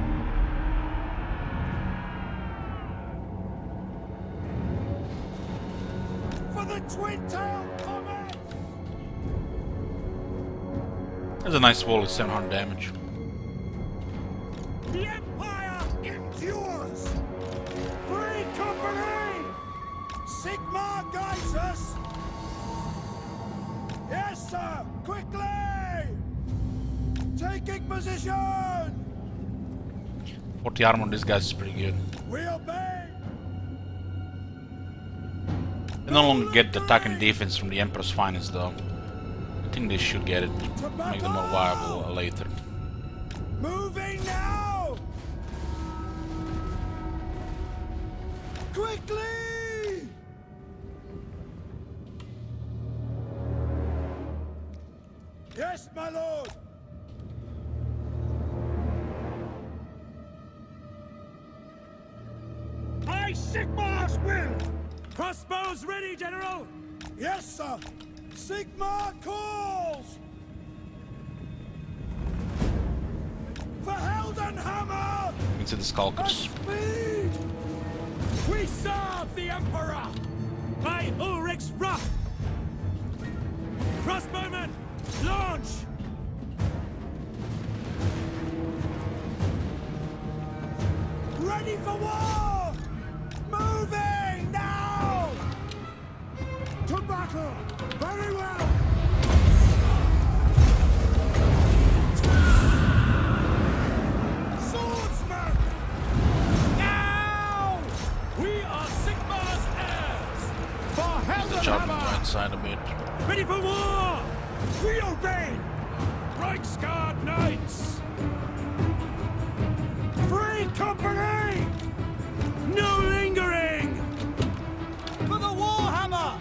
For the twin-tailed comet! There's a nice wall with 700 damage. The Empire endures! Free company! Sigma guides us! Yes, sir! Quickly! Taking position! 40 armor on this guy is pretty good. We obey! They no longer get the attack and defense from the Emperor's Finest though. I think they should get it. Make them more viable later. Moving now! Quickly! Yes, my lord! By Sigmar's will! Crossbows ready, General! Yes, sir! Sigmar calls! For Heldenhammer! Into the Skulkers. Speed! We serve the Emperor! By Ulrich's wrath! Crossbowmen, launch! Ready for war! Moving now! To battle! Very well! Swordsman! Now! We are Sigmar's heirs! For The chop on the Heldenhammer! right side a bit. Ready for war! We obey! Reichsguard Knights! Free company! No lingering! For the Warhammer!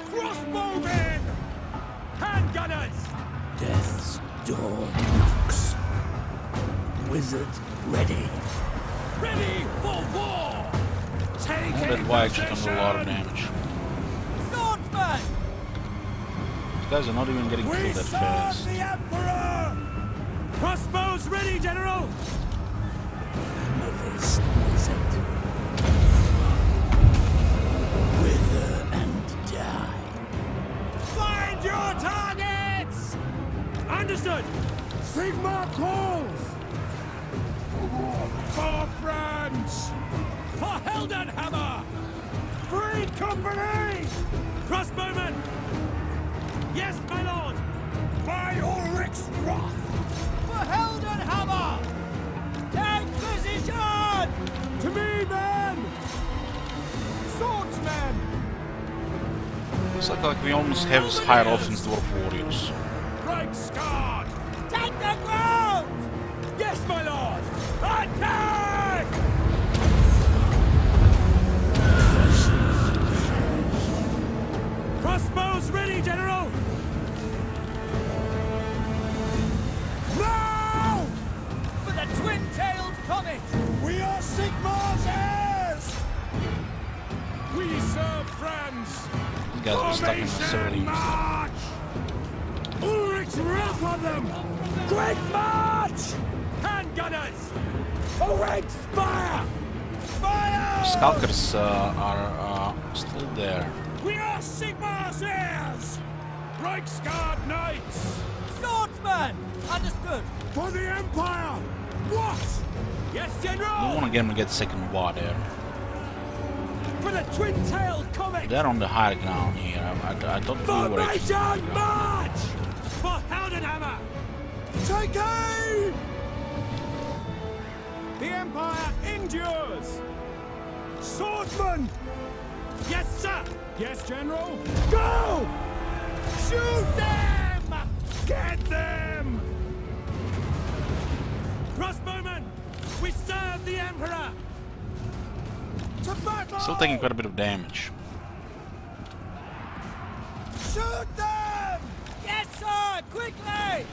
Crossbowmen! Handgunners! Death's door knocks. Wizards ready. Ready for war! Take That Y actually can do a lot of damage. Swordsman! These guys are not even getting We killed that serve fast. the Emperor! Crossbows ready, General! This wizard. Wither and die. Find your targets! Understood! Sigmar calls! For France! For Heldenhammer! Free company! Crossbowmen! Yes, my lord! By Ulrich's wrath! For Heldenhammer! Take position! To me, men! Swordsmen! Looks like we almost have higher offense dwarf warriors. Reichsguard! Take the ground! Yes, my lord! Attack! Crossbows ready, General! Now! For the twin-tailed comet! We are Sigmar's heirs! We friends! These guys are stuck in several units there. Ulrich's wrath on them! Quick march! Handgunners! Ulrich's fire! Fire! Skulkers are still there. We are Sigmar's heirs! Reichsguard knights! Swordsmen! Understood! For the Empire! What? Yes, General! I don't want to get them to get second war there. For the twin-tailed comet! They're on the high ground here. I don't feel where it's Formation march! For Heldenhammer! Take aim! The Empire endures! Swordsman! Yes, sir! Yes, General? Go! Shoot them! Get them! Crossbowmen! We serve the Emperor! To battle! still taking quite a bit of damage. Shoot them! Yes, sir! Quickly!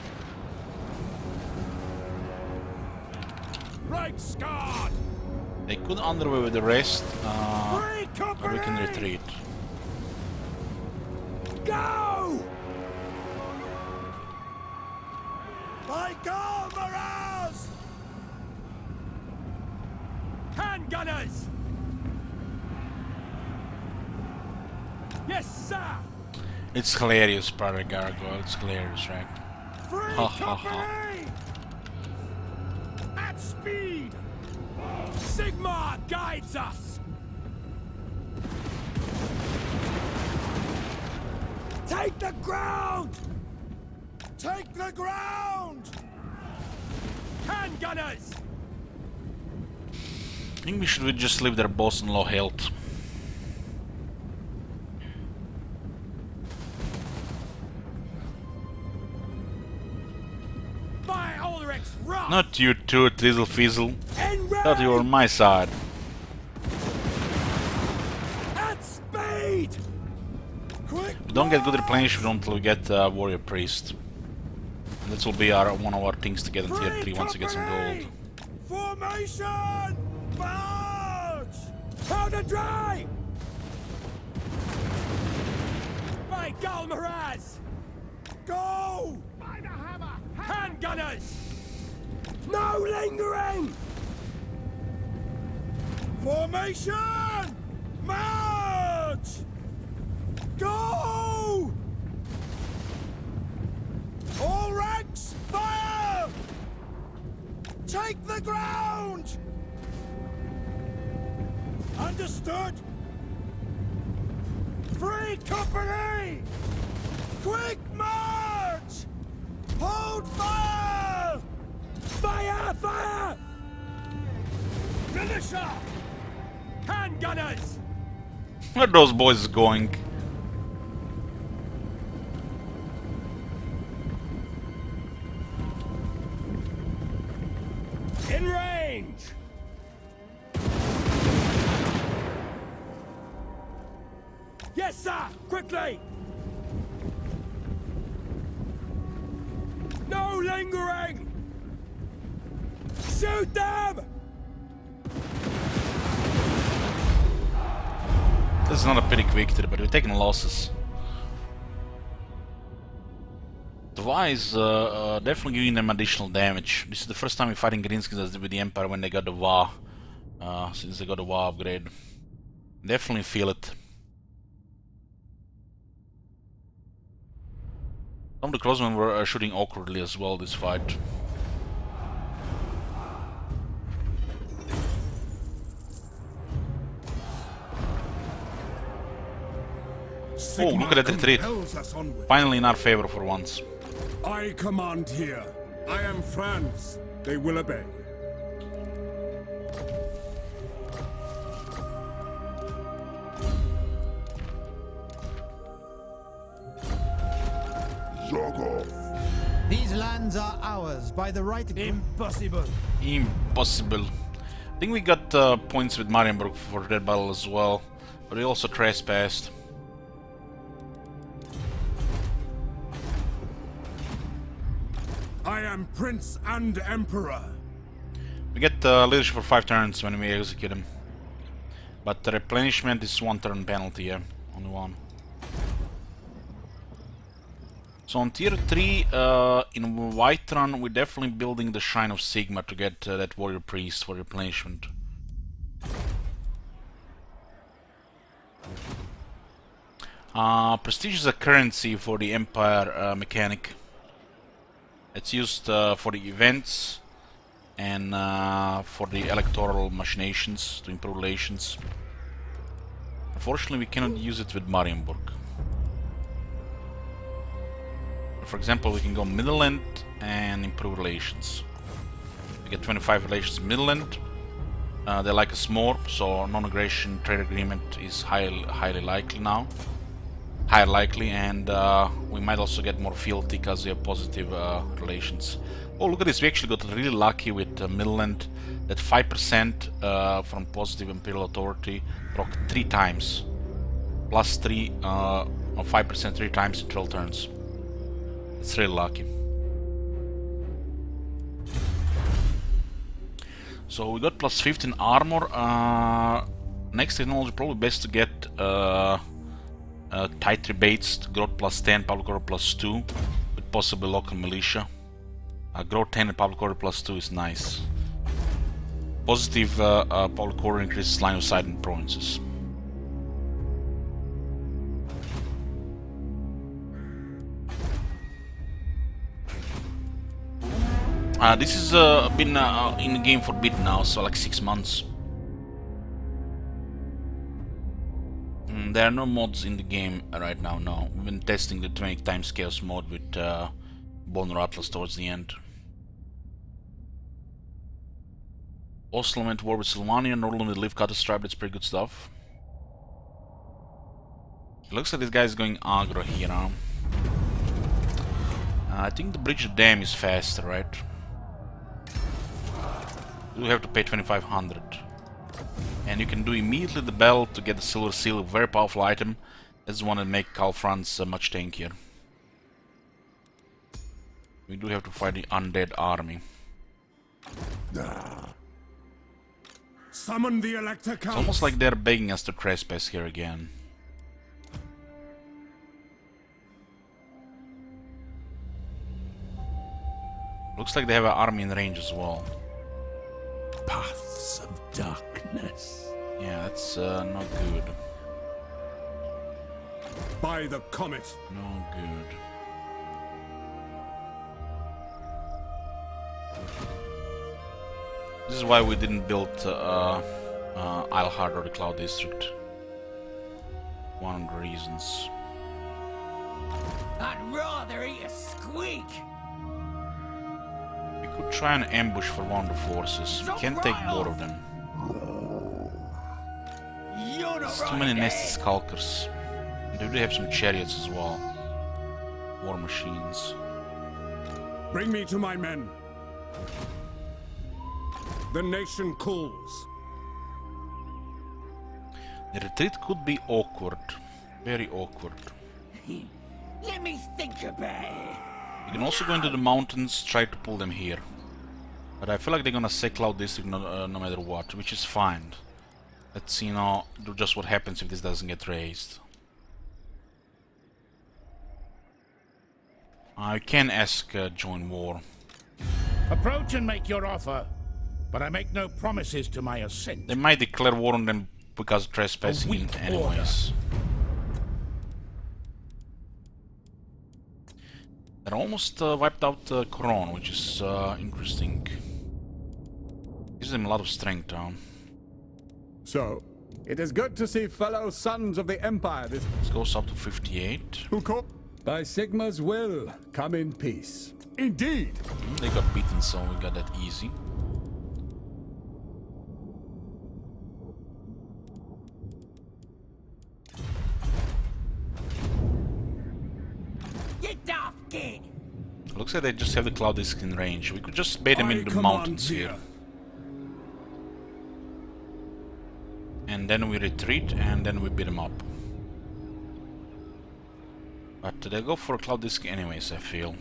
Reichsguard! They could underway with the rest, but we can retreat. Go! By God, Miraz! Handgunners! Yes, sir! It's hilarious, Brother Gargoyle. It's hilarious, right? Free Ha ha ha. company! At speed! Sigmar guides us! Take the ground! Take the ground! Handgunners! I think we should just leave their boss in low health. By Ulrich's wrath! Not you too, Tizzle Fizzle. Enraged! Thought you were on my side. At speed! Quick! We don't get good replenishment until we get Warrior Priest. And this will be one of our things to get in tier 3 once we get some gold. Formation! March! Powder dry! By Galmaraz! Go! By the hammer! Handgunners! No lingering! Formation! March! Go! All ranks, fire! Take the ground! Understood! Free company! Quick march! Hold fire! Fire! Fire! Militia! Handgunners! Where are those boys going? In range! Yes, sir! Quickly! No lingering! Shoot them! This is not a pretty victory, but we're taking losses. Dwa is definitely giving them additional damage. This is the first time we're fighting Greenskins with the Empire when they got the VA. Since they got the VA upgrade. Definitely feel it. Some of the crossmen were shooting awkwardly as well this fight. Oh, look at that retreat. Finally in our favor for once. I command here. I am Franz. They will obey. These lands are ours by the right. Impossible. Impossible. I think we got points with Marienburg for that battle as well, but we also trespassed. I am Prince and Emperor. We get leadership for 5 turns when we execute him. But the replenishment is 1 turn penalty, yeah. Only one. So on tier 3, in Whiterun, we're definitely building the Shrine of Sigma to get that Warrior Priest for replenishment. Prestige is a currency for the Empire mechanic. It's used for the events and for the electoral machinations to improve relations. Unfortunately, we cannot use it with Marienburg. For example, we can go Midland and improve relations. We get 25 relations Midland. They like us more, so non-aggression trade agreement is highly likely now. Higher likely, and we might also get more fealty because we have positive relations. Oh, look at this, we actually got really lucky with Midland. That 5% from positive imperial authority proc 3 times. Plus 3 or 5% 3 times in 12 turns. It's really lucky. So we got plus 15 armor. Next technology probably best to get tight rebates to growth plus 10, public order plus 2, with possibly local militia. Growth 10 and public order plus 2 is nice. Positive public order increases line of sight in provinces. This has been in the game for a bit now, so like 6 months. There are no mods in the game right now, no. We've been testing the 20 times chaos mode with Boner Atlas towards the end. Oslo went to war with Sylvania, Northern with Live Cutter Stripe, that's pretty good stuff. It looks like this guy is going aggro here now. I think the bridge dam is faster, right? You have to pay 2500. And you can do immediately the bell to get the silver seal, a very powerful item. That's the one that makes Karl Franz much tankier. We do have to fight the undead army. Summon the Elector Count. It's almost like they're begging us to trespass here again. Looks like they have an army in range as well. Paths of darkness. Yeah, that's not good. By the comet. No good. This is why we didn't build Eilhard or the Cloud District. One of the reasons. I'd rather eat a squeak. We could try an ambush for one of the forces. We can't take both of them. There's too many nested skulkers. They do have some chariots as well. War machines. Bring me to my men. The nation calls. The retreat could be awkward. Very awkward. Let me think about it. You can also go into the mountains, try to pull them here. But I feel like they're gonna say Cloud District no matter what, which is fine. Let's, you know, do just what happens if this doesn't get raised. I can ask join war. Approach and make your offer, but I make no promises to my assent. They might declare war on them because of trespassing anyways. They're almost wiped out Coron, which is interesting. Gives them a lot of strength down. So, it is good to see fellow sons of the Empire. This goes up to 58. who call by Sigma's will, come in peace. Indeed. They got beaten, so we got that easy. Get off, kid. Looks like they just have the Cloud Disk in range. We could just bait them in the mountains here. And then we retreat, and then we beat them up. But they go for a Cloud Disk anyways, I feel.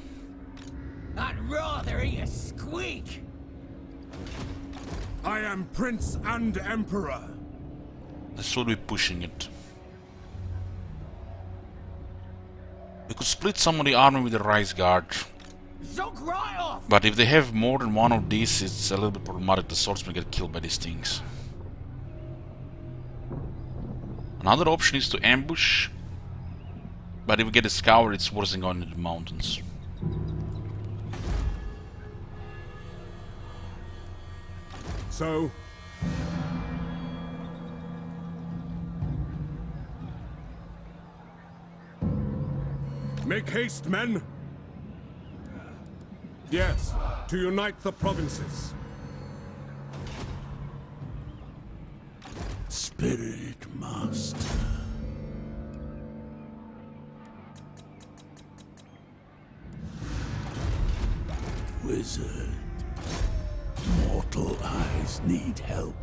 I'd rather eat a squeak. I am Prince and Emperor. They should be pushing it. We could split some of the army with the Rice Guard. But if they have more than one of these, it's a little bit problematic. The swordsmen get killed by these things. Another option is to ambush. But if we get discovered, it's worse than going into the mountains. So? Make haste, men! Yes, to unite the provinces. Spirit Master. Wizard. Mortal eyes need help.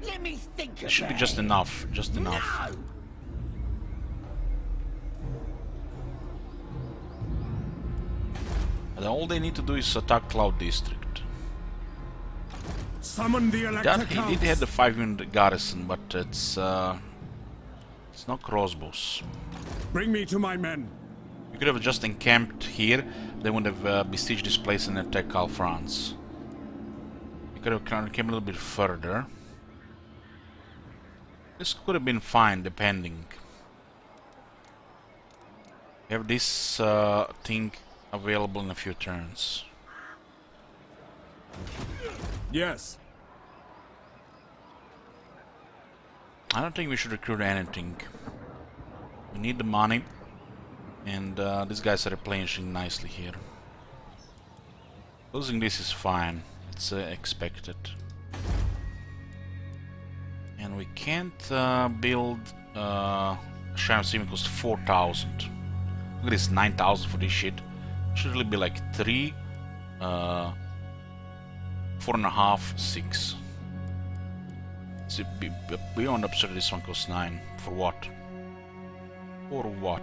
Let me think. It should be just enough. Just enough. And all they need to do is attack Cloud District. Summon the That he did have the 5-unit garrison, but it's not crossbows. Bring me to my men. You could have just encamped here. They would have besieged this place and attacked Al France. You could have came a little bit further. This could have been fine, depending. You have this thing available in a few turns. Yes. I don't think we should recruit anything. We need the money, and these guys are replenishing nicely here. Losing this is fine. It's expected. And we can't build Shrine of Seaman costs 4,000. Look at this, 9,000 for this shit. Should really be like 3, 4.5, 6. So beyond absurd, this one costs 9. For what? For what?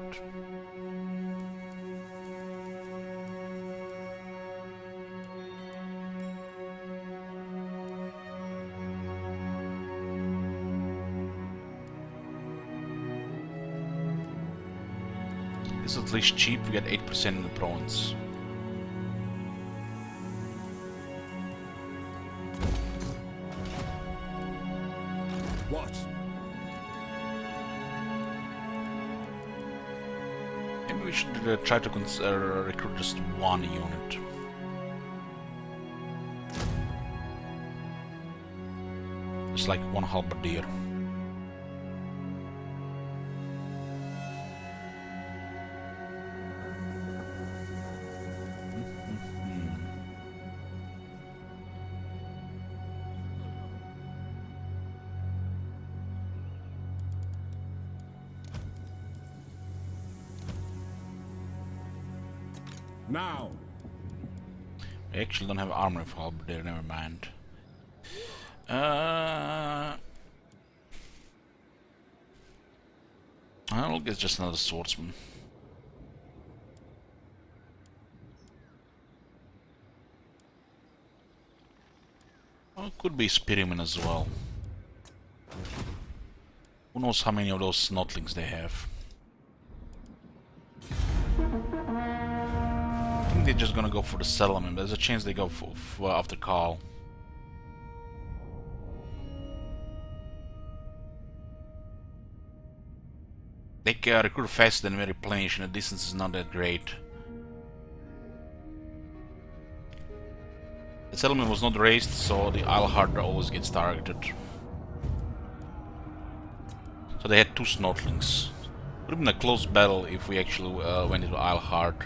This is at least cheap, we get 8% in the province. What? Maybe we should try to recruit just one unit. Just like one halberdier. Now. I actually don't have armor for halberdier, never mind. I'll get just another swordsman. Well, it could be spearmen as well. Who knows how many of those snotlings they have. I think they're just gonna go for the settlement. There's a chance they go for after Carl. They can recruit faster than we replenish, and the distance is not that great. The settlement was not raised, so the Eilhard always gets targeted. So they had 2 snotlings. Would have been a close battle if we actually went into Eilhard.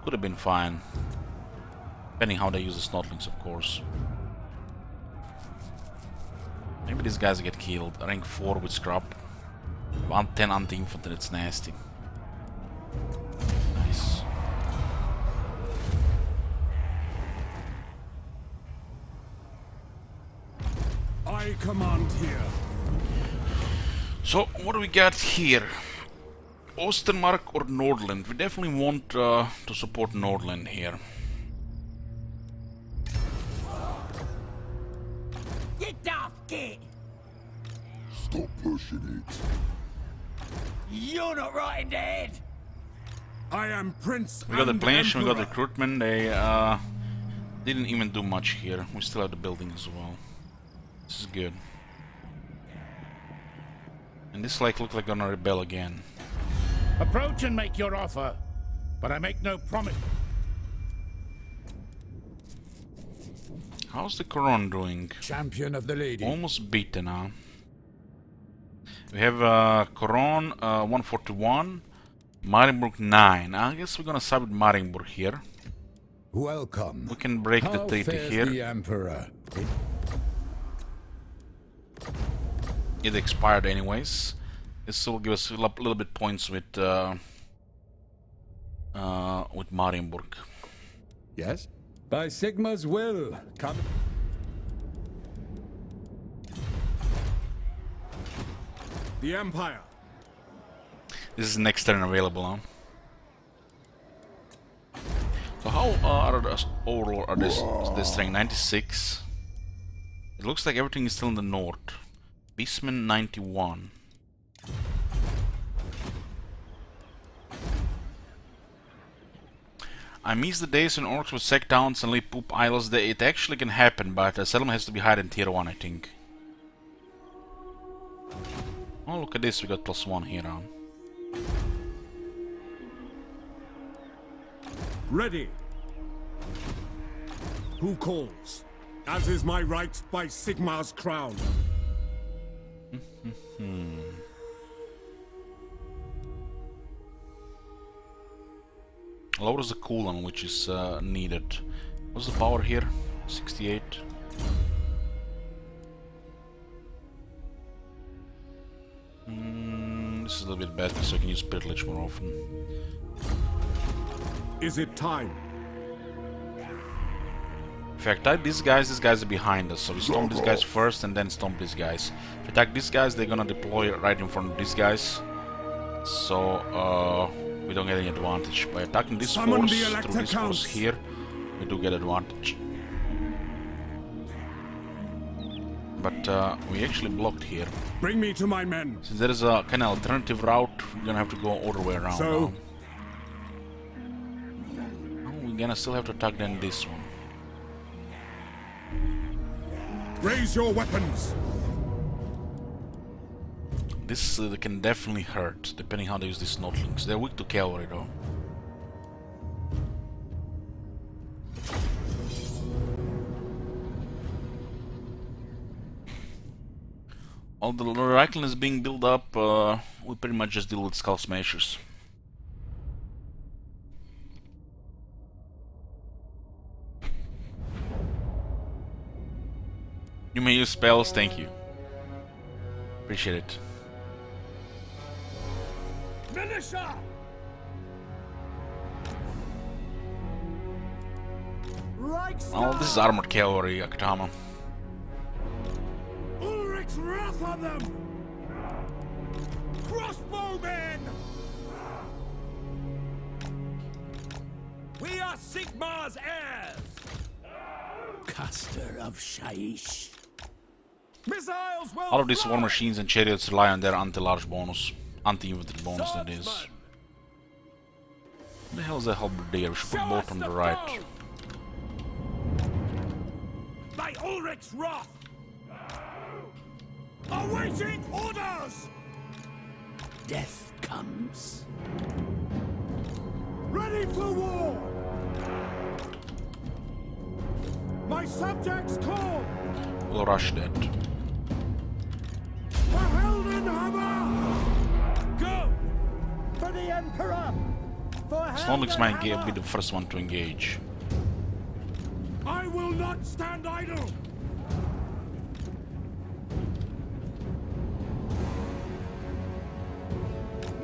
Could have been fine. Depending how they use the snotlings, of course. Maybe these guys get killed. Rank 4 with scrap. 110 anti-infantry, it's nasty. Nice. I command here. So, what do we got here? Ostermark or Nordland? We definitely want to support Nordland here. it! Stop pushing it. You're not right in the head! I am Prince. We got the and planation, we got the Emperor. recruitment. They didn't even do much here. We still have the building as well. This is good. And this like look like gonna rebel again. Approach and make your offer, but I make no promise. How's the Coron doing? Champion of the lady. Almost beaten, huh? We have Coron 141, Marienburg 9. I guess we're gonna side with Marienburg here. Welcome. We can break the How treaty fares here. the Emperor? It expired anyways. This will give us a little bit points with Marienburg. Yes? By Sigma's will, come. The Empire. This is next turn available, huh? So how are the overall are this strength? 96. It looks like everything is still in the north. Beastman 91. I miss the days when orcs would sack towns and leave poop isles. It actually can happen, but a settlement has to be higher in tier 1, I think. Oh, look at this, we got +1 here, huh? Ready. Who calls? As is my right by Sigmar's crown. Lowers the cooldown, which is needed. What's the power here? 68. This is a little bit better, so I can use Spirit Lich more often. Is it time? If I attack these guys are behind us, so we stomp these guys first and then stomp these guys. If we attack these guys, they're gonna deploy right in front of these guys. So, we don't get any advantage. By attacking this Summon force, the through Elector this force Counts. here, we do get advantage. But we actually blocked here. Bring me to my men. Since there is a kind of alternative route, we're gonna have to go all the way around So? now. Oh, we're gonna still have to attack then this one. Raise your weapons. This can definitely hurt, depending how they use these Snotlings. They're weak to cavalry though. All the Reikland is being built up, we pretty much just deal with Skull Smashers. You may use spells, thank you. Appreciate it. Militia! Oh, this is armored cavalry, Akatama. Ulrich's wrath on them! Crossbowmen! We are Sigmar's heirs! Caster of Shaish. Missiles will All of these fly! war machines and chariots rely on their anti-large bonus. Anti-infantry bonus, that is. Swordsman! What the hell is that halberdier? We should put Show both us on the the right. foe! By Ulrich's wrath! Awaiting orders! Death comes. Ready for war. My subjects call. We'll rush that. For Heldenhammer. Go! For the Emperor. For Snotlings might be the first one to engage. I will not stand idle.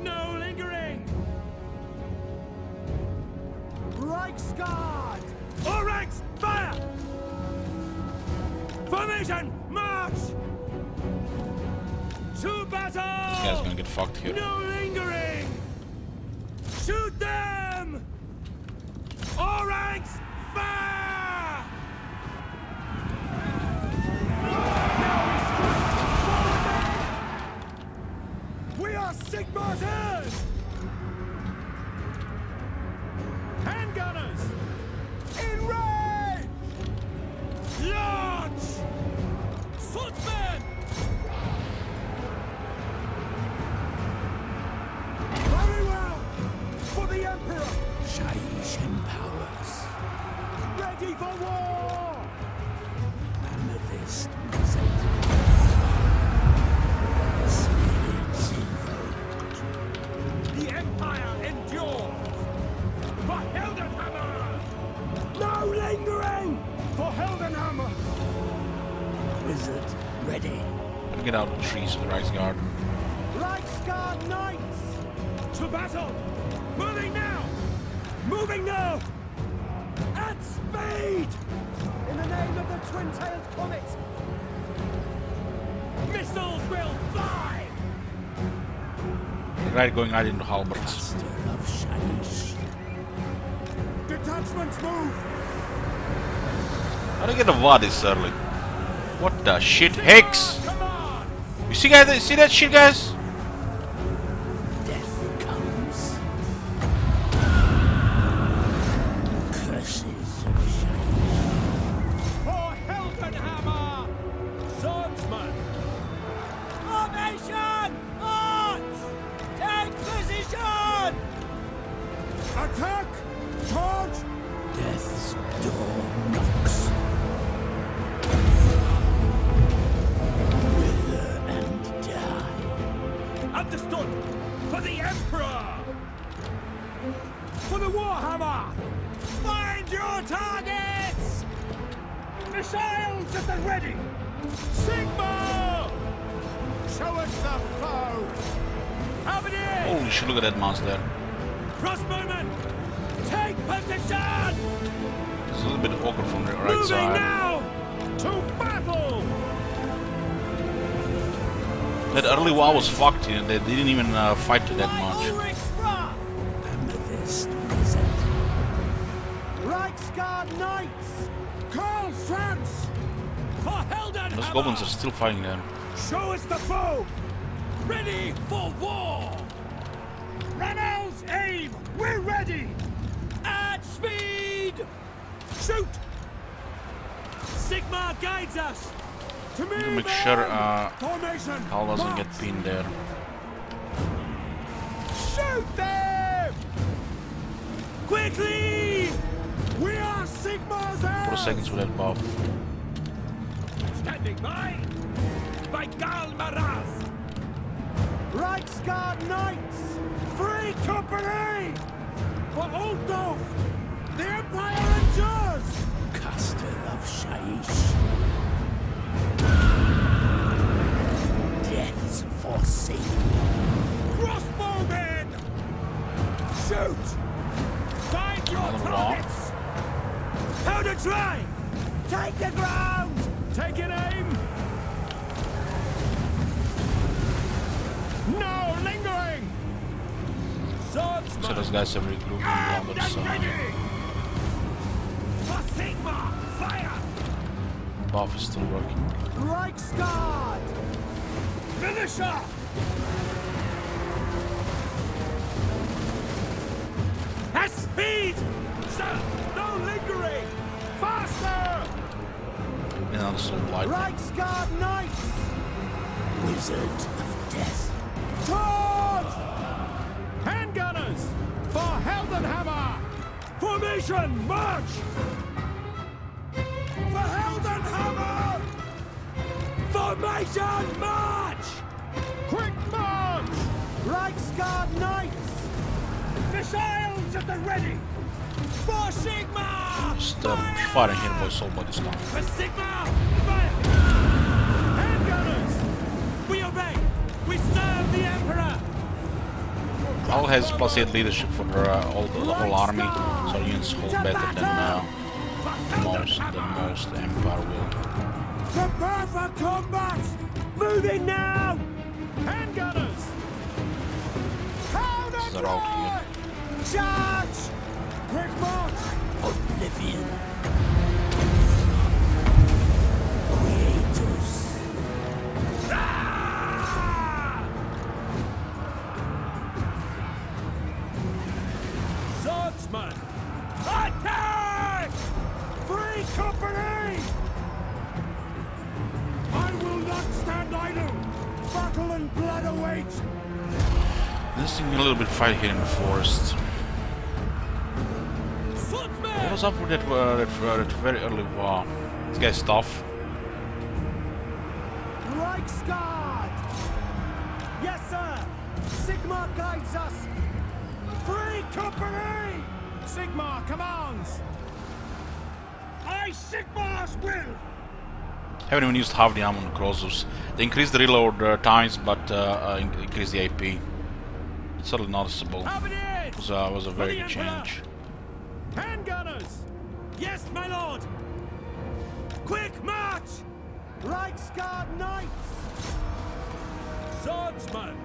No lingering! Reichsguard. All ranks, fire! Formation, march! To battle! This guy's gonna get fucked here. No lingering! Shoot them! All ranks, fire! Handgunners! In range! Launch! Swordsman! Very well! For the Emperor! Shaiish empowers. Ready for war! Amethyst present. Spirits invoked. The Empire endures! For Heldenhammer! No lingering! For Heldenhammer! Wizard ready. Get out of the trees for the Reichsguard. Reichsguard Knights! To battle! Moving now! Moving now! At speed! In the name of the twin-tailed comet! Missiles will fly! Right, going right into halberds. Master of Shaiish. Detachments move! How do I get a VOD this early? What the shit? Hex! You see guys? See that shit, guys? Death comes. Curses of Shaiish. For Heldenhammer! Swordsman! Formation! March! Take position! Attack! Charge! Death's door knocks. Wither and die. Understood! For the Emperor! For the Warhammer! Find your targets! Missiles at the ready! Sigma! Show us the foe! Halberdiers! Holy shit, look at that mouse there. Crossbowmen! Take position! It's a little bit awkward from the right Moving side. now! To battle! That early wall was fucked, you know, they didn't even fight that much. Amethyst present. Reichsguard Knights! Karl Franz! For Heldenhammer! Those goblins are still fighting there. Show us the foe! Ready for war! Reynolds, aim! We're ready! At speed! Shoot! Sigma guides us! To me, To make sure Formation! Hal doesn't March! get pinned there. Shoot them! Quickly! We are Sigma's 4 seconds with that buff. Standing by Gal Maraz! Reichsguard Knights! Free company! For Oldorf! The Empire endures! Caster of Shaiish. Death's forsaken. Crossbowmen! Shoot! Find your Another targets! How to try! Take the ground! Take an aim! No lingering! Swordsman! So those guys have regrouped on the other side. For Sigma! Fire! Buff is still working. Reichsguard! Militia! At speed! Sir! No lingering! Faster! Another soul light. Reichsguard Knights! Wizard of Death. Charge! Handgunners! For Heldenhammer! Formation, march! For Heldenhammer! Formation, march! Quick march! Reichsguard Knights! Missiles at the ready! For Sigma! Just fighting here by soul by this time. For Sigma! Fire! Handgunners! We obey! We serve the Emperor! Hal has +8 leadership for the whole army, so units hold better than most Empire will. Prepare for combat! Moving now! Handgunners! They're out here. Charge! Quick march! Oblivion. Creators. Swordsman! Attack! Free company! I will not stand idle! Battle and blood await! This thing a little bit fight here in the forest. What was up with that very early war? This guy's tough. Reichsguard! Yes, sir! Sigmar guides us! Free company! Sigmar commands! I Sigmar's will! Haven't even used half the ammo on Crossers. They increased the reload times, but increased the AP. It's certainly noticeable. It was a very good change. Handgunners! Yes, my lord! Quick march! Reichsguard knights! Swordsman!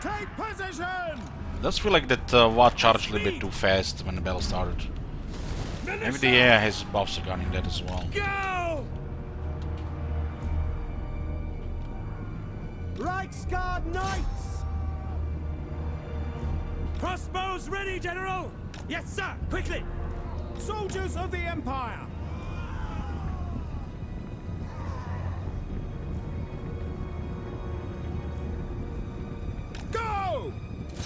Take position! Does feel like that war charged a little bit too fast when the battle started. Maybe the AI has buffs regarding that as well. Go! Reichsguard knights! Crossbows ready, General! Yes, sir! Quickly! Soldiers of the Empire! Go!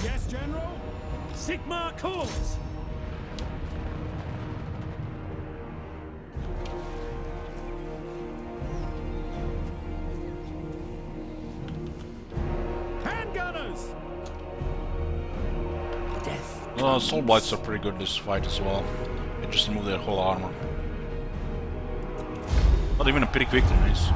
Yes, General? Sigmar calls! Handgunners! Soul Blights are pretty good in this fight as well. They just remove their whole armor. Not even a pretty quick nice.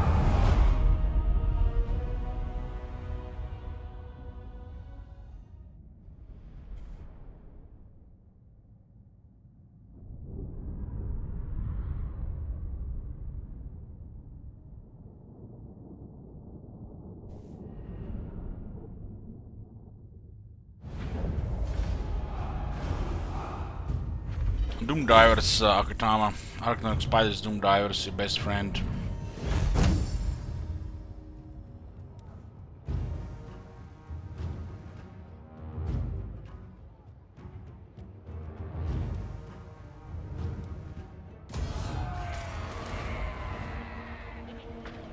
Doom Divers, Akutama. Arkanoid Spider's Doom Divers, your best friend.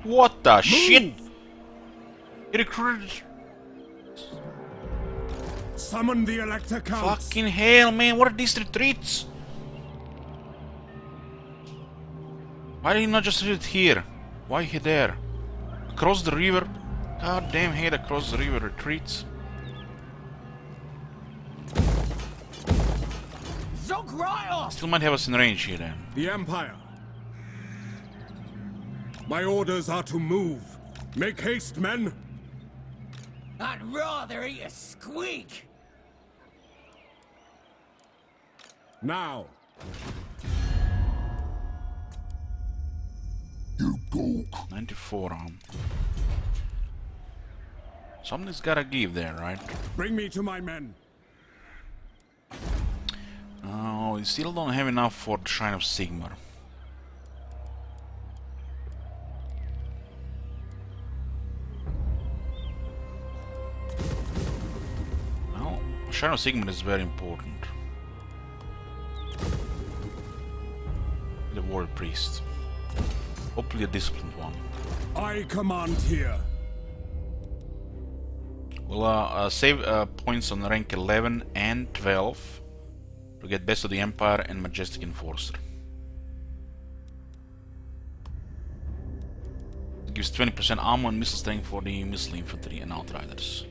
What the shit? He recruited. Summon the Elector Counts. Fucking hell, man! What are these retreats? Why did he not just retreat here? Why he there? Across the river? God damn, hate across the river retreats. Still might have us in range here then. The Empire. My orders are to move. Make haste, men. I'd rather eat a squeak. Now. You go. 94 arm. Something's gotta give there, right? Bring me to my men. Oh, we still don't have enough for the Shrine of Sigmar. Well, Shrine of Sigmar is very important. The Warrior Priest. Hopefully a disciplined one. I command here. We'll save points on rank 11 and 12 to get Best of the Empire and Majestic Enforcer. It gives 20% armor and missile strength for the missile infantry and outriders.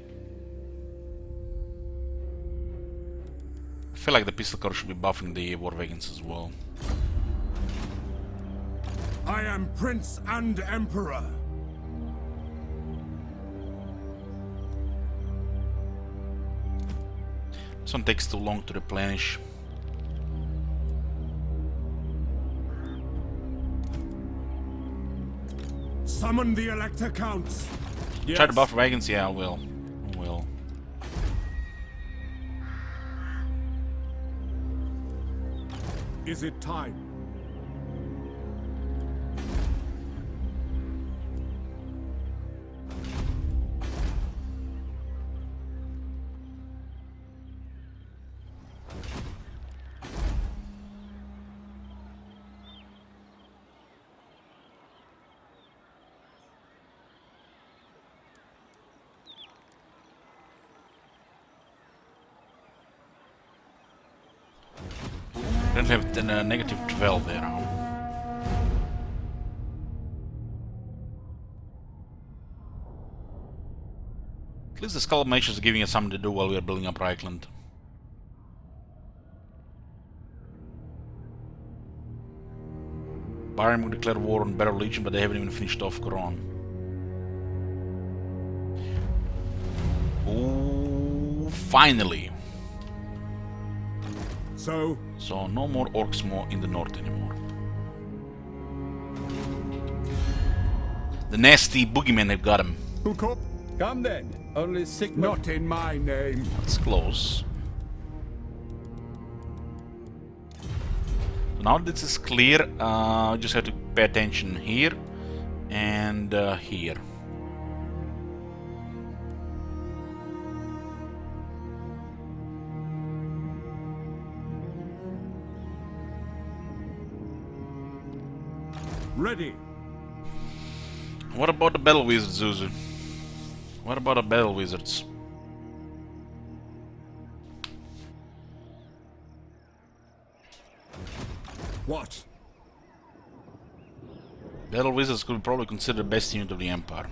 I feel like the pistol corps should be buffing the war wagons as well. I am Prince and Emperor. This one takes too long to replenish. Summon the Elector Counts. Yes. Try to buff wagons? Yeah, I will. I will. Is it time? currently have negative 12 there. At least the Skull Mage is giving us something to do while we are building up Reikland. Bayern will declare war on Battle Legion, but they haven't even finished off Koron. Ooh, finally! So no more orcs more in the north anymore. The nasty boogeymen have got him. Come then. Only Sigma. Not in my name. That's close. So now this is clear. We just have to pay attention here and here. Ready. What about the battle wizards, Zuzu? What about the battle wizards? What? Battle wizards could probably consider the best unit of the Empire.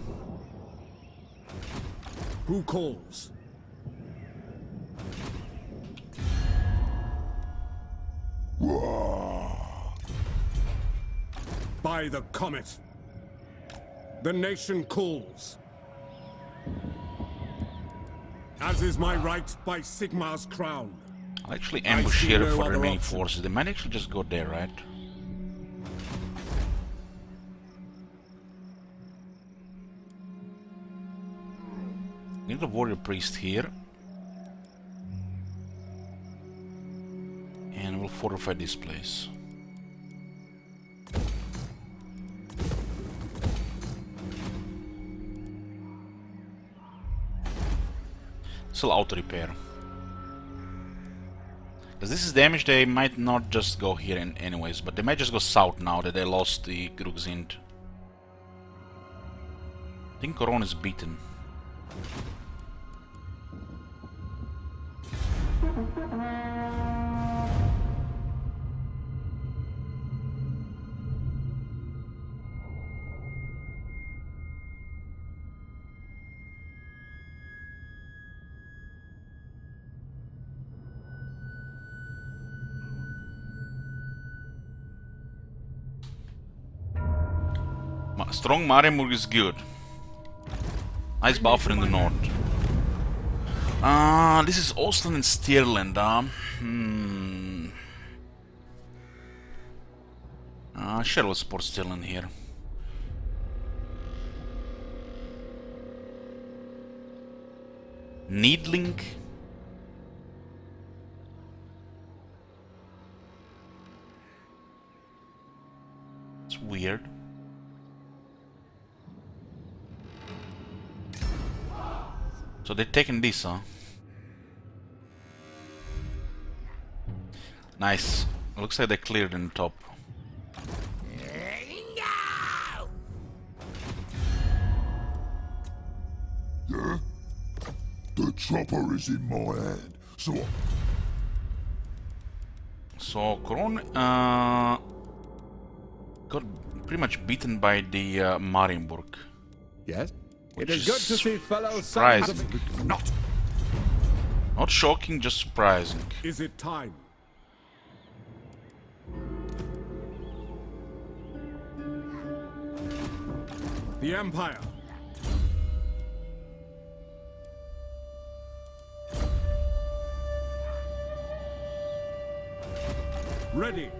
Who calls? By the comet. The nation calls. As is my right by Sigmar's crown. I'll actually ambush here for the remaining forces. They might actually just go there, right? Need the warrior priest here. And we'll fortify this place. Still auto repair. Because this is damage, they might not just go here anyways, but they might just go south now that they lost the Grugzind. I think Koron is beaten. Strong Marienburg is good. Nice buffer in the north. This is Ostland and Stirland. Sure, we'll support Stirland here. Needling. It's weird. So they're taking this, huh? Nice. Looks like they cleared in the top. Yeah? The chopper is in my hand, so Koron got pretty much beaten by the Marienburg. Yes? It is good to see fellow surprising. Not shocking, just surprising. Is it time? The Empire. Ready.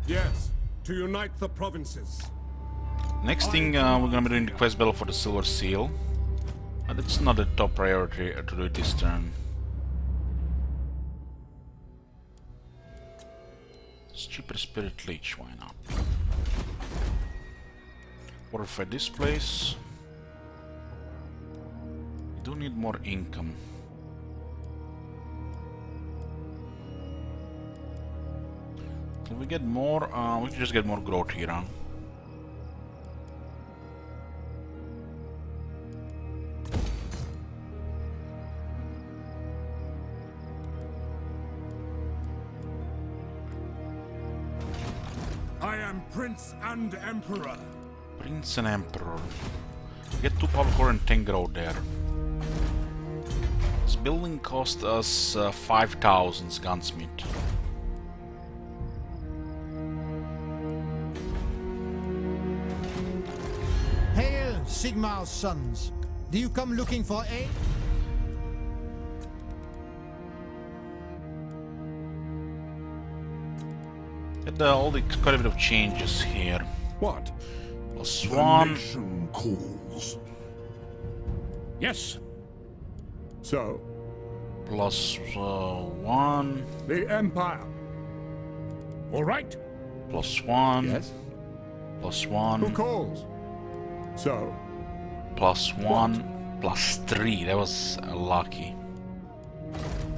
Yes, to unite the provinces. Next thing, we're gonna be doing the quest battle for the Silver Seal. But it's not a top priority to do it this turn. It's cheaper Spirit Leech, why not? Fortify this place. We do need more income. Can we get more? We can just get more growth here, huh? Prince and Emperor. Prince and Emperor. Get 2 public ore and 10 growth there. This building cost us 5,000 gunsmith. Hail, Sigmar's sons. Do you come looking for aid? Get all the quite a bit of changes here. What? +1. nation calls. Yes. So, +1. The Empire. All right. +1. yes? +1. Who calls? So, +1. +3. That was lucky.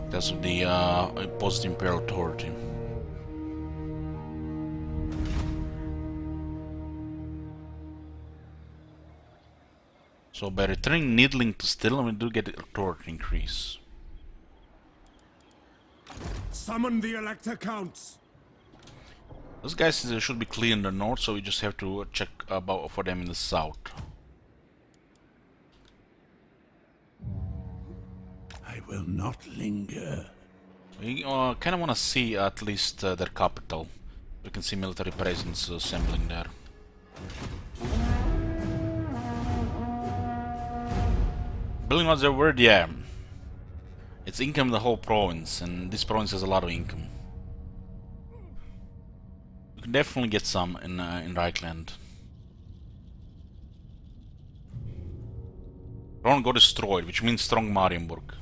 Because of the post Imperial Authority. So by returning needling to Stillen, we do get a authority increase. Summon the Elector Counts. Those guys should be clear in the north, so we just have to check about for them in the south. I will not linger. We kind of want to see at least their capital. We can see military presence assembling there. Building what's their word? Yeah. It's income the whole province, and this province has a lot of income. We can definitely get some in Reikland. Ron got destroyed, which means strong Marienburg.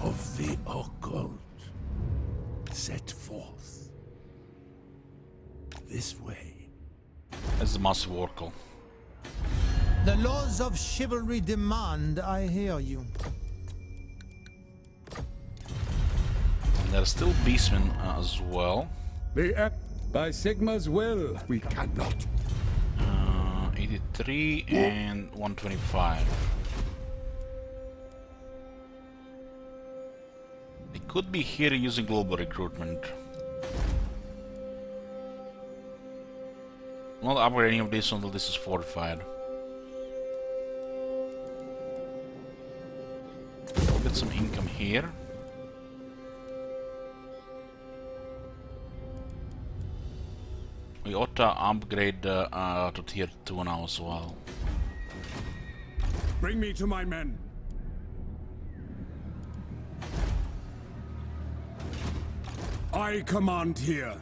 Of the occult. Set forth. This way. That's the massive oracle. The laws of chivalry demand I hear you. And there are still beastmen as well. by Sigma's will, We cannot. 83 and 125. They could be here using global recruitment. Not upgrade any of this until this is fortified. We'll get some income here. We ought to upgrade to tier 2 now as well. Bring me to my men. I command here.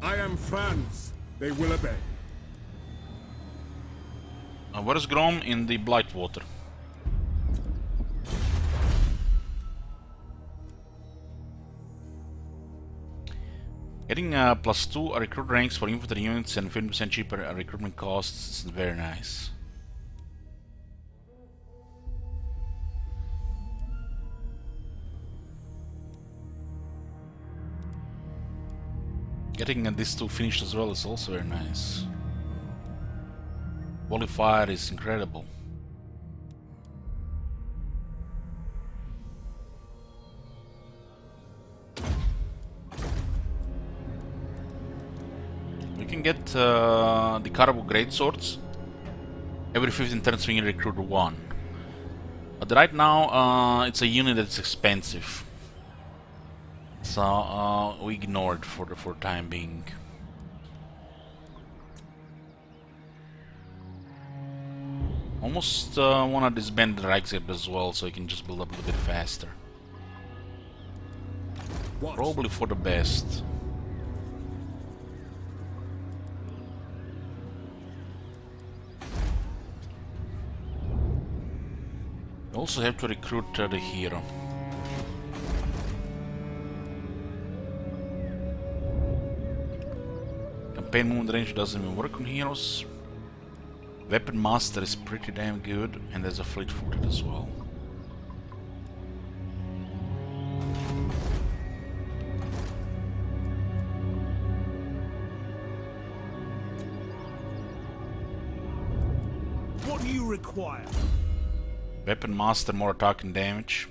I am Franz. They will obey. Where is Grom? In the Blightwater. Getting +2 recruit ranks for infantry units and 50% cheaper recruitment costs is very nice. Getting these two finished as well is also very nice. Qualifier is incredible. We can get the Carbo Great Swords. Every 15 turns we can recruit 1. But right now it's a unit that's expensive. So we ignore it for the time being. Almost wanna disband the Reichsgeb as well, so you can just build up a little bit faster. Probably for the best. You also have to recruit the hero. Campaign movement range doesn't even work on heroes. Weapon master is pretty damn good, and there's a fleet footed as well. What do you require? Weapon Master, more attack and damage.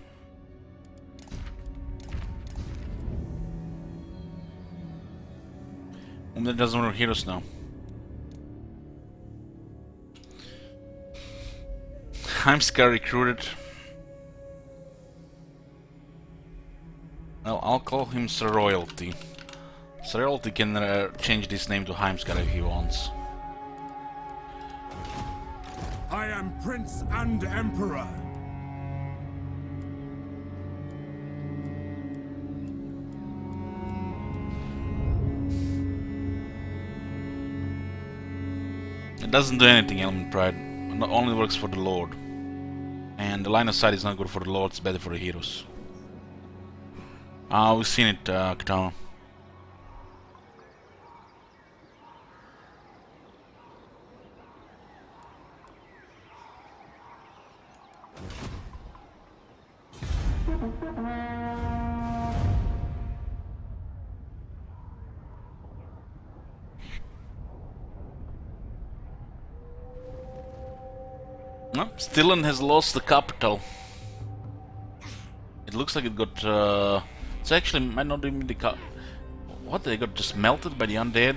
That doesn't want to hear us now. Heimskar recruited. Well, I'll call him Sir Royalty. Sir Royalty can change this name to Heimskar if he wants. I am Prince and Emperor. It doesn't do anything, Element Pride. It only works for the Lord. And the line of sight is not good for the Lord, it's better for the heroes. We've seen it, Katana. No, Stillen has lost the capital. It looks like it got. It's actually might not even be the what? They got just melted by the undead.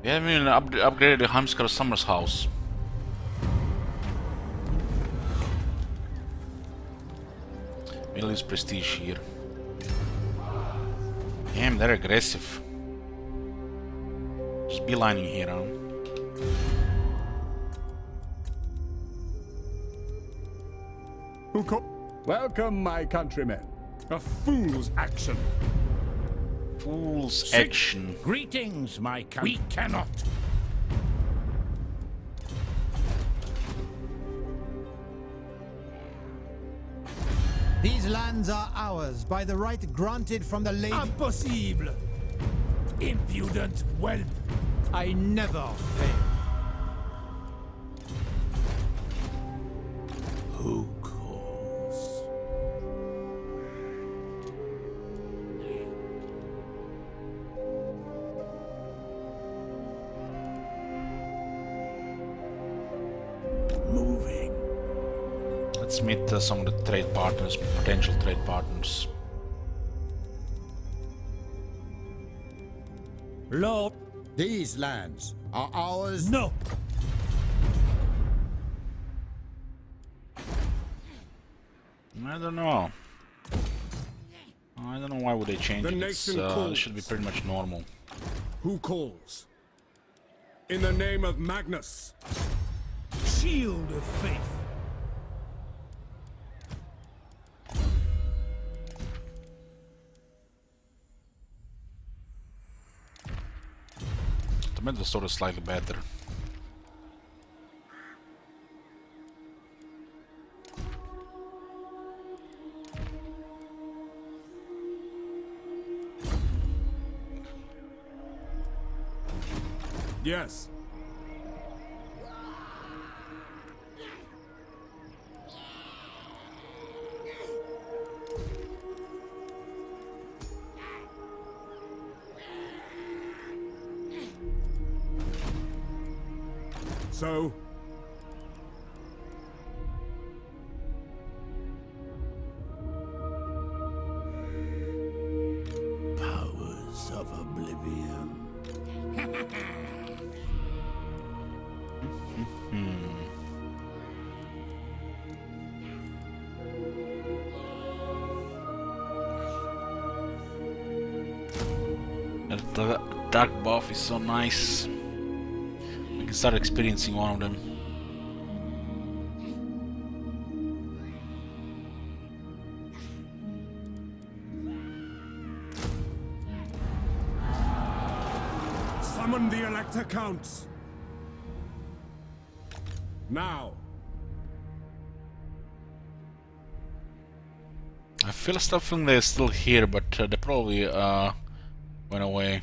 We haven't even upgraded the Heimskar Summer's house. We'll use prestige here. Damn, they're aggressive. Just beelining here, huh? Welcome, my countrymen. A fool's action. Fool's action. Greetings, my country. We cannot. These lands are ours by the right granted from the lady. Impossible! Impudent whelp! I never fail. Who calls? Moving. Let's meet some of the trade partners, potential trade partners. Lord. These lands are ours. No! I don't know. I don't know why would they change The it. nation It calls. should be pretty much normal. Who calls? In the name of Magnus. Shield of faith. The metal sword is slightly better. Yes. So? Powers of oblivion. The dark buff is so nice. We can start experiencing one of them. Summon the Elector Counts. Now. I still feeling they're still here, but they probably went away.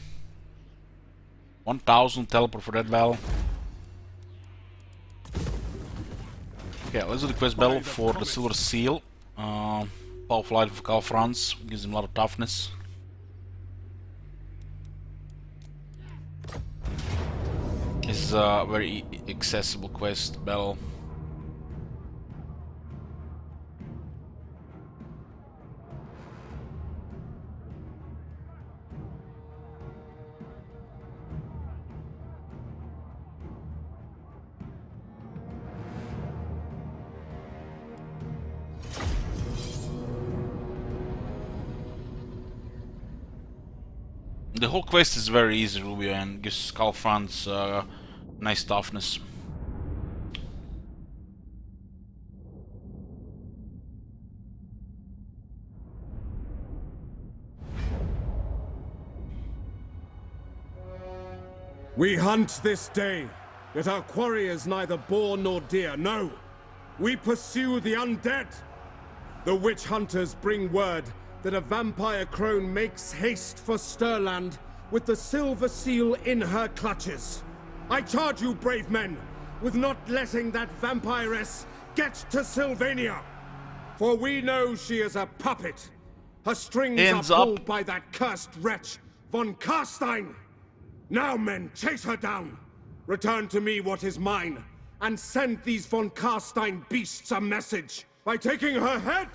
1000 teleport for that battle. Okay, let's do the quest battle for the Silver Seal. Powerful item for Karl Franz, gives him a lot of toughness. This is a very accessible quest battle. The whole quest is very easy, Rubio, and gives Skull Fronts nice toughness. We hunt this day, yet our quarry is neither boar nor deer, no! We pursue the undead! The witch hunters bring word that a vampire crone makes haste for Stirland with the silver seal in her clutches. I charge you, brave men, with not letting that vampiress get to Sylvania! For we know she is a puppet. Her strings Hands are up. pulled by that cursed wretch, von Karstein! Now, men, chase her down! Return to me what is mine, and send these von Karstein beasts a message. By taking her head,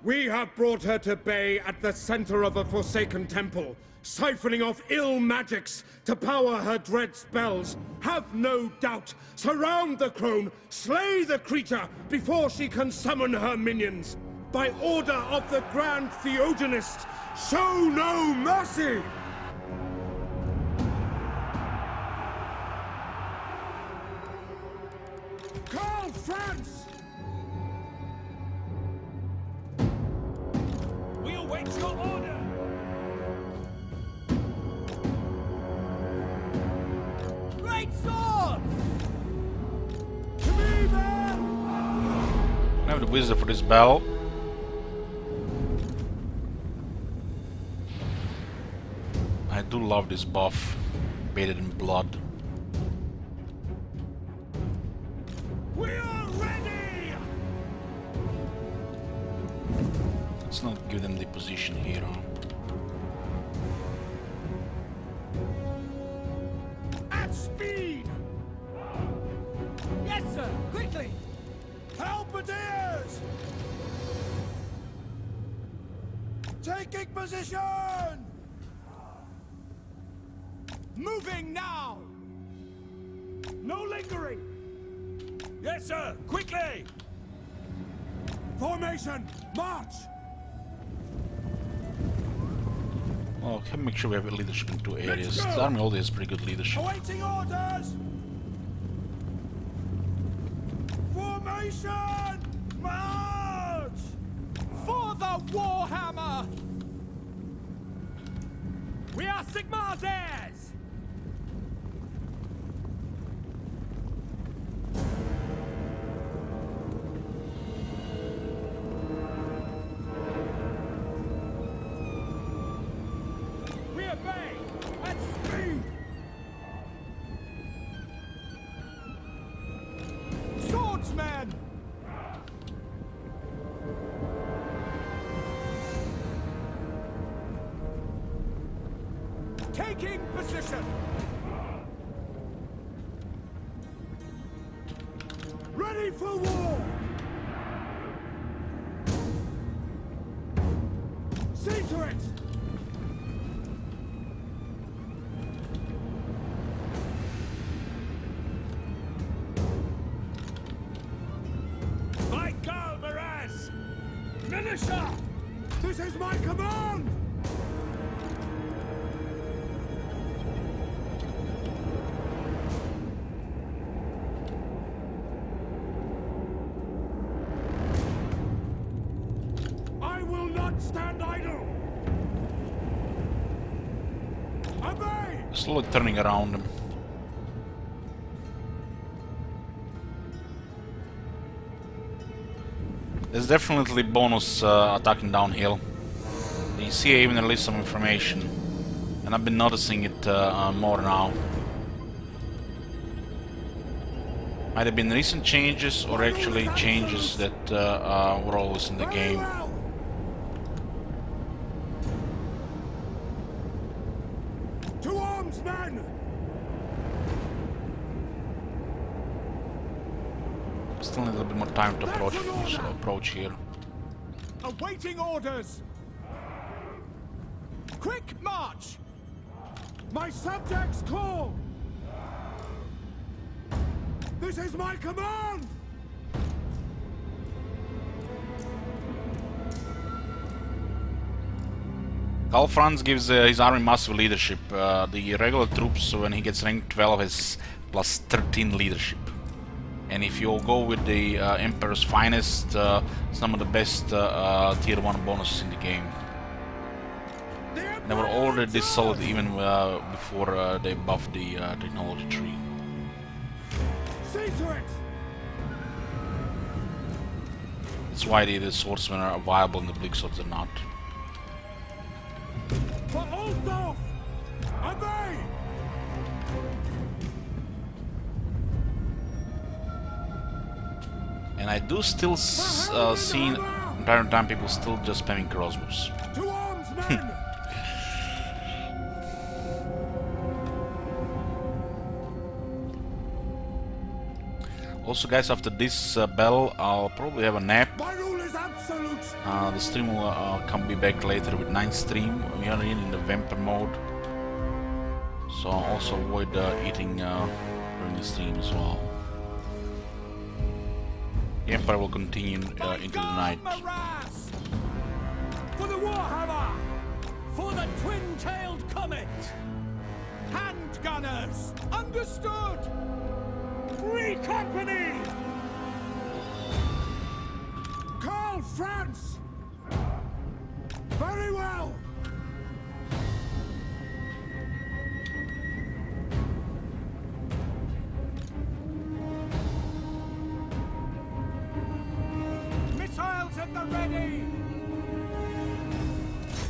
we have brought her to bay at the center of a forsaken temple, siphoning off ill magics to power her dread spells. Have no doubt, surround the crone, slay the creature before she can summon her minions. By order of the Grand Theogenist, show no mercy! Call France! We await your order! Great swords! To me, then! I have the wizard for this battle. I do love this buff, bathed in blood. We are ready! Let's not give them the position here. Huh? At speed! Yes, sir! Quickly! Halberdiers! Taking position! Moving now! No lingering! Yes, sir! Quickly! Formation! March! Well, can make sure we have leadership in 2 areas. The army already has pretty good leadership. Awaiting orders! Formation! March! For the Warhammer! We are Sigmar's heirs! We obey! At speed! Swordsman! Taking position! Ready for war! See to it! By Galmaraz! Militia! This is my command! I will not stand idle! Obey! Slowly turning around them. There's definitely bonus attacking downhill. The CA even released some information, and I've been noticing it more now. Might have been recent changes or actually changes that were always in the game. To arms, men! Still need a little bit more time to approach here. Awaiting orders! Quick march! My subjects call! This is my command! Karl Franz gives his army massive leadership. The regular troops, when he gets rank 12, has plus 13 leadership. And if you go with the Emperor's Finest, some of the best tier 1 bonuses in the game. They were already this solid even before they buffed the technology tree. See to it! That's why the swordsmen are viable and the bleak swords are not. For Altdorf! Obey! And I do still see entire time people still just spamming crossbows. To arms, men! Also, guys, after this bell, I'll probably have a nap. My rule is absolute! The stream will come be back later with 9th stream. We are in the vampire mode, so I'll also avoid eating during the stream as well. The Empire will continue into the night. For the Warhammer! For the twin-tailed comet! Handgunners! Understood! Free company! Karl Franz! Very well! Missiles at the ready!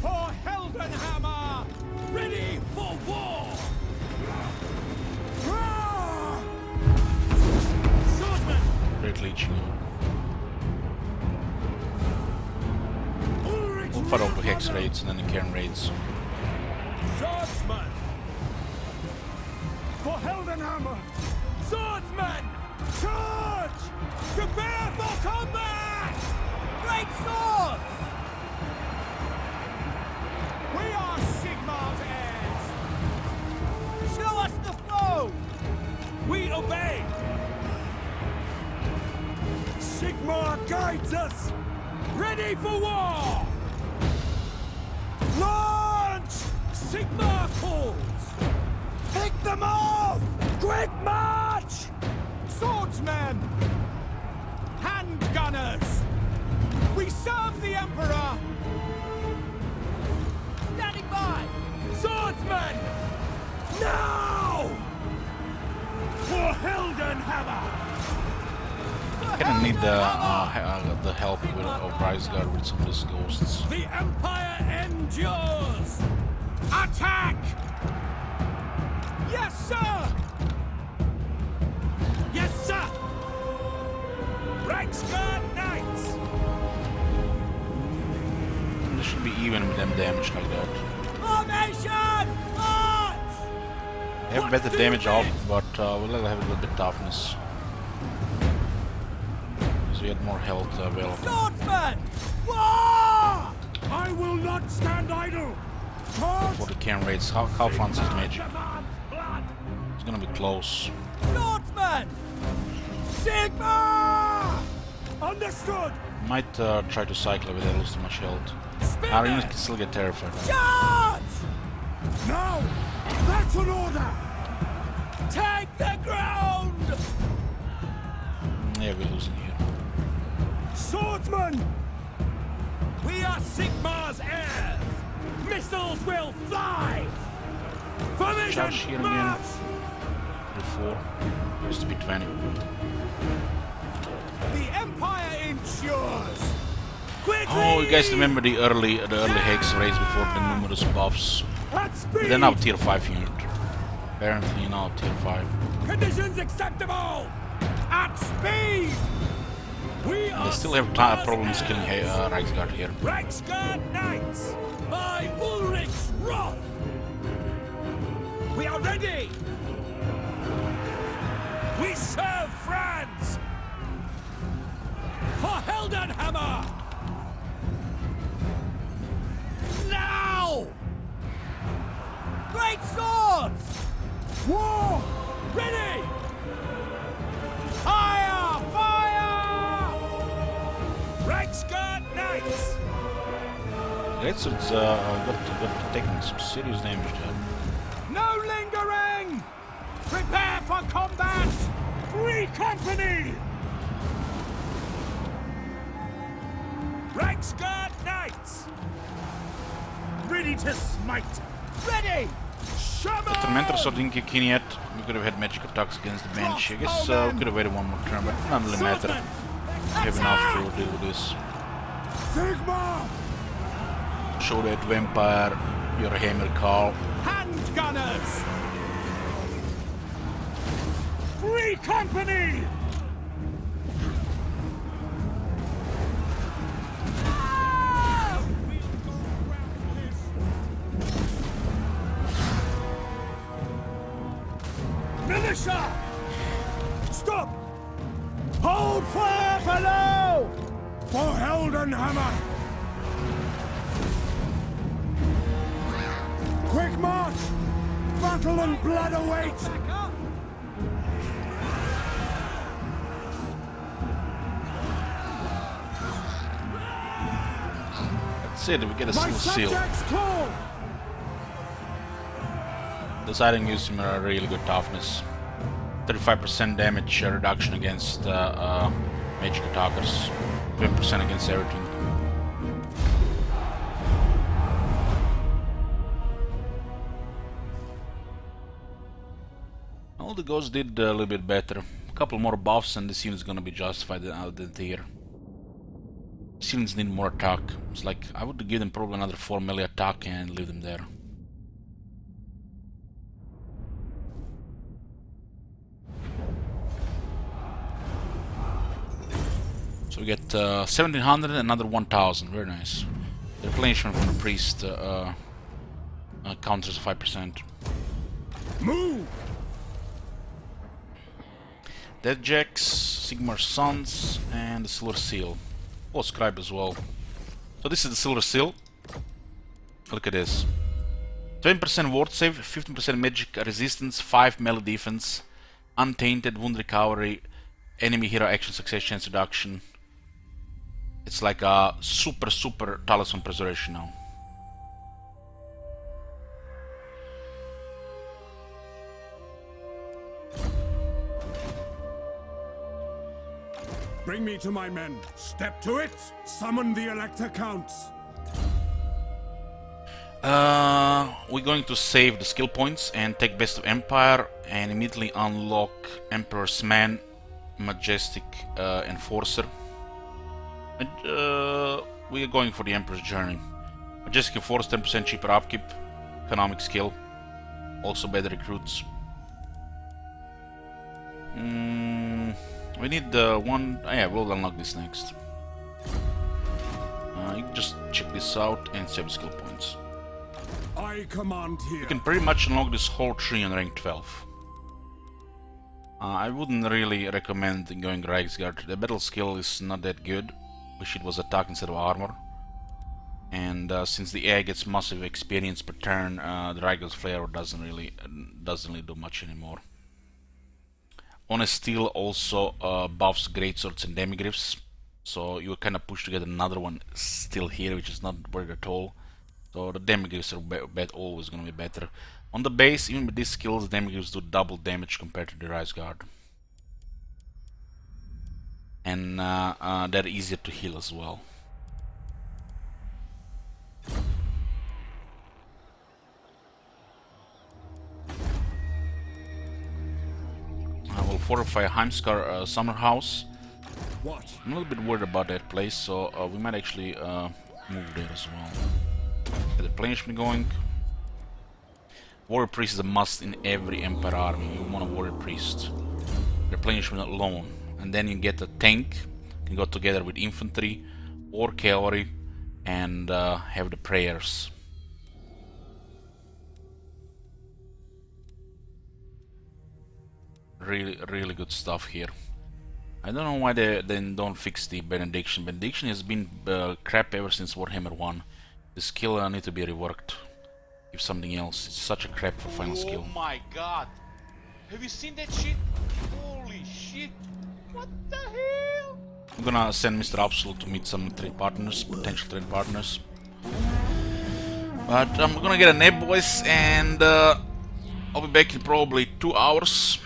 For Heldenhammer! Ready for war! Swordsman! Great leeching. We'll fight over Hex raids and then the Cairn raids. Swordsman! For Heldenhammer! Swordsman! Charge! Prepare for combat! Great swords! We are Sigmar's heirs! Show us the foe! We obey! Sigmar guides us! Ready for war! Launch! Sigmar calls! Pick them off! Quick march! Swordsmen! Handgunners! We serve the Emperor! Standing by! Swordsmen! Now! For Heldenhammer! Gonna need the help of Reikland with some of these ghosts. The Empire endures! Attack! Yes, sir! Yes, sir! Reichsguard Knights! This should be even with them damage like that. Formation! March! They have better damage out, but we'll have a little bit toughness. So we had more health available. Swordsman! War! I will not stand idle! For the Cairn raids, how Franz is magic. It's gonna be close. Swordsman! Sigma! Understood! Might try to cycle if they lose too much health. Our units can still get terrified. Charge! Now! That's an order! Take the ground! Yeah, we're losing here. Swordsman! We are Sigmar's heirs! Missiles will fly! Formation! Charge here again. 4. Used to be 20. The Empire ensures! Quickly! Oh, you guys remember the early Hex raids before the numerous buffs? They're now tier 5 unit. Apparently now tier 5. Conditions acceptable! At speed! We They still have problems killing Reichsguard here. Reichsguard Knights! By Ulrich's wrath! We are ready! We serve France! For Heldenhammer! Now! Great swords! War! Ready! Fire! Fire! Reichsguard Knights! Great great swords got taking some serious damage there. No lingering! Prepare for combat! Free company! Reiksguard Knights! Ready to smite! Ready! The Tormentor sword didn't kick in yet. We could have had magic attacks against the bench. I guess we could have waited one more turn, but it doesn't really matter. We have enough to deal with this. Sigma! Show that vampire your hammer, Carl. Handgunners! Free company! Militia! Stop! Hold fire below! For Heldenhammer! Quick march! Battle and blood await! That's it, we get a seal. Deciding to use some really good toughness. 35% damage reduction against magic attackers. 20% against everything. All the ghosts did a little bit better. A couple more buffs and this unit's gonna be justified out here. These units need more attack. It's like I would give them probably another 4 melee attack and leave them there. So we get 1700 and another 1000. Very nice. The replenishment from the priest counters 5%. Move! Dead Jacks, Sigmar's Sons, and the Silver Seal. Oh, Scribe as well. So this is the Silver Seal. Look at this. 20% ward save, 15% magic resistance, 5 melee defense, untainted wound recovery, enemy hero action success chance reduction. It's like a super talisman preservation now. Bring me to my men. Step to it. Summon the Elector Counts. We're going to save the skill points and take Best of Empire and immediately unlock Emperor's Man, Majestic Enforcer. And we are going for the Emperor's Journey. Majestic Enforcer, 10% cheaper upkeep, economic skill, also better recruits. We need one. Yeah, we'll unlock this next. You can just check this out and save skill points. I command here. You can pretty much unlock this whole tree on rank 12. I wouldn't really recommend going Reiksguard. The battle skill is not that good. Wish it was attack instead of armor. And since the AI gets massive experience per turn, the Reiksguard's flavor doesn't really do much anymore. Honest Steel also buffs greatswords and demigriffs, so you kind of push to get another one still here, which is not worth at all. So the demigriffs are always going to be better. On the base, even with these skills, demigriffs do double damage compared to the Reiksguard. And they're easier to heal as well. I will fortify Heimskar summer house. I'm a little bit worried about that place, so we might actually move there as well. Get the replenishment going. Warrior Priest is a must in every Empire army. You want a Warrior Priest. Replenishment alone. And then you get a tank. You can go together with infantry or cavalry and have the prayers. Really good stuff here. I don't know why they don't fix the benediction. Benediction has been crap ever since Warhammer 1. The skill need to be reworked. Give something else. It's such a crap for final skill. Oh my god! Have you seen that shit? Holy shit! What the hell? I'm gonna send Mr. Absolute to meet some trade partners, potential trade partners. But I'm gonna get a nap, boys, and I'll be back in probably 2 hours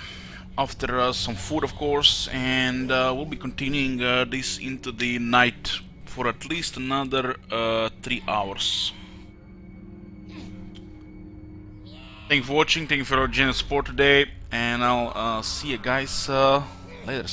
after some food, of course, and we'll be continuing this into the night for at least another 3 hours. Thank you for watching, thank you for your generous support today, and I'll see you guys later.